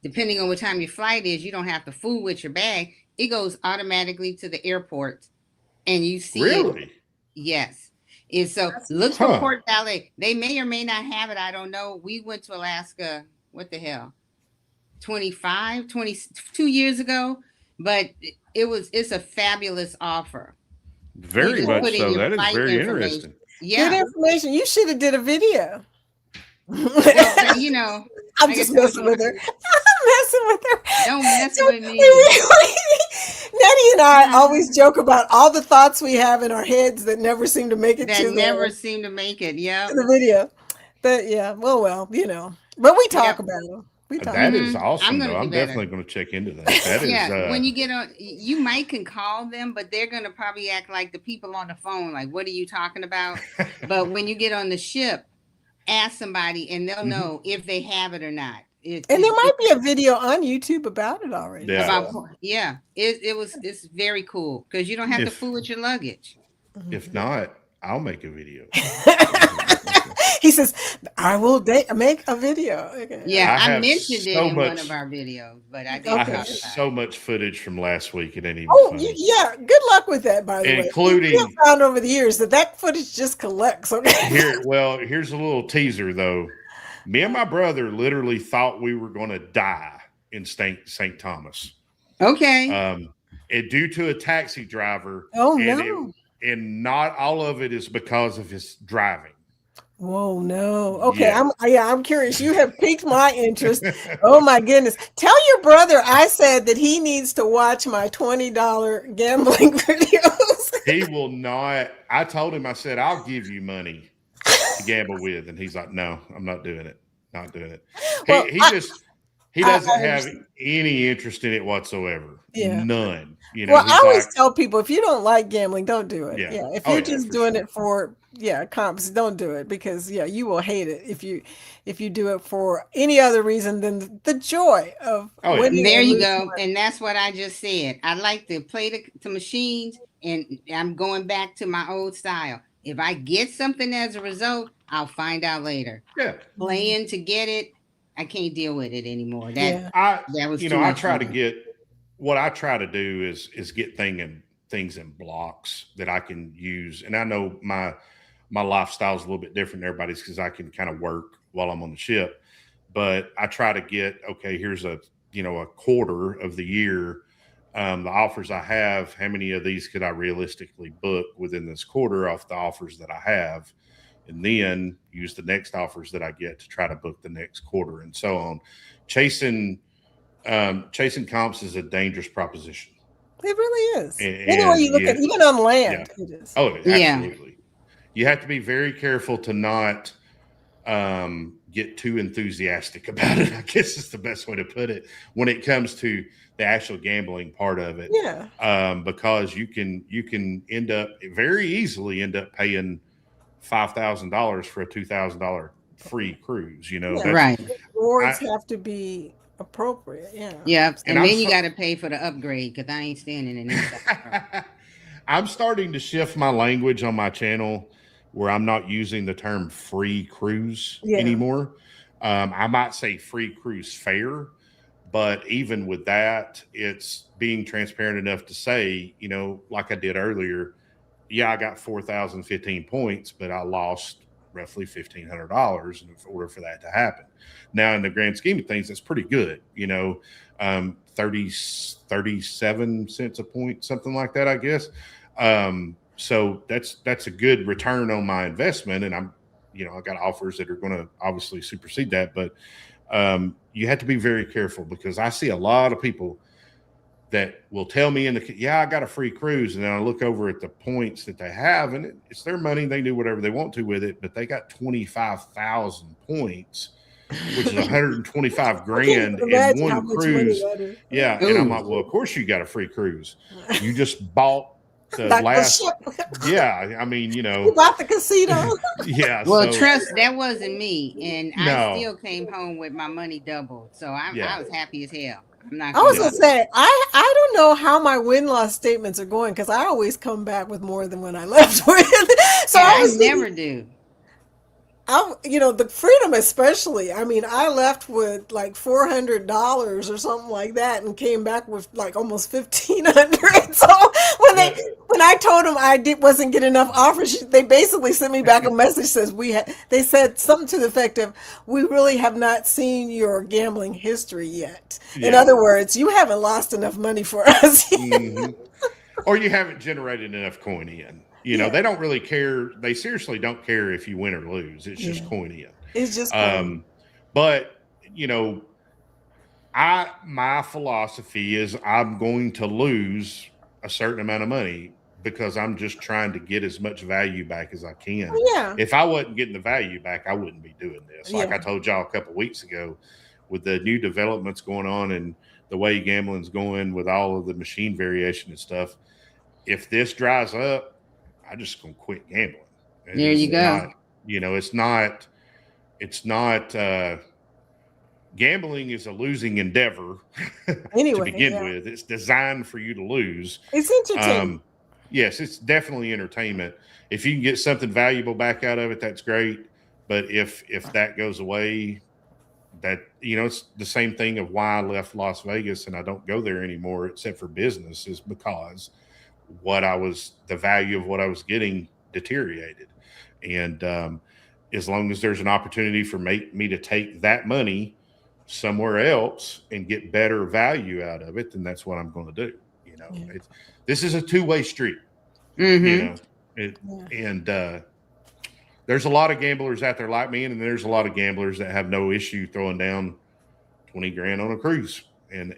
depending on what time your flight is, you don't have to fool with your bag. It goes automatically to the airport, and you see Really? it. Yes. And so look for Port Valet. They may or may not have it. I don't know. We went to Alaska, what the hell, 22 years ago, but it's a fabulous offer. Very much so. That is very interesting. Yeah. Good information. You should have did a video. Well, I'm just messing with her. I'm messing with her. Don't mess with me. Nettie and I always joke about all the thoughts we have in our heads that never seem to make it Yeah. to the video. But yeah, well, but we talk about them. That is awesome, though. I'm definitely going to check into that. That is, when you get on, you might can call them, but they're going to probably act like the people on the phone, like, what are you talking about? But when you get on the ship, ask somebody, and they'll know if they have it or not. And there might be a video on YouTube about it already. Yeah. It's very cool because you don't have to fool with your luggage. If not, I'll make a video. He says, I will make a video. Okay. Yeah, I mentioned it in one of our videos, but I didn't. I have so much footage from last week. It ain't even funny. Yeah. Good luck with that, by the way. Including found over the years that footage just collects. Okay. Here's a little teaser, though. Me and my brother literally thought we were going to die in St. Thomas. Okay. And due to a taxi driver. Oh, no. And not all of it is because of his driving. Whoa, no. Okay, I'm curious. You have piqued my interest. Oh my goodness. Tell your brother I said that he needs to watch my $20 gambling videos. He will not. I told him, I said, I'll give you money to gamble with. And he's like, no, I'm not doing it. Not doing it. Well, he doesn't have any interest in it whatsoever. Yeah. None. Well, I always tell people, if you don't like gambling, don't do it. Yeah. If you're just doing it for comps, don't do it, because you will hate it if you do it for any other reason than the joy of winning. There you go. And that's what I just said. I like to play the machines, and I'm going back to my old style. If I get something as a result, I'll find out later. Yeah. Playing to get it, I can't deal with it anymore. That was I try to get. What I try to do is get things in blocks that I can use. And I know my lifestyle is a little bit different than everybody's because I can kind of work while I'm on the ship. But I try to get, here's a quarter of the year. The offers I have, how many of these could I realistically book within this quarter off the offers that I have? And then use the next offers that I get to try to book the next quarter and so on. Chasing comps is a dangerous proposition. It really is. Anyway, you look at even on land, it is. Oh, absolutely. You have to be very careful to not get too enthusiastic about it, I guess is the best way to put it, when it comes to the actual gambling part of it. Yeah. Because you can very easily end up paying $5,000 for a $2,000 free cruise. You know, Yeah. that's, Right. Rewards have to be appropriate. Yeah. Yep. And And I'm then you so- got to pay for the upgrade because I ain't standing in this. I'm starting to shift my language on my channel where I'm not using the term free cruise Yeah. anymore. I might say free cruise fare, but even with that, it's being transparent enough to say, you know, like I did earlier, yeah, I got 4,015 points, but I lost roughly $1,500 in order for that to happen. Now, in the grand scheme of things, that's pretty good, you know, 37 cents a point, something like that, I guess. So that's a good return on my investment. And I'm, you know, I got offers that are going to obviously supersede that, but you have to be very careful because I see a lot of people that will tell me I got a free cruise. And then I look over at the points that they have and it's their money. They do whatever they want to with it, but they got 25,000 points, which is 125 grand in one cruise. Yeah. And I'm like, well, of course you got a free cruise. You just bought the Like last. the ship. Yeah. I mean, you know, You bought the casino. yeah. Well, so- trust that wasn't me, and No. I still came home with my money doubled. So I was happy as hell. I'm not. I was gonna gonna say I don't know how my win-loss statements are going because I always come back with more than when I left with. So I I was never do. you know, the freedom especially. I mean, I left with like $400 or something like that, and came back with like almost 1,500. So when I told them wasn't getting enough offers, they basically sent me back a message says they said something to the effect of, "We really have not seen your gambling history yet." In Yeah. other words, you haven't lost enough money for us yet. Mhm. Or you haven't generated enough coin in. You know, Yeah. they don't really care. They seriously don't care if you win or lose. It's just Yeah. coin in. It's just cool. But you know, my philosophy is I'm going to lose a certain amount of money because I'm just trying to get as much value back as I can. Yeah. If I wasn't getting the value back, I wouldn't be doing this. Like Yeah. I told y'all a couple weeks ago, with the new developments going on and the way gambling's going with all of the machine variation and stuff, if this dries up, I just gonna quit gambling. And There you it's go. not, you know, it's not gambling is a losing endeavor Anyway, to begin yeah. with. It's designed for you to lose. It's entertaining. Yes, it's definitely entertainment. If you can get something valuable back out of it, that's great. But if that goes away, that, you know, it's the same thing of why I left Las Vegas and I don't go there anymore except for business, is because the value of what I was getting deteriorated. And as long as there's an opportunity for me to take that money somewhere else and get better value out of it, then that's what I'm going to do. You know, Yeah. this is a two-way street. Mhm. You know, and there's a lot of gamblers out there like me, and there's a lot of gamblers that have no issue throwing down 20 grand on a cruise and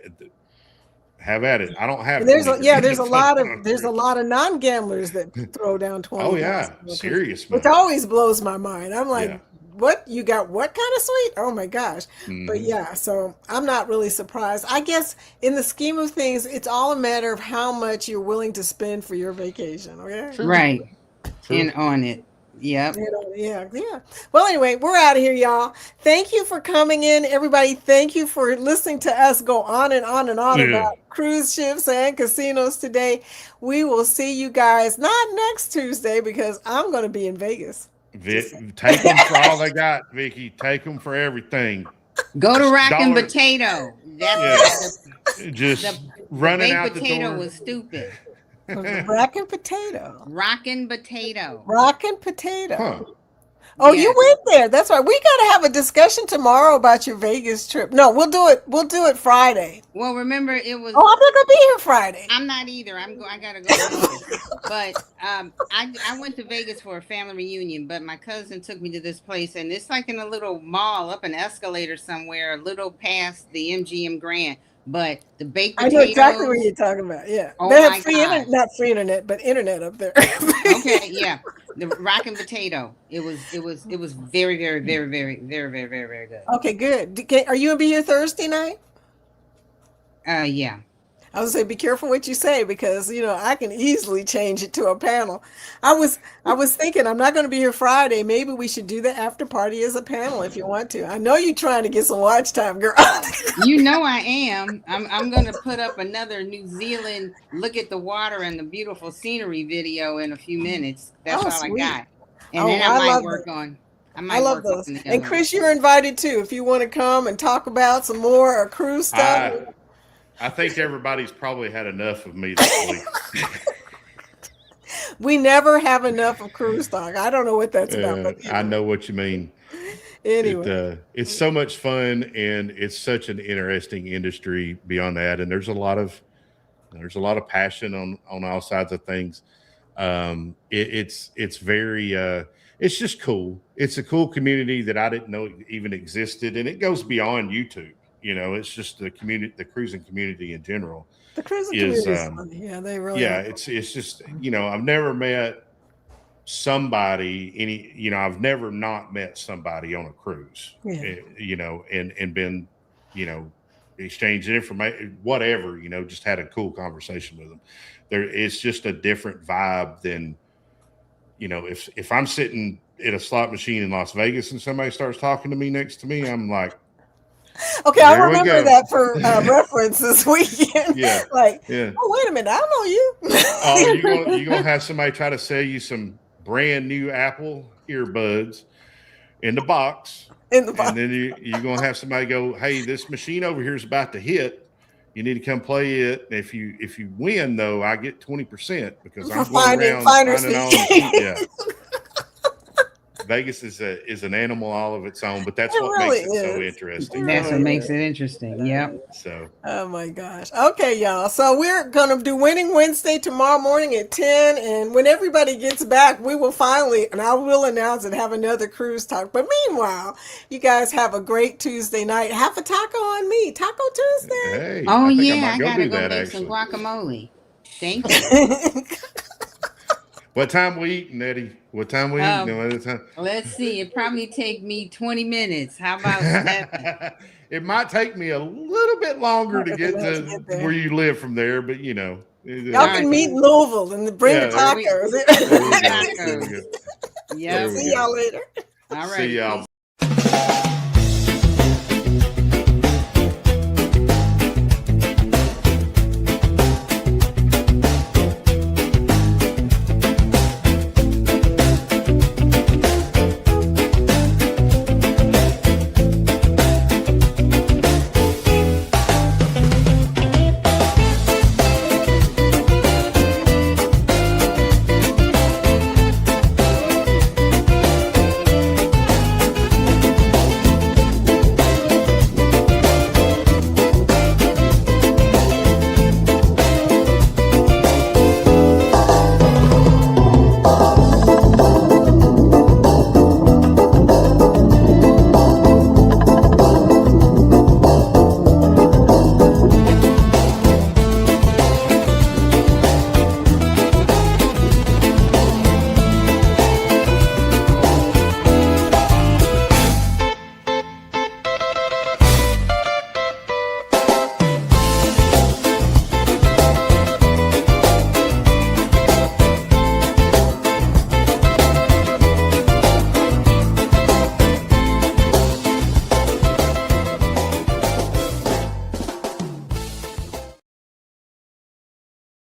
have at it. I don't have. And there's 20 a grand to throw lot on of there's a cruise. lot of non-gamblers that throw down 20. Oh yeah, serious Which money. always blows my mind. I'm like, Yeah. what, you got what kind of suite? Oh my gosh. But Mhm. yeah, so I'm not really surprised. I guess in the scheme of things, it's all a matter of how much you're willing to spend for your vacation. Okay. True. Right. True. And on it. Yep. Yeah. Well, anyway, we're out of here, y'all. Thank you for coming in, everybody. Thank you for listening to us go on and on and on Yeah. about cruise ships and casinos today. We will see you guys not next Tuesday because I'm going to be in Vegas. Take them for all they got, Vicky. Take them for everything. Go to Rockin' Dollar- Potato. Yeah. Just The running baked out the potato door. was stupid. Rockin' potato. Rockin' Potato. Rockin' potato. Huh. Oh, Yes. you went there. That's right. We got to have a discussion tomorrow about your Vegas trip. No, we'll do it. We'll do it Friday. Well, remember it was. Oh, I'm not going to be here Friday. I'm not either. I gotta go. To Vegas. But I went to Vegas for a family reunion. But my cousin took me to this place, and it's like in a little mall up an escalator somewhere, a little past the MGM Grand. But the baked I potatoes. know exactly what you're talking about. Yeah. Oh They my have free God. internet, not free internet, but internet up there. Okay, yeah, the Rockin' Potato. It was very, very, very, very, very, very, very, very good. Okay, good. Are you going to be here Thursday night? Yeah. I would say be careful what you say because I can easily change it to a panel. I was thinking I'm not going to be here Friday. Maybe we should do the after party as a panel if you want to. I know you're trying to get some watch time, girl. You know I am. I'm going to put up another New Zealand look at the water and the beautiful scenery video in a few minutes. That's all Sweet. I got. And Oh, then I I might love work that. on. I love those. And Chris, you're invited too if you want to come and talk about some more cruise stuff. I think everybody's probably had enough of me this week. We never have enough of cruise talk. I don't know what that's about. But I know what you mean. anyway. It's so much fun, and it's such an interesting industry beyond that. And there's a lot of passion on all sides of things. It's very it's just cool. It's a cool community that I didn't know even existed, and it goes beyond YouTube. It's just the community, the cruising community in general. The cruising community is funny. Yeah, they really are. It's just I've never met somebody I've never not met somebody on a cruise. And been exchanging information, whatever, just had a cool conversation with them. It's just a different vibe than if I'm sitting at a slot machine in Las Vegas and somebody starts talking to me next to me, I'm like, okay, I remember that for reference this weekend. Yeah. Oh, wait a minute, I know you. Oh, you're gonna have somebody try to sell you some brand new Apple earbuds in the box. And then you're gonna have somebody go, hey, this machine over here is about to hit. You need to come play it. And if you win, though, I get 20% because I'm going around finding all the Vegas is an animal all of its own, but that's what makes it so interesting. That's what makes it interesting. Yep. So. Oh my gosh. Okay, y'all. So we're gonna do Winning Wednesday tomorrow morning at 10, and when everybody gets back, we will finally, and I will announce it, have another cruise talk. But meanwhile, you guys have a great Tuesday night. Have a taco on me, Taco Tuesday. Hey, oh I yeah, I gotta do go that, make actually. some guacamole. Thank you. What time we eating, Eddie? What time we eating? No other time. Let's see. It probably take me 20 minutes. How about that? It might take me a little bit longer to get to where you live from there, but y'all can meet in Louisville and bring the tacos. Yeah. See y'all later. All right. See y'all.